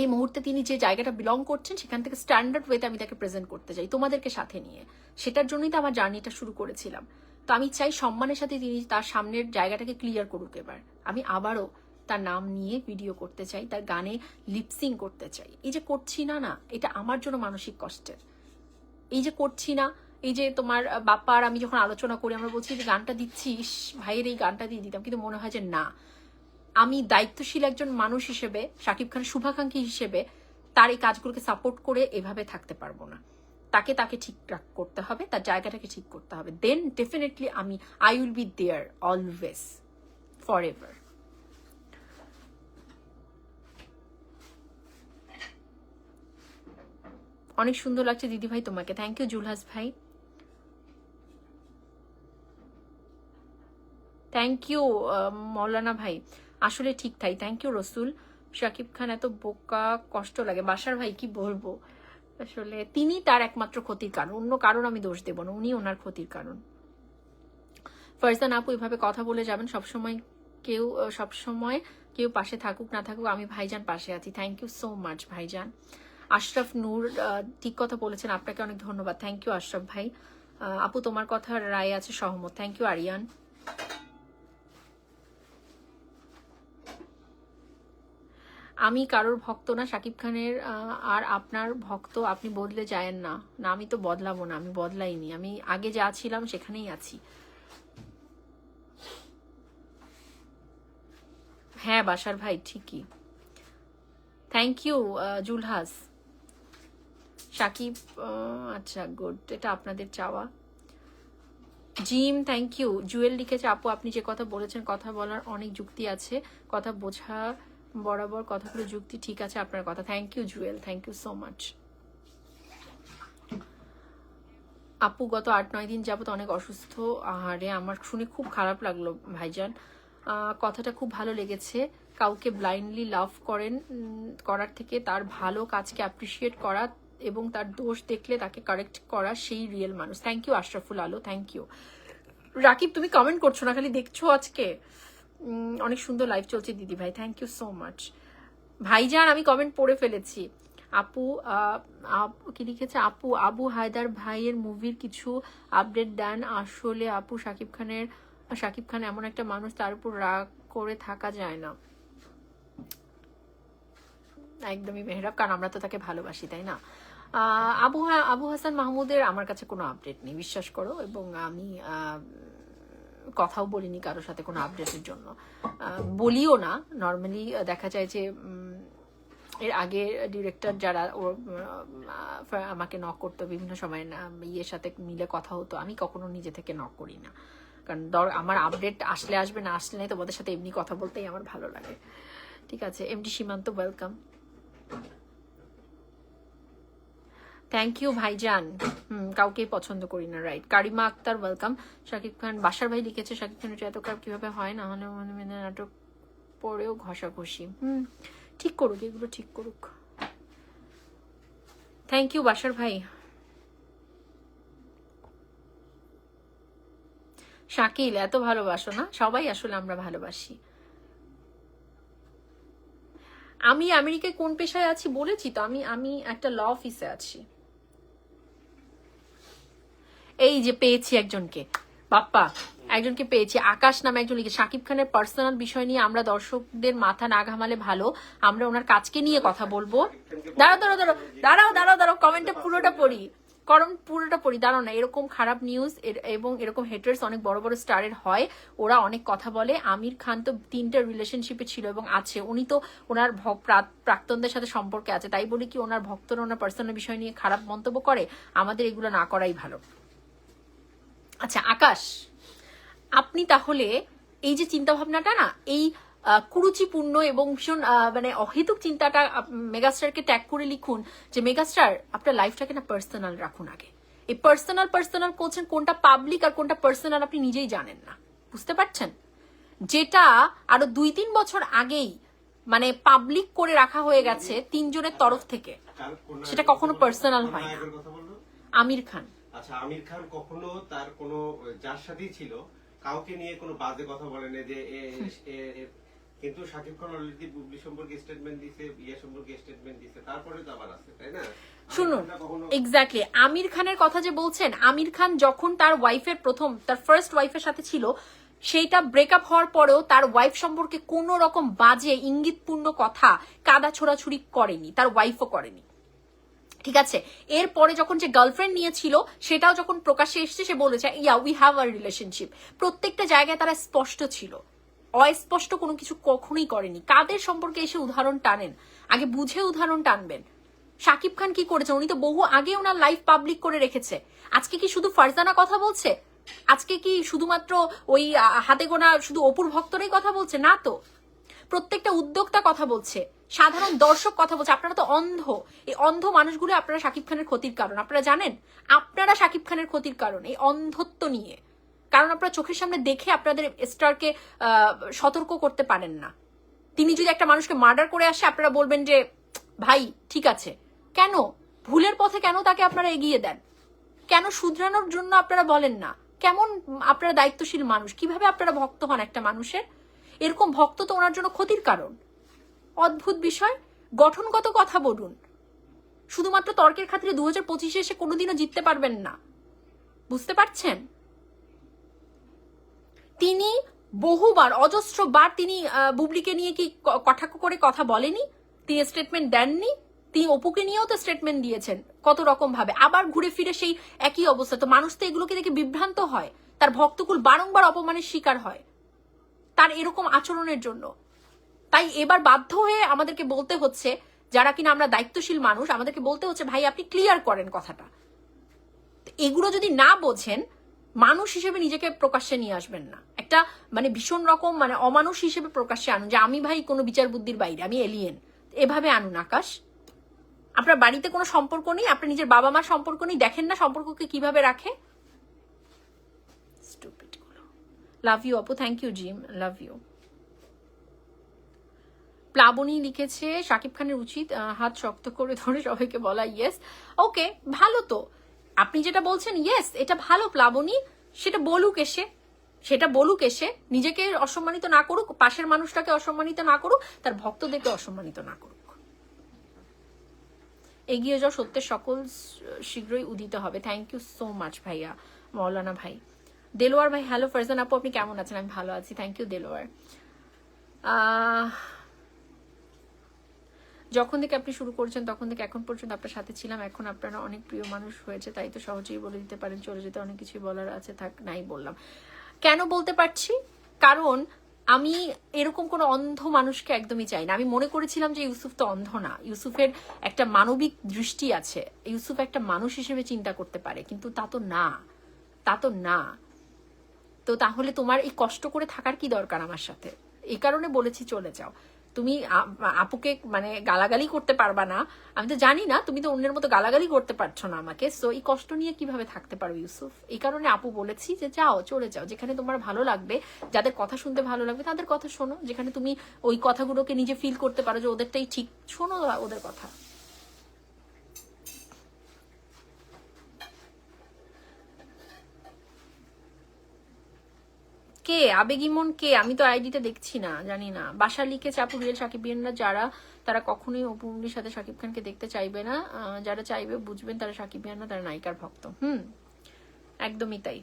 [SPEAKER 1] এই মুহূর্তে তিনি যে জায়গাটা বিলং করছেন সেখান থেকে স্ট্যান্ডার্ড ওয়েতে আমি তাকে প্রেজেন্ট করতে চাই, তোমাদেরকে সাথে নিয়ে। সেটার জন্যই তো আমার জার্নিটা শুরু করেছিলাম। তো আমি চাই সম্মানের সাথে তিনি তার সামনের জায়গাটাকে ক্লিয়ার করুক। এবার আমি আবারও তার নাম নিয়ে ভিডিও করতে চাই, তার গানে লিপসিং করতে চাই। এই যে করছি না, এটা আমার জন্য মানসিক কষ্টের। এই যে করছি না, এই যে তোমার বাপ্পার আমি যখন আলোচনা করি, আমরা বলছি যে গানটা দিচ্ছিস, ভাইয়ের এই গানটা দিয়ে দিতাম, কিন্তু মনে হয় যে না, আমি দায়িত্বশীল একজন মানুষ হিসেবে, শাকিব খান শুভাকাঙ্ক্ষী হিসেবে তার এই কাজগুলোকে সাপোর্ট করে এভাবে থাকতে পারবো না। তাকে ঠিক করতে হবে, তার জায়গাটাকে ঠিক করতে হবে, then definitely I will be there always, forever. অনেক সুন্দর লাগছে দিদি ভাই তোমাকে, থ্যাংক ইউ জুলহাস ভাই, থ্যাংক ইউ মৌলানা ভাই, আসলে ঠিক তাই, থ্যাংক ইউ রসুল। শাকিব খান এত বোকা, কষ্ট লাগে। বাসার ভাই কি বলবো, আসলে তিনি তার একমাত্র ক্ষতির কারণ, অন্য কারণ আমি দোষ দেব না, উনি ওনার ক্ষতির কারণ। ফারজান আপু এভাবে কথা বলে যাবেন, সবসময় কেউ পাশে থাকুক না থাকুক, আমি ভাইজান পাশে আছি, থ্যাংক ইউ সো মাচ ভাইজান। আশরাফ নূর ঠিক কথা বলেছেন, আপনাকে অনেক ধন্যবাদ, থ্যাংক ইউ আশরাফ ভাই। আপু তোমার কথার রায় আছে সহমত, থ্যাংক ইউ আরিয়ান। আমি কারোর ভক্ত না, শাকিব খানের আর আপনার ভক্ত, আপনি বদলে যায়েন না। না আমি তো বদলাবো না, আমি বদলাইনি, আমি আগে যা ছিলাম সেখানেই আছি। হ্যাঁ বাসার ভাই ঠিকই, থ্যাংক ইউ জুলহাস। শাকিব আচ্ছা গুড, এটা আপনাদের চাওয়া। Gym thank you. জুয়েল লিখেছে আপু আপনি যে কথা বলেছেন, কথা বলার অনেক যুক্তি আছে, কথা বোঝা বরাবর কথাগুলো যুক্তি, ঠিক আছে আপনার কথা, thank you Jewel, thank you so much. আপু গত 8-9 দিন যাবত অনেক অসুস্থ, আহারে আমার শুনে খুব খারাপ লাগলো ভাইজান, কথাটা খুব ভালো লেগেছে। কাউকে ব্লাইন্ডলি লাভ করার থেকে তার ভালো কাজকে অ্যাপ্রিসিয়েট করা এবং তার দোষ দেখলে তাকে কারেক্ট করা, সেই রিয়েল মানুষ। থ্যাংক ইউ আশরাফুল আলো, থ্যাংক ইউ। রাকিব তুমি কমেন্ট করছো না, খালি দেখছো আজকে। অনেক সুন্দর লাইভ চলছে দিদি ভাই, থ্যাংক ইউ সো মাচ। ভাইজান আমি কমেন্ট পড়ে ফেলেছি। আপু কি লিখেছে, আপু আবু হায়দার ভাইয়ের মুভির কিছু আপডেট দেন। আসলে আপু শাকিব খান এমন একটা মানুষ, তার উপর রাগ করে থাকা যায় না। একদমই মেহরাব, কারণ আমরা তো তাকে ভালোবাসি, তাই না? আবু হাসান মাহমুদের আমার কাছে কোনো আপডেট নেই, বিশ্বাস করো, এবং আমি কথাও বলিনি কারোর সাথে কোনো আপডেটের জন্য, বলিও না। নর্মালি দেখা যায় যে এর আগে ডিরেক্টর যারা আমাকে নক করতো বিভিন্ন সময়, ইয়ের সাথে মিলে কথা হতো, আমি কখনো নিজে থেকে নক করি না, কারণ আমার আপডেট আসলে আসবে, না আসলে নাই, তোমাদের সাথে এমনি কথা বলতেই আমার ভালো লাগে। ঠিক আছে, এমডি সীমান্ত ওয়েলকাম, থ্যাংক ইউ ভাইজান। কাউকেই পছন্দ করি না, রাইট। কারিমা আক্তার ওয়েলকাম। শাকিব খান, বাসার ভাই লিখেছে শাকিব খানের এত খারাপ কিভাবে হয়, না হলে মেনে নাটক পরেও ঘষাঘষি। ঠিক করুক, এগুলো ঠিক করুক। থ্যাংক ইউ বাসার ভাই। শাকিল এত ভালোবাসো না? সবাই আসলে আমরা ভালোবাসি। আমি আমেরিকায় কোন পেশায় আছি বলেছি তো, আমি একটা ল অফিসে আছি। এই যে পেয়েছি একজনকে, বাপ্পা একজনকে পেয়েছি, আকাশ নামে একজন লিখে, শাকিব খানের পার্সোনাল বিষয় নিয়ে আমরা দর্শকদের মাথা না ঘামালে ভালো, আমরা ওনার কাজকে নিয়ে কথা বলবো। দাঁড়াও কমেন্টটা পুরোটা পড়ি, দাঁড়াও না। এরকম খারাপ নিউজ এবং এরকম হেটার্স অনেক বড় বড় স্টারের হয়, ওরা অনেক কথা বলে। আমির খান তো 3টা রিলেশনশিপে ছিল এবং আছে, উনি তো ওনার প্রাক্তনদের সাথে সম্পর্কে আছে, তাই বলি কি ওনার ভক্তরা ওনার পার্সোনাল বিষয় নিয়ে খারাপ মন্তব্য করে? আমাদের এগুলো না করাই ভালো। আচ্ছা আকাশ, আপনি তাহলে এই যে চিন্তা ভাবনাটা না, এই কুরুচিপূর্ণ এবং ভীষণ মানে অহেতুক চিন্তাটা মেগাস্টারকে ট্যাগ করে লিখুন যে মেগাস্টার আপনার লাইফটাকে না পার্সোনাল রাখুন আগে। এই পার্সোনাল করছেন, কোনটা পাবলিক আর কোনটা পার্সোনাল আপনি নিজেই জানেন না, বুঝতে পারছেন? যেটা আরো 2-3 বছর আগেই মানে পাবলিক করে রাখা হয়ে গেছে 3 জনের তরফ থেকে, সেটা কখনো পার্সোনাল হয় না। আমির খান।
[SPEAKER 2] আচ্ছা, আমির খান কখনো তার কোনো যার সাথেই ছিল কাউকে নিয়ে কোনো বাজে কথা বলেন যে কিন্তু শাকিব খান অলরেডি বুবলি সম্পর্কে স্টেটমেন্ট দিয়েছে, ইয়া সম্পর্কে স্টেটমেন্ট দিয়েছে, তারপরে তো আবার আছে, তাই না?
[SPEAKER 1] শুনুন, এক্স্যাক্টলি আমির খানের কথা যে বলছেন, আমির খান যখন তার ওয়াইফের তার ফার্স্ট ওয়াইফের সাথে ছিল, সেইটা ব্রেকআপ হওয়ার পরেও তার ওয়াইফ সম্পর্কে কোনো রকম বাজে ইঙ্গিতপূর্ণ কথা কাদা ছোড়াছুড়ি করেনি, তার ওয়াইফও করেনি। ঠিক আছে, এরপরে যখন যে গার্লফ্রেন্ড নিয়েছিল সেটাও যখন প্রকাশ্যে এসেছে, সে বলেছে yeah we have a relationship. প্রত্যেকটা জায়গায় তারা স্পষ্ট ছিল, অস্পষ্ট কোনো কিছু কখনোই করেনি। কাদের সম্পর্কে এসে উদাহরণ টানেন, আগে বুঝে উদাহরণ টানবেন। শাকিব খান কি করেছে, উনি তো বহু আগে ওনার লাইফ পাবলিক করে রেখেছে। আজকে কি শুধু ফারজানা কথা বলছে? আজকে কি শুধুমাত্র ওই হাতে গোনা শুধু অপুর ভক্তরাই কথা বলছে? না তো, প্রত্যেকটা উদ্যোক্তা কথা বলছে, সাধারণ দর্শক কথা বলছে। আপনারা তো অন্ধ, এই অন্ধ মানুষগুলো আপনারা শাকিব খানের ক্ষতির কারণ। আপনারা জানেন আপনারা শাকিব খানের ক্ষতির কারণ এই অন্ধত্ব নিয়ে, কারণ আপনারা চোখের সামনে দেখে আপনাদের স্টারকে সতর্ক করতে পারেন না। তিনি যদি একটা মানুষকে মার্ডার করে আসে, আপনারা বলবেন যে ভাই ঠিক আছে, কেন ভুলের পথে কেন তাকে আপনারা এগিয়ে দেন? কেন শুধরানোর জন্য আপনারা বলেন না? কেমন আপনারা দায়িত্বশীল মানুষ? কিভাবে আপনারা ভক্ত হন একটা মানুষের? এরকম ভক্ত তো ওনার জন্য ক্ষতির কারণ। অদ্ভুত বিষয়, গঠনগত কথা বলুন। শুধুমাত্র তর্কের খাতিরে 2025-এ এসে কোনোদিনও জিততে পারবেন না, বুঝতে পারছেন? তিনি বহুবার অজস্রবার তিনি বুবলিকে নিয়ে কি কটাক্ষ করে কথা বলেনি? তিনি স্টেটমেন্ট দেননি? তিনি অপুকে নিয়েও তো স্টেটমেন্ট দিয়েছেন কত রকম ভাবে, আবার ঘুরে ফিরে সেই একই অবস্থা। তো মানুষ তো এগুলোকে দেখে বিভ্রান্ত হয়, তার ভক্তকুল বারংবার অপমানের শিকার হয় তার এরকম আচরণের জন্য। তাই এবার বাধ্য হয়ে আমাদেরকে বলতে হচ্ছে, যারা কিনা আমরা দায়িত্বশীল মানুষ, আমাদেরকে বলতে হচ্ছে ভাই আপনি ক্লিয়ার করেন কথাটা। এগুলো যদি না বোঝেন, মানুষ হিসেবে নিজেকে প্রকাশ্যে নিয়ে আসবেন না, একটা মানে ভীষণ রকম মানে অমানুষ হিসেবে প্রকাশ্যে আনুন যে আমি ভাই কোনো বিচার বুদ্ধির বাইরে, আমি এলিয়েন, এভাবে আনুন। আকাশ, আপনার বাড়িতে কোনো সম্পর্ক নেই, আপনার নিজের বাবা মার সম্পর্ক নেই, দেখেন না সম্পর্ককে কিভাবে রাখে। স্টুপিড গুলো। লাভ ইউ আপু, thank you Jim, love you. Plabani লিখেছে শাকিব খানের উচিত হাত শক্ত করে ধরে সবাইকে বলা ইয়েস। ওকে, ভালো তো, আপনি যেটা বলছেন ইয়েস এটা ভালো প্লাবনী, সেটা বলুক এসে, সেটা বলুক এসে, নিজেকে অসম্মানিত না করুক, পাশের মানুষটাকে অসম্মানিত না করুক, তার ভক্তদেরকে অসম্মানিত না করুক। এগিয়ে যাও, সত্যের সকল শীঘ্রই উদিত হবে। থ্যাংক ইউ সো মাচ ভাইয়া মৌলানা ভাই। দেলোয়ার ভাই হ্যালো। ফারজান আপু আপনি কেমন আছেন? আমি ভালো আছি, থ্যাংক ইউ দেলোয়ার। যখন থেকে আপনি শুরু করেছেন তখন থেকে এখন পর্যন্ত আপনার সাথে ছিলাম, এখন আপনারা অনেক প্রিয় মানুষ হয়েছে, তাই তো সহজেই বলে দিতে পারেন চলে যেতে অনেক কিছুই বলার আছে, থাক নাই বললাম। কেন বলতে পারছি? কারণ আমি এরকম কোনো অন্ধ মানুষকে একদমই চাই না। আমি মনে করেছিলাম যে ইউসুফ তো অন্ধ না, ইউসুফের একটা মানবিক দৃষ্টি আছে, ইউসুফ একটা মানুষ হিসেবে চিন্তা করতে পারে, কিন্তু তা তো না, তা তো না। তো তাহলে তোমার এই কষ্ট করে থাকার কি দরকার আমার সাথে? এই কারণে বলেছি চলে যাও। তুমি আপুকে মানে গালাগালি করতে পারবা না, আমি তো জানি না, তুমি তো অন্যের মতো গালাগালি করতে পারছো না আমাকে, সো এই কষ্ট নিয়ে কিভাবে থাকতে পারো ইউসুফ? এই কারণে আপু বলেছি যে যাও, চলে যাও, যেখানে তোমার ভালো লাগবে, যাদের কথা শুনতে ভালো লাগবে তাদের কথা শোনো, যেখানে তুমি ওই কথাগুলোকে নিজে ফিল করতে পারো যে ওদেরটাই ঠিক, শোনো ওদের কথা। কে আবেগিমন কে? আমি তো আইডিটা দেখছি না, জানি না। বাসা লিখেছে আপু রিয়েল সাকিবিয়ানরা যারা, তারা কখনোই অপুর সাথে শাকিব খানকে দেখতে চাইবে না, যারা চাইবে বুঝবেন তারা সাকিবিয়ানরা, তারা নায়িকার ভক্ত। একদমই তাই।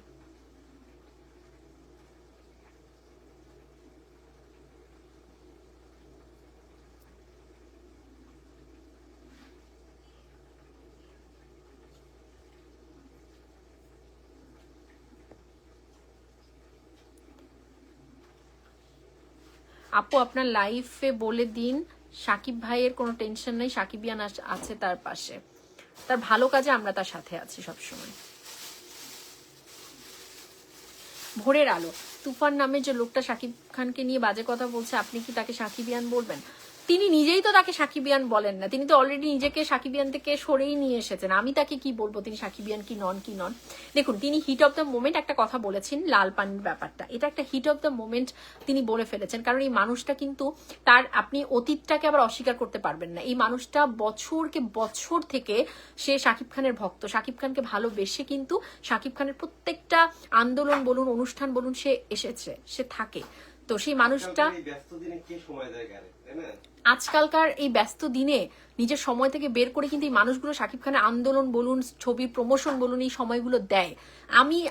[SPEAKER 1] আপু আপনার লাইফে বলে দিন সাকিব ভাইয়ের কোনো টেনশন নেই, সাকিবিয়ান আছে তার পাশে, তার ভালো কাজে আমরা তার সাথে আছি সবসময়। ভোরের আলো, তুফান নামে যে লোকটা সাকিব খানকে নিয়ে বাজে কথা বলছে, আপনি কি তাকে সাকিবিয়ান বলবেন? তিনি নিজেই তো তাকে সাকিবিয়ান বলেন না, তিনি তো অলরেডি নিজেকে সাকিবিয়ান থেকে সরেই নিয়ে এসেছেন, আমি তাকে কি বলবো তিনি সাকিবিয়ান কি নন কি নন? দেখুন, তিনি হিট অফ দ্য মোমেন্ট একটা কথা বলেছেন, লাল পানির ব্যাপারটা, এটা একটা হিট অফ দ্য মোমেন্ট তিনি বলে ফেলেছেন, কারণ এই মানুষটা কিন্তু তার, আপনি অতীতটাকে আবার অস্বীকার করতে পারবেন না। এই মানুষটা বছরকে বছর থেকে সে শাকিব খানের ভক্ত, শাকিব খানকে ভালোবেসে কিন্তু শাকিব খানের প্রত্যেকটা আন্দোলন বলুন, অনুষ্ঠান বলুন, সে এসেছে, সে থাকে। তো সেই মানুষটা আজকালকার এই ব্যস্ত দিনে নিজের সময় থেকে বের করে কিন্তু এই মানুষগুলো শাকিব খানের আন্দোলন বলুন, ছবি প্রমোশন বলুন, এই সময়গুলো দেয়।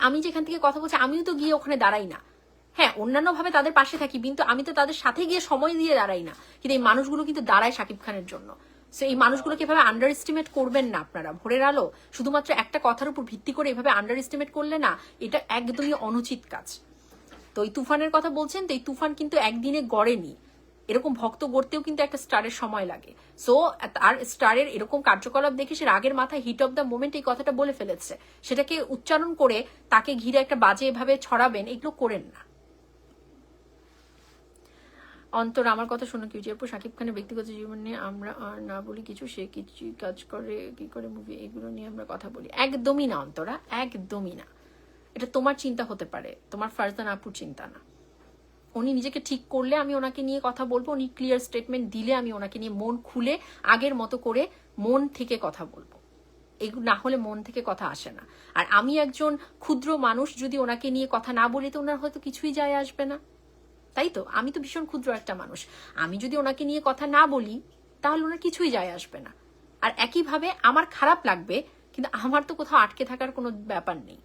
[SPEAKER 1] আমি যেখান থেকে কথা বলছি, আমিও তো গিয়ে ওখানে দাঁড়াই না। হ্যাঁ, অন্যান্য ভাবে তাদের পাশে থাকি, কিন্তু আমি তো তাদের সাথে গিয়ে সময় দিয়ে দাঁড়াই না, কিন্তু এই মানুষগুলো কিন্তু দাঁড়ায় শাকিব খানের জন্য। সো এই মানুষগুলোকে এভাবে আন্ডার এস্টিমেট করবেন না আপনারা। ভোরের আলো শুধুমাত্র একটা কথার উপর ভিত্তি করে এভাবে আন্ডার এস্টিমেট করলে না, এটা একদমই অনুচিত কাজ। তো এই তুফানের কথা বলছেন, তো এই তুফান কিন্তু একদিনে গড়েনি, এরকম ভক্ত গড়তেও কিন্তু একটা স্টারের সময় লাগে। সো আর স্টারের এরকম কার্যকলাপ দেখে সে রাগের মাথায় হিট অফ দ্য মোমেন্ট এই কথাটা বলে ফেলেছে, সেটাকে উচ্চারণ করে তাকে ঘিরে একটা বাজে এভাবে ছড়াবেন, এগুলো করেন না। অন্তর আমার কথা শোনো, কি আপু শাকিব খানের ব্যক্তিগত জীবন নিয়ে আমরা আর না বলি কিছু, সে কিছু কাজ করে কি করে মুভি, এগুলো নিয়ে আমরা কথা বলি, একদমই না অন্তরা, একদমই না। এটা তোমার চিন্তা হতে পারে, তোমার ফারজান আপুর চিন্তা না। উনি নিজেকে ঠিক করলে আমি ওনাকে নিয়ে কথা বলবো, উনি ক্লিয়ার স্টেটমেন্ট দিলে আমি ওনাকে নিয়ে মন খুলে আগের মতো করে মন থেকে কথা বলবো, এগুলো না হলে মন থেকে কথা আসে না। আর আমি একজন ক্ষুদ্র মানুষ, যদি ওনাকে নিয়ে কথা না বলি তো ওনার হয়তো কিছুই যায় আসবে না, তাই তো? আমি তো ভীষণ ক্ষুদ্র একটা মানুষ, আমি যদি ওনাকে নিয়ে কথা না বলি তাহলে ওনার কিছুই যায় আসবে না। আর একইভাবে আমার খারাপ লাগবে, কিন্তু আমার তো কোথাও আটকে থাকার কোনো ব্যাপার নেই।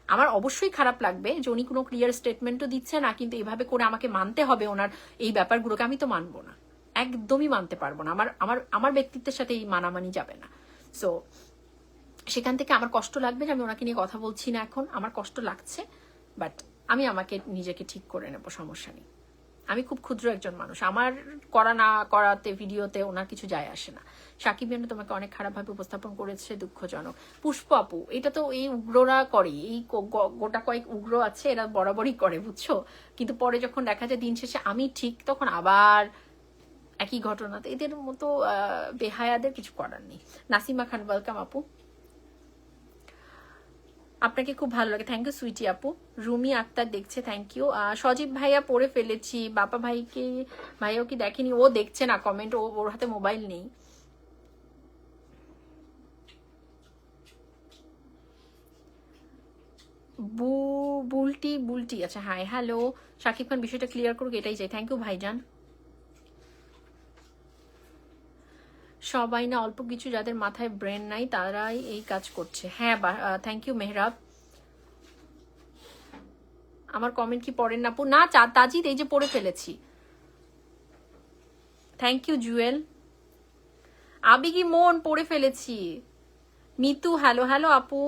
[SPEAKER 1] আমার অবশ্যই খারাপ লাগবে যে উনি কোনো ক্লিয়ার স্টেটমেন্টও দিচ্ছে না, কিন্তু এইভাবে করে আমাকে মানতে হবে ওনার এই ব্যাপারগুলোকে, আমি তো মানবো না, একদমই মানতে পারবো না। আমার আমার আমার ব্যক্তিত্বের সাথে এই মানামানি যাবে না। সো সেখান থেকে আমার কষ্ট লাগবে যে আমি ওনাকে নিয়ে কথা বলছি না, এখন আমার কষ্ট লাগছে, বাট আমি আমাকে নিজেকে ঠিক করে নেবো, সমস্যা নেই। আমি খুব ক্ষুদ্র একজন মানুষ, আমার করা না করাতে ভিডিওতে ওনার কিছু যায় আসে না। সাকিব খান তোমাকে অনেক খারাপভাবে উপস্থাপন করেছে, দুঃখজনক। পুষ্প আপু, এটা তো এই উগ্ররা করে, এই গোটা কয়েক উগ্র আছে, এরা বরাবরই করে, বুঝছো? কিন্তু পরে যখন দেখা যায় দিন শেষে আমি ঠিক, তখন আবার একই ঘটনাতে, এদের মতো বেহায়াদের কিছু করার নেই। নাসিমা খান ওয়েলকাম আপু। আপনাকে খুব ভালো লাগে, থ্যাংক ইউ সুইটি আপু। রুমি আক্তার দেখছে, থ্যাংক ইউ। সজীব ভাইয়া পড়ে ফেলেছি, বাপা ভাইয়াও কি দেখেনি? ও দেখছে না কমেন্ট, ওর হাতে মোবাইল নেই। বুলটি, আচ্ছা হাই হ্যালো। শাকিব খান বিষয়টা ক্লিয়ার করুক, এটাই চাই। থ্যাংক ইউ ভাইজান। সবাই না, অল্প কিছু যাদের মাথায় ব্রেন নাই তারাই এই কাজ করছে। হ্যাঁ, থ্যাংক ইউ মেহরাব। আমার কমেন্ট কি পড়েন না আপু? না তাজিদ, এই যে পড়ে ফেলেছি। Thank you Jewel. আবেগি মন, পড়ে ফেলেছি। মিতু হ্যালো হ্যালো আপু।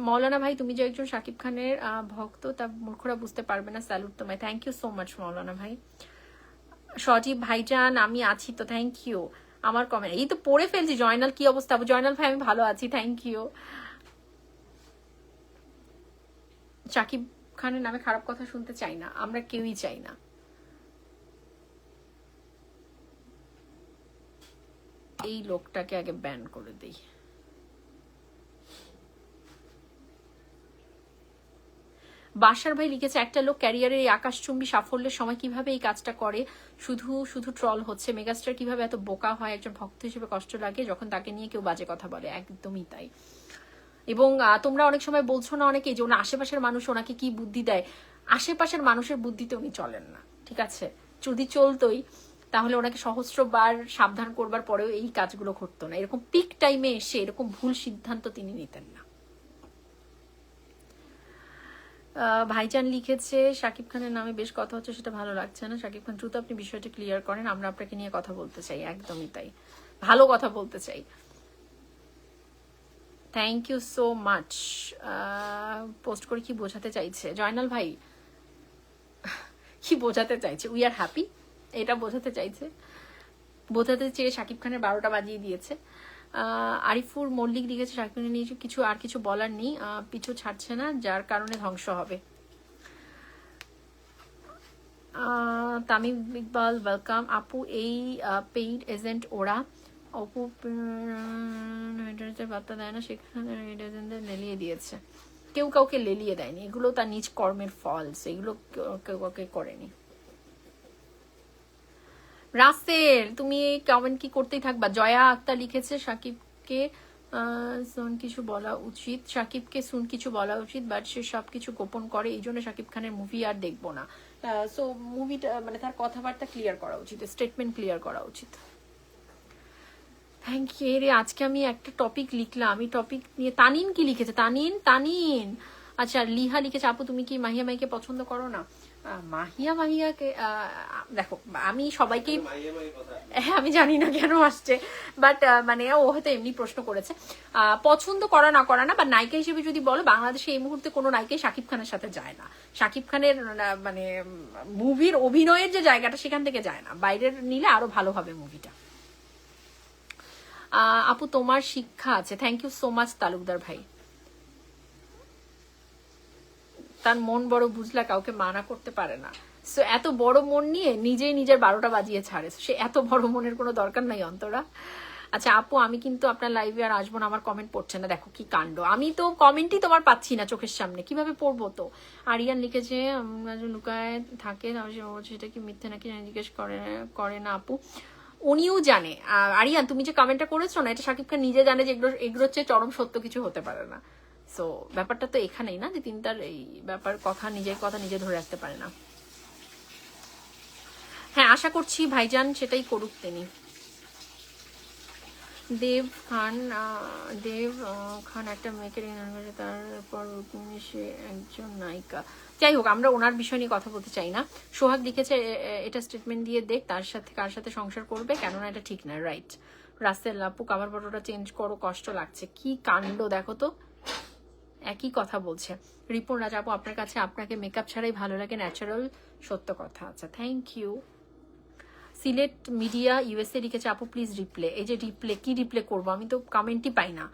[SPEAKER 1] মৌলানা ভাই, তুমি যে একজন শাকিব খানের ভক্ত তা মূর্খরা বুঝতে পারবে না, স্যালুট তোমায়। থ্যাংক ইউ সো মাচ মৌলানা ভাই। সজীব ভাইজান আমি আছি তো, থ্যাংক ইউ। আমার কমেন্ট এই তো পড়ে ফেলছি। জয়নাল কি অবস্থা? জয়নাল ভাই আমি ভালো আছি, থ্যাংক ইউ। শাকিব খানের নামে খারাপ কথা শুনতে চাই না, আমরা কেউই চাই না। এই লোকটাকে আগে ব্যান করে দেই। বাসার ভাই লিখেছে, একটা লোক ক্যারিয়ারের এই আকাশচুম্বী সাফল্যের সময় কিভাবে এই কাজটা করে, শুধু শুধু ট্রল হচ্ছে। মেগাস্টার কিভাবে এত বোকা হয়, একজন ভক্ত হিসেবে কষ্ট লাগে যখন তাকে নিয়ে কেউ বাজে কথা বলে। একদমই তাই। এবং তোমরা অনেক সময় বলছো না অনেকে যে ওনার আশেপাশের মানুষ ওনাকে কি বুদ্ধি দেয়। আশেপাশের মানুষের বুদ্ধিতে উনি চলেন না, ঠিক আছে? যদি চলতোই তাহলে ওনাকে সহস্রবার সাবধান করবার পরেও এই কাজগুলো ঘটতো না। এরকম পিক টাইমে এসে এরকম ভুল সিদ্ধান্ত তিনি নিতেন না। ভাইজান লিখেছে, শাকিব খানের নামে বেশ কথা হচ্ছে, সেটা ভালো লাগছে না। শাকিব খান দ্রুত আপনি বিষয়টা ক্লিয়ার করেন, আমরা আপনাকে নিয়ে কথা বলতে চাই। একদমই তাই, ভালো কথা বলতে চাই। Thank you so much. Post করে কি বোঝাতে চাইছে জয়নাল ভাই? কি বোঝাতে চাইছে? উই আর হ্যাপি, এটা বোঝাতে চাইছে। বোঝাতে চেয়ে শাকিব খানের 12টা বাজিয়ে দিয়েছে। আরিফুর মল্লিক লিখেছে, শাকিব খানের নিয়ে কিছু বলার নেই, পিছু ছাড়ছে না, যার কারণে ধ্বংস হবে। তামিম ইকবাল ওয়েলকাম আপু। এই পেইড এজেন্ট ওরা, অপু বার্তা দেয় না, সেখানে এজেন্টদের লেলিয়ে দিয়েছে। কেউ কাউকে লেলিয়ে দেয়নি, এগুলো তার নিজ কর্মের ফল, সেগুলো কেউ কাউকে করেনি। রাসেল তুমি কমেন্ট কি করতেই থাকবা? জয়া আক্তার লিখেছে, শাকিবকে সুন কিছু বলা উচিত, শাকিবকে সুন কিছু বলা উচিত, বাট সে সবকিছু গোপন করে, এই জন্য শাকিব খানের মুভি আর দেখবো না। সো মুভিটা মানে তার কথাবার্তা ক্লিয়ার করা উচিত, স্টেটমেন্ট ক্লিয়ার করা উচিত। Thank you. রে আজকে আমি একটা টপিক লিখলাম, আমি টপিক নিয়ে। তানিন কি লিখেছে? তানিন আচ্ছা। লিহা লিখেছে, আপু তুমি কি মাহিয়া মাইকে পছন্দ করো না? মাহিয়াকে দেখো, আমি সবাইকেই, হ্যাঁ আমি জানি না কেন আসছে, বাট মানে ও হয়তো এমনি প্রশ্ন করেছে। পছন্দ করা না করা না, বা নায়িকা হিসেবে যদি বলো, বাংলাদেশে এই মুহূর্তে কোনো নায়িকাই শাকিব খানের সাথে যায় না। শাকিব খানের মানে মুভির অভিনয়ের যে জায়গাটা সেখান থেকে যায় না, বাইরের নিলে আরো ভালো হবে মুভিটা। আপু তোমার শিক্ষা আছে, thank you so much Talukdar ভাই। তার মন বড়, বুঝলা, কাউকে মানা করতে পারে না। সো এত বড় মন নিয়ে নিজেই নিজের 12টা বাজিয়ে ছাড়ে, সে এত বড় মনের কোনো দরকার নাই অন্তরা। আচ্ছা আপু, আমি কিন্তু আপনার লাইভে আর আসবো না, আমার কমেন্ট পড়ছে না, দেখো কি কাণ্ড। আমি তো কমেন্টই তোমার পাচ্ছি না চোখের সামনে, কিভাবে পড়বো? তো আরিয়ান লিখেছে, লুকায় থাকে, সেটা কি মিথ্যে নাকি জিজ্ঞেস করে না আপু। উনিও জানে। আরিয়ান তুমি যে কমেন্টটা করেছো না, এটা শাকিব খান নিজে জানে যে এগুলোর চেয়ে চরম সত্য কিছু হতে পারে না। সো ব্যাপারটা তো এখানেই না যে তিনি তার এই নিজের কথা নিজে ধরে রাখতে পারে না। হ্যাঁ, আশা করছি ভাইজান সেটাই করুক তিনি। দেব খান একটা মেয়েকে, তারপর সে একজন নায়িকা। যাই হোক, আমরা ওনার বিষয় নিয়ে কথা বলতে চাই না। সোহাগ লিখেছে, এটা স্টেটমেন্ট দিয়ে দেখ তার সাথে কার সাথে সংসার করবে, কেননা এটা ঠিক না। রাইট। রাসেল আপু, কাভার ফটোটা চেঞ্জ করো, কষ্ট লাগছে। কি কাণ্ড দেখো তো, একই কথা বলছে। রিপন রাজ আপু, আপনার কাছে আপনাকে মেকআপ ছাড়াই ভালো লাগে, ন্যাচারাল, সত্য কথা। আচ্ছা thank you. Sylhet media USA লিখেছে, আপু প্লিজ রিপ্লে। এই যে রিপ্লে, কি রিপ্লে করবো? আমি তো কমেন্টই পাই না।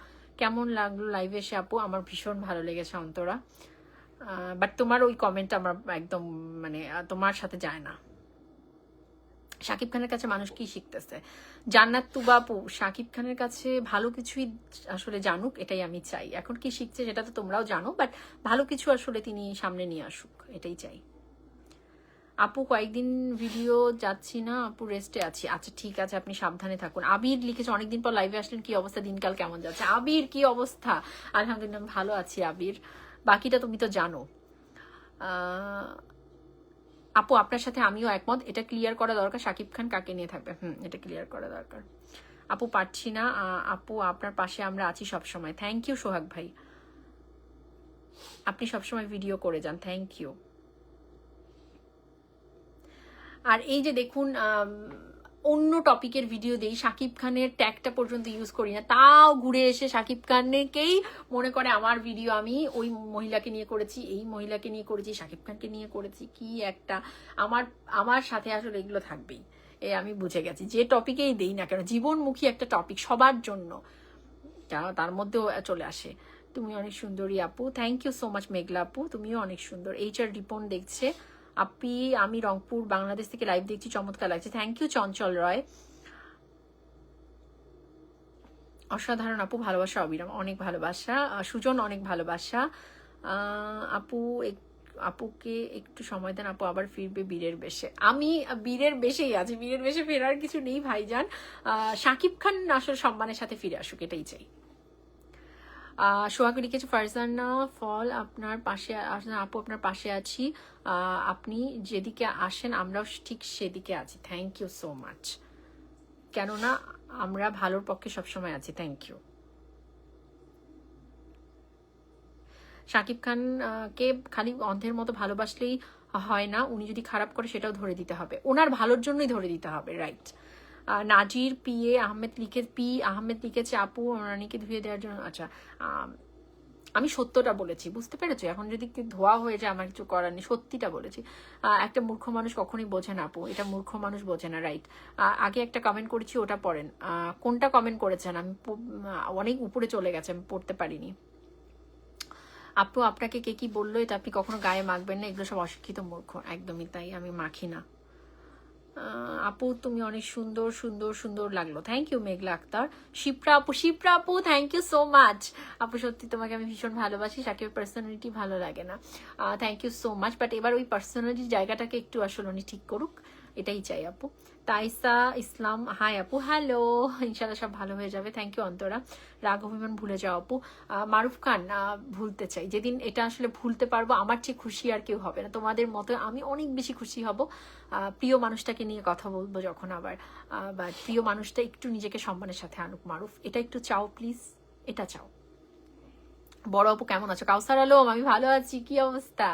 [SPEAKER 1] কেমন লাগলো লাইভে এসে আপু? আমার ভীষণ ভালো লেগেছে অন্তরা, বাট তোমার ওই কমেন্ট আমার একদম মানে তোমার সাথে যায় না। শাকিব খানের কাছে মানুষ কি শিখতেছে? জান্নাত তুবা আপু, শাকিব খানের কাছে ভালো কিছুই আসলে জানুক, এটাই আমি চাই। এখন কি শিখছে সেটা তো তোমরাও জানো, বাট ভালো কিছু আসলে তিনি সামনে নিয়ে আসুক, এটাই চাই। আপু কয়েকদিন ভিডিও যাচ্ছি না আপু, রেস্টে আছি। আচ্ছা ঠিক আছে, আপনি সাবধানে থাকুন। আবির লিখেছে অনেকদিন পর লাইভে আসলেন, কি অবস্থা, দিনকাল কেমন যাচ্ছে? আবির কি অবস্থা? আলহামদুলিল্লাহ আমি ভালো আছি আবির, বাকিটা তুমি তো জানো। আপু আপনার সাথে আমিও একমত, এটা ক্লিয়ার করা দরকার শাকিব খান কাকে নিয়ে থাকবে। এটা ক্লিয়ার করা দরকার। আপু পারছি না, আপু আপনার পাশে আমরা আছি সব সময়। থ্যাংক ইউ সোহাগ ভাই, আপনি সবসময় ভিডিও করে যান, থ্যাংক ইউ। আর এই যে দেখুন, অন্য টপিকের ভিডিও দেই, শাকিব খানের ট্যাগটা পর্যন্ত ইউজ করি না, তাও ঘুরে এসে শাকিব খানকেই মনে করে আমার ভিডিও আমি ওই মহিলাকে নিয়ে করেছি, এই মহিলাকে নিয়ে করেছি, শাকিব খানকে নিয়ে করেছি। কি একটা আমার সাথে আসলে এগুলো থাকবেই, আমি বুঝে গেছি। যে টপিকেই দেই না কেন, জীবনমুখী একটা টপিক সবার জন্য, তার মধ্যেও চলে আসে। তুমি অনেক সুন্দরী আপু, থ্যাংক ইউ সো মাচ মেঘলা আপু, তুমিও অনেক সুন্দর। HR রিপন দেখছে, আপি আমি রংপুর বাংলাদেশ থেকে লাইভ দেখছি, চমৎকার লাগছে, থ্যাংক ইউ চঞ্চল রয়। অসাধারণ আপু, ভালোবাসা অবিরাম, অনেক ভালোবাসা। সুজন অনেক ভালোবাসা। আপু আপুকে একটু সময় দেন, আপু আবার ফিরবে বীরের বেশে। আমি বীরের বেশেই আছি, বীরের বেশে ফেরার কিছু নেই ভাইজান। শাকিব খান আসলে সম্মানের সাথে ফিরে আসুক, এটাই চাই। সোহাগ লিখেছে ফারজানা ফল আপনার পাশে, আপু আপনার পাশে আছি, আপনি যেদিকে আসেন আমরাও ঠিক সেদিকে আছি, থ্যাংক ইউ সো মাচ। কেননা আমরা ভালোর পক্ষে সবসময় আছি, থ্যাংক ইউ। শাকিব খান কে খালি অন্ধের মতো ভালোবাসলেই হয় না, উনি যদি খারাপ করে সেটাও ধরে দিতে হবে, ওনার ভালোর জন্যই ধরে দিতে হবে, রাইট। নাজির পি আহমেদ লিখেছে আপু রানীকে ধুয়ে দেওয়ার জন্য। আচ্ছা আমি সত্যটা বলেছি, বুঝতে পেরেছো? এখন যদি ধোয়া হয়ে যায় আমার কিছু করার নেই, সত্যিটা বলেছি। একটা মূর্খ মানুষ কখনোই বোঝে না আপু, এটা মূর্খ মানুষ বোঝে না, রাইট। আগে একটা কমেন্ট করেছি, ওটা পড়েন। কোনটা কমেন্ট করেছেন? আমি অনেক উপরে চলে গেছে, আমি পড়তে পারিনি। আপু আপনাকে কে কি বললো এটা আপনি কখনো গায়ে মাখবেন না, এগুলো সব অশিক্ষিত মূর্খ, একদমই তাই, আমি মাখি না। আপু তুমি অনেক সুন্দর সুন্দর সুন্দর লাগলো, থ্যাংক ইউ মেঘলা আক্তার। শিপ্রা আপু থ্যাংক ইউ সো মাচ আপু, সত্যি তোমাকে আমি ভীষণ ভালোবাসি, শাকিবের পার্সোনালিটি ভালো লাগে না, thank you so much, but এবার ওই পার্সোনালিটি জায়গাটাকে একটু আসলে উনি ঠিক করুক, এটাই চাই আপু। তাইসা ইসলাম হাই আপু, হ্যালো, ইনশাল্লাহ সব ভালো হয়ে যাবে, থ্যাংক ইউ অন্তরা। রাগ অভিমান ভুলে যাও আপু। মারুফ খান ভুলতে চাই, যেদিন এটা আসলে ভুলতে পারবো আমার চেয়ে খুশি আর কেউ হবে না, তোমাদের মতো আমি অনেক বেশি খুশি হব প্রিয় মানুষটাকে নিয়ে কথা বলবো যখন আবার, বা প্রিয় মানুষটা একটু নিজেকে সম্মানের সাথে আনুক। মারুফ এটা একটু চাও প্লিজ, এটা চাও। বড় আপু কেমন আছো? কাউসার আলম আমি ভালো আছি, কি অবস্থা?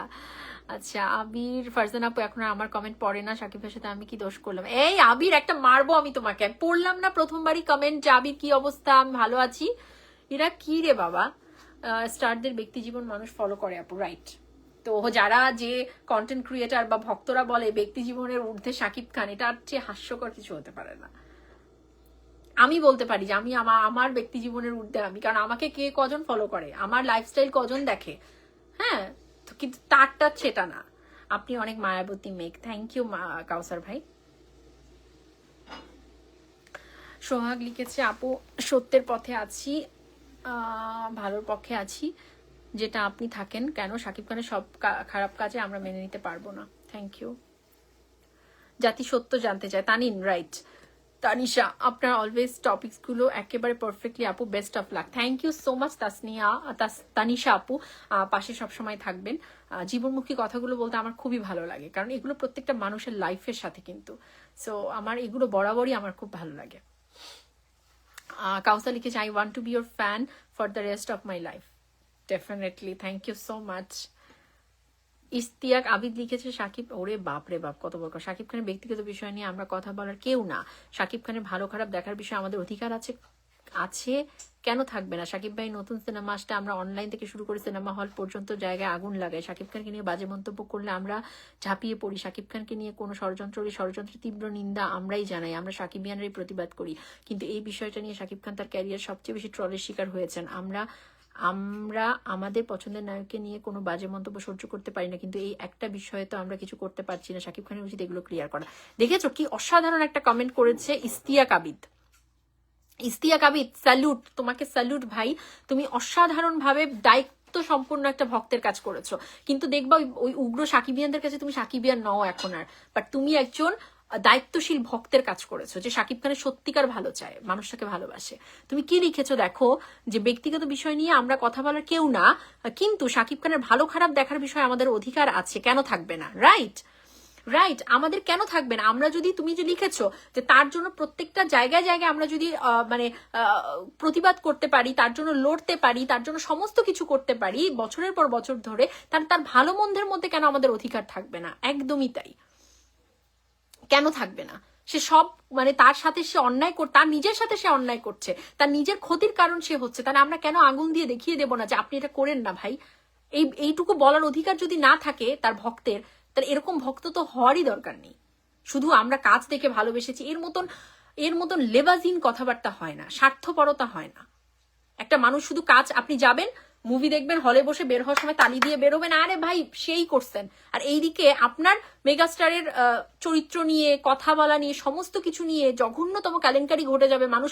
[SPEAKER 1] আচ্ছা আবির ফারজান আপু এখন আর আমার কমেন্ট পড়ে না, সাকিবের সাথে আমি কি দোষ করলাম? এই আবির একটা মারবো আমি তোমাকে, পড়লাম না প্রথমবারই কমেন্ট যে আবির কি অবস্থা, আমি ভালো আছি। এরা কি রে বাবা, স্টারদের ব্যক্তি জীবন মানুষ ফলো করে আপু, রাইট। তো যারা যে কন্টেন্ট ক্রিয়েটার বা ভক্তরা বলে ব্যক্তি জীবনের ঊর্ধ্বে শাকিব খান, এটা চেয়ে হাস্যকর কিছু হতে পারে না। আমি বলতে পারি যে আমি আমার ব্যক্তি জীবনের ঊর্ধ্বে আমি, কারণ আমাকে কে কজন ফলো করে, আমার লাইফস্টাইল কজন দেখে, হ্যাঁ, কিন্তু তারটা সেটা না। আপনি অনেক মায়াবতী মেঘ, থ্যাংক ইউ কাউসার ভাই। সোহাগ লিখেছে আপু সত্যের পথে আছি, ভালোর পক্ষে আছি, যেটা আপনি থাকেন কেন শাকিব খানের সব খারাপ কাজে আমরা মেনে নিতে পারবো না, থ্যাংক ইউ। জাতি সত্য জানতে চায়, তানিন রাইট। তানিশা আপনার অলওয়েজ টপিকসগুলো একেবারে পারফেক্টলি আপু, best of luck, thank you so much Tanisha আপু, পাশে সবসময় থাকবেন। জীবনমুখী কথাগুলো বলতে আমার খুবই ভালো লাগে, কারণ এগুলো প্রত্যেকটা মানুষের লাইফের সাথে কিন্তু, সো আমার এগুলো বরাবরই আমার খুব ভালো লাগে। কাউসার লিখেছে I want to be your fan for the rest of my life, definitely, thank you so much. Istiak Abid লিখেছে সাকিব, ওরে বাপ রে বাপ কত বড়, সাকিব খানের ব্যক্তিগত বিষয় নিয়ে আমরা কথা বলার কেউ না, সাকিব খানের ভালো খারাপ দেখার বিষয়ে আমাদের অধিকার আছে, কেন থাকবে না? সাকিব ভাই নতুন সিনেমা আসলে আমরা অনলাইন থেকে শুরু করে সিনেমা হল পর্যন্ত জায়গায় আগুন লাগাই, সাকিব খানকে নিয়ে বাজে মন্তব্য করলে আমরা ঝাঁপিয়ে পড়ি, সাকিব খানকে নিয়ে কোনো ষড়যন্ত্রের তীব্র নিন্দা আমরাই জানাই, আমরা সাকিবিয়ানরাই প্রতিবাদ করি, কিন্তু এই বিষয়টা নিয়ে সাকিব খান তার ক্যারিয়ার সবচেয়ে বেশি ট্রলের শিকার হয়েছেন, আমরা আমরা আমাদের পছন্দের নায়ককে নিয়ে কোনো বাজে মন্তব্য সহ্য করতে পারি না, কিন্তু এই একটা বিষয়ে তো আমরা কিছু করতে পারছি না। শাকিব খানের উচিত এগুলো ক্লিয়ার করা। দেখেছো কি অসাধারণ একটা কমেন্ট করেছে ইস্তিয়াক আবিদ। ইস্তিয়াক আবিদ, স্যালুট তোমাকে, স্যালুট ভাই। তুমি অসাধারণ ভাবে দায়িত্ব সম্পূর্ণ একটা ভক্তের কাজ করেছো। কিন্তু দেখবা ওই উগ্র সাকিবিয়ানদের কাছে তুমি সাকিবিয়ান নও এখন আর, বাট তুমি একজন দায়িত্বশীল ভক্তের কাজ করেছো, যে শাকিব খানের সত্যিকার ভালো চায়, মানুষটাকে ভালোবাসে। তুমি কি লিখেছো দেখো, যে ব্যক্তিগত বিষয় নিয়ে আমরা কথা বলার কেউ না, কিন্তু শাকিব খানের ভালো খারাপ দেখার বিষয়ে আমাদের অধিকার আছে, কেন থাকবে না? রাইট, রাইট, আমাদের কেন থাকবে না? আমরা যদি, তুমি যে লিখেছো যে তার জন্য প্রত্যেকটা জায়গায় জায়গায় আমরা যদি মানে প্রতিবাদ করতে পারি, তার জন্য লড়তে পারি, তার জন্য সমস্ত কিছু করতে পারি বছরের পর বছর ধরে, তার তার ভালো মন্দের মধ্যে কেন আমাদের অধিকার থাকবে না? একদমই তাই, কেন থাকবে না? সে সব মানে তার সাথে সে অন্যায় তার নিজের সাথে সে অন্যায় করছে, তার নিজের ক্ষতির কারণ সে হচ্ছে, তাহলে আমরা কেন আঙুল দিয়ে দেখিয়ে দেবো না যে আপনি এটা করেন না ভাই? এইটুকু বলার অধিকার যদি না থাকে তার ভক্তের, তাহলে এরকম ভক্ত তো হওয়ারই দরকার নেই। শুধু আমরা কাজ দেখে ভালোবেসেছি, এর মতন লেবাজিন কথাবার্তা হয় না, স্বার্থপরতা হয় না। একটা মানুষ শুধু কাজ, আপনি যাবেন মুভি দেখবেন, হলে বসে বের হওয়ার সময় তালি দিয়ে বেরোবেন, আরে ভাই সেই করছেন, আর এইদিকে আপনার মেগাস্টারের চরিত্র নিয়ে, কথা বলা নিয়ে, সমস্ত কিছু নিয়ে জঘন্যতম কেলেঙ্কারি ঘটে যাবে, মানুষ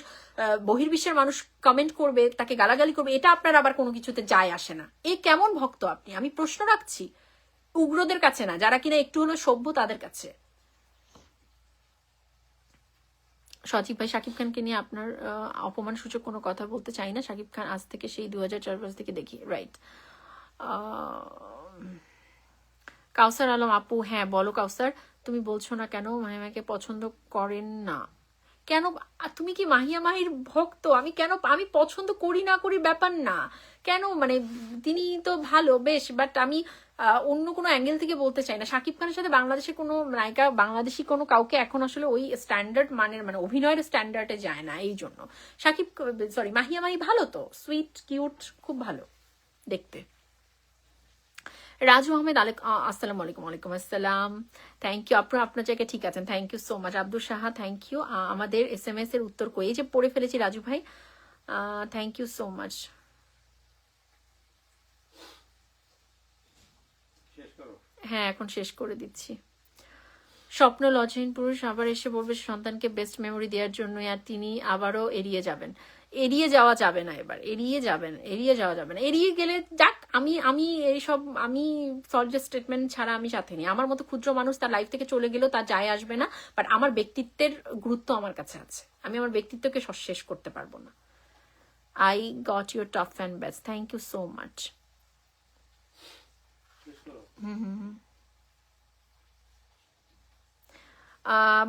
[SPEAKER 1] বহির্বিশ্বের মানুষ কমেন্ট করবে, তাকে গালাগালি করবে, এটা আপনার আবার কোনো কিছুতে যায় আসে না। এই কেমন ভক্ত আপনি? আমি প্রশ্ন রাখছি, উগ্রদের কাছে না, যারা কিনা একটু হলো সভ্য তাদের কাছে। সজীব ভাই, শাকিব খানকে নিয়ে আপনার অপমানসূচক কোনো কথা বলতে চাই না। শাকিব খান আজ থেকে সেই 2004 থেকে দেখি, রাইট। কাউসার আলম আপু, হ্যাঁ বলো কাউসার, তুমি বলছো না কেন মাহিমাকে পছন্দ করেন না? কেন? তুমি কি মাহিয়া মাহির ভক্ত? আমি পছন্দ করি না করি ব্যাপার না, কেন মানে তিনি তো ভালো বেশ, বাট আমি অন্য কোনো অ্যাঙ্গেল থেকে বলতে চাই না। শাকিব খানের সাথে বাংলাদেশে কোনো নায়িকা, বাংলাদেশি কোনো কাউকে এখন আসলে ওই স্ট্যান্ডার্ড মানের মানে অভিনয়ের স্ট্যান্ডার্ডে যায় না, এই জন্য। মাহিয়া মাহি ভালো তো, সুইট কিউট, খুব ভালো দেখতে। রাজু আহমেদ, আসসালামু আলাইকুম। ওয়ালাইকুম আসসালাম, থ্যাংক ইউ। আপনার জায়গায় ঠিক আছেন, thank you so much. Abdul Saha, thank you. আমাদের SMS এর উত্তর কই, এই যে পড়ে ফেলেছি রাজু ভাই, থ্যাংক ইউ সো মাচ। হ্যাঁ এখন শেষ করে দিচ্ছি। স্বপ্ন লজ্জাহীন পুরুষ আবার এসে বলবে সন্তানকে বেস্ট মেমোরি দেওয়ার জন্য, আর তিনি আবারও এড়িয়ে যাবেন। এড়িয়ে যাওয়া যাবে না, এবার এড়িয়ে যাওয়া যাবে না। এড়িয়ে গেলে যাক, আমি এইসব আমি সলজার স্টেটমেন্ট ছাড়া আমি সাথে নেই। আমার মতো ক্ষুদ্র মানুষ তার লাইফ থেকে চলে গেলেও তার যায় আসবে না, বাট আমার ব্যক্তিত্বের গুরুত্ব আমার কাছে আছে, আমি আমার ব্যক্তিত্বকে শেষ করতে পারবো না। I got your top and best, thank you so much.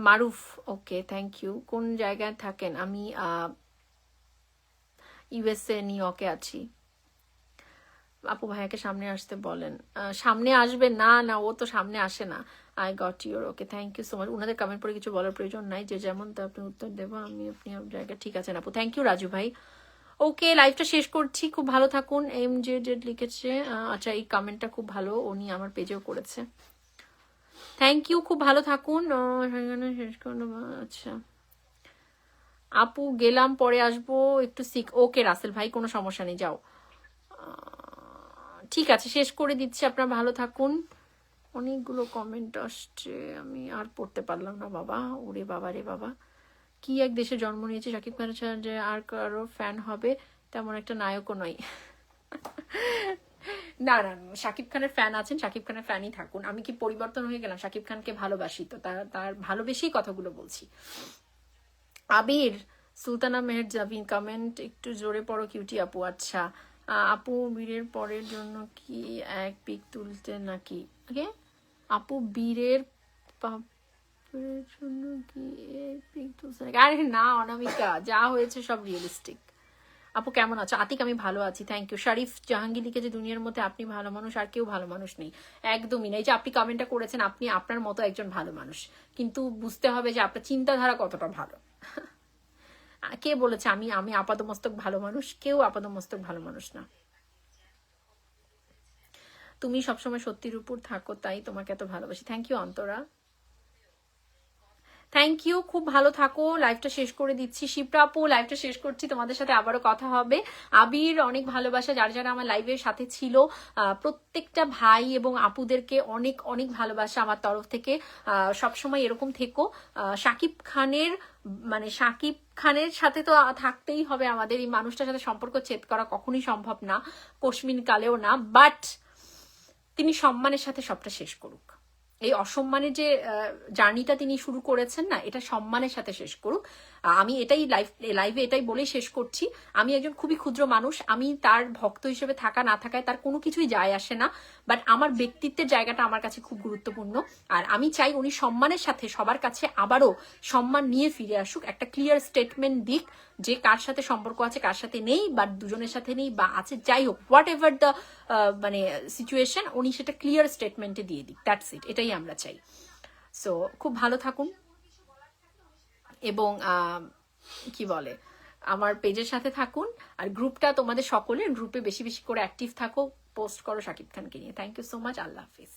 [SPEAKER 1] Maruf, okay thank you. কোন জায়গায় থাকেন? আমি USA নিউ ইয়র্কে আছি। আপু ভাইয়াকে সামনে আসতে বলেন। সামনে আসবে না, না ও তো সামনে আসে না। I got your, okay thank you so much. ওনাদের কমেন্ট পরে কিছু বলার প্রয়োজন নাই, যে যেমন তা আপনি উত্তর দেবো, আমি আপনি জায়গায় ঠিক আছেন আপু, থ্যাংক ইউ রাজু ভাই। ওকে লাইভটা শেষ করছি, খুব ভালো থাকুন। MJ লিখেছে, আচ্ছা এই কমেন্টটা খুব ভালো, উনি আমার পেজেও করেছে, থ্যাংক ইউ, খুব ভালো থাকুন। শেষ করলো, আচ্ছা আপু গেলাম, পরে আসবো, একটু সিক। ওকে রাসেল ভাই, কোনো সমস্যা নেই, যাও। ঠিক আছে শেষ করে দিচ্ছি, আপনারা ভালো থাকুন। অনেকগুলো কমেন্ট আসছে, আমি আর পড়তে পারলাম না বাবা, ওরে বাবা রে বাবা। কি এক দেশে জন্ম নিয়েছে শাকিব খানের ছাড়া যে আর কারো ফ্যান হবে, তেমন একটা নায়কও নয়। না না, শাকিব খানের ফ্যান আছেন, শাকিব খানের ফ্যানই থাকুন। আমি কি পরিবর্তন হয়ে গেলাম? শাকিব খানকে ভালোবাসি তো, তার ভালোবেসেই কথাগুলো বলছি। আবির, সুলতানা মেহের জাবিন, কমেন্ট একটু জোরে পড়ো কিউটি আপু। আচ্ছা আপু বীরের পরের জন্য কি এক পিক তুলতে নাকি? ওকে আপু বীরের পাপের জন্য কি এক পিক তুলতে নাকি? আরে না অনামিকা, যা হয়েছে সব রিয়েলিস্টিক। আপু কেমন আছো? আতিক, আমি ভালো আছি, থ্যাংক ইউ। শরীফ জাহাঙ্গীর লিখেছে, দুনিয়ার মধ্যে আপনি ভালো মানুষ, আর কেউ ভালো মানুষ নেই। একদমই না, এই যে আপনি কমেন্টটা করেছেন, আপনি আপনার মতো একজন ভালো মানুষ, কিন্তু বুঝতে হবে যে আপনার চিন্তাধারা কতটা ভালো। কে বলেছে আমি আপাদমস্তক ভালো মানুষ? কেউ আপাদমস্তক ভালো মানুষ না। তুমি সবসময় সত্যির উপর থাকো, তাই তোমাকে এত ভালোবাসি, thank you Antara. Thank you, খুব ভালো থাকো। লাইভটা শেষ করে দিচ্ছি। শিপ্রা আপু, লাইভটা শেষ করছি, তোমাদের সাথে আবারও কথা হবে। আবির, অনেক ভালোবাসা যারা যারা আমার লাইভের সাথে ছিল, প্রত্যেকটা ভাই এবং আপুদেরকে অনেক অনেক ভালোবাসা আমার তরফ থেকে। সবসময় এরকম থেকো। শাকিব খানের সাথে তো থাকতেই হবে আমাদের। এই মানুষটার সাথে সম্পর্ক ছেদ করা কখনোই সম্ভব না, কশ্মিন কালেও না। বাট তিনি সম্মানের সাথে সবটা শেষ করুক। এই অসম্মানের যে জার্নিটা তিনি শুরু করেছেন না, এটা সম্মানের সাথে শেষ করুক। আমি এটাই লাইভে এটাই বলেই শেষ করছি। আমি একজন খুবই ক্ষুদ্র মানুষ, আমি তার ভক্ত হিসেবে থাকা না থাকায় তার কোনো কিছুই যায় আসে না, বাট আমার ব্যক্তিত্বের জায়গাটা আমার কাছে খুব গুরুত্বপূর্ণ। আর আমি চাই উনি সম্মানের সাথে সবার কাছে আবারও সম্মান নিয়ে ফিরে আসুক, একটা ক্লিয়ার স্টেটমেন্ট দিক যে কার সাথে সম্পর্ক আছে কার সাথে নেই, বা দুজনের সাথে নেই বা আছে, যাই হোক, হোয়াট এভার দ্য মানে সিচুয়েশন, উনি সেটা ক্লিয়ার স্টেটমেন্টে দিয়ে দিক। দ্যাটস ইট, এটাই আমরা চাই। সো খুব ভালো থাকুন এবং কি বলে, আমার পেজের সাথে থাকুন। আর গ্রুপটা তোমাদের সকলের, গ্রুপে বেশি বেশি করে অ্যাক্টিভ থাকো, পোস্ট করো শাকিব খানকে নিয়ে। থ্যাংক ইউ সো মাচ, আল্লাহ হাফিজ।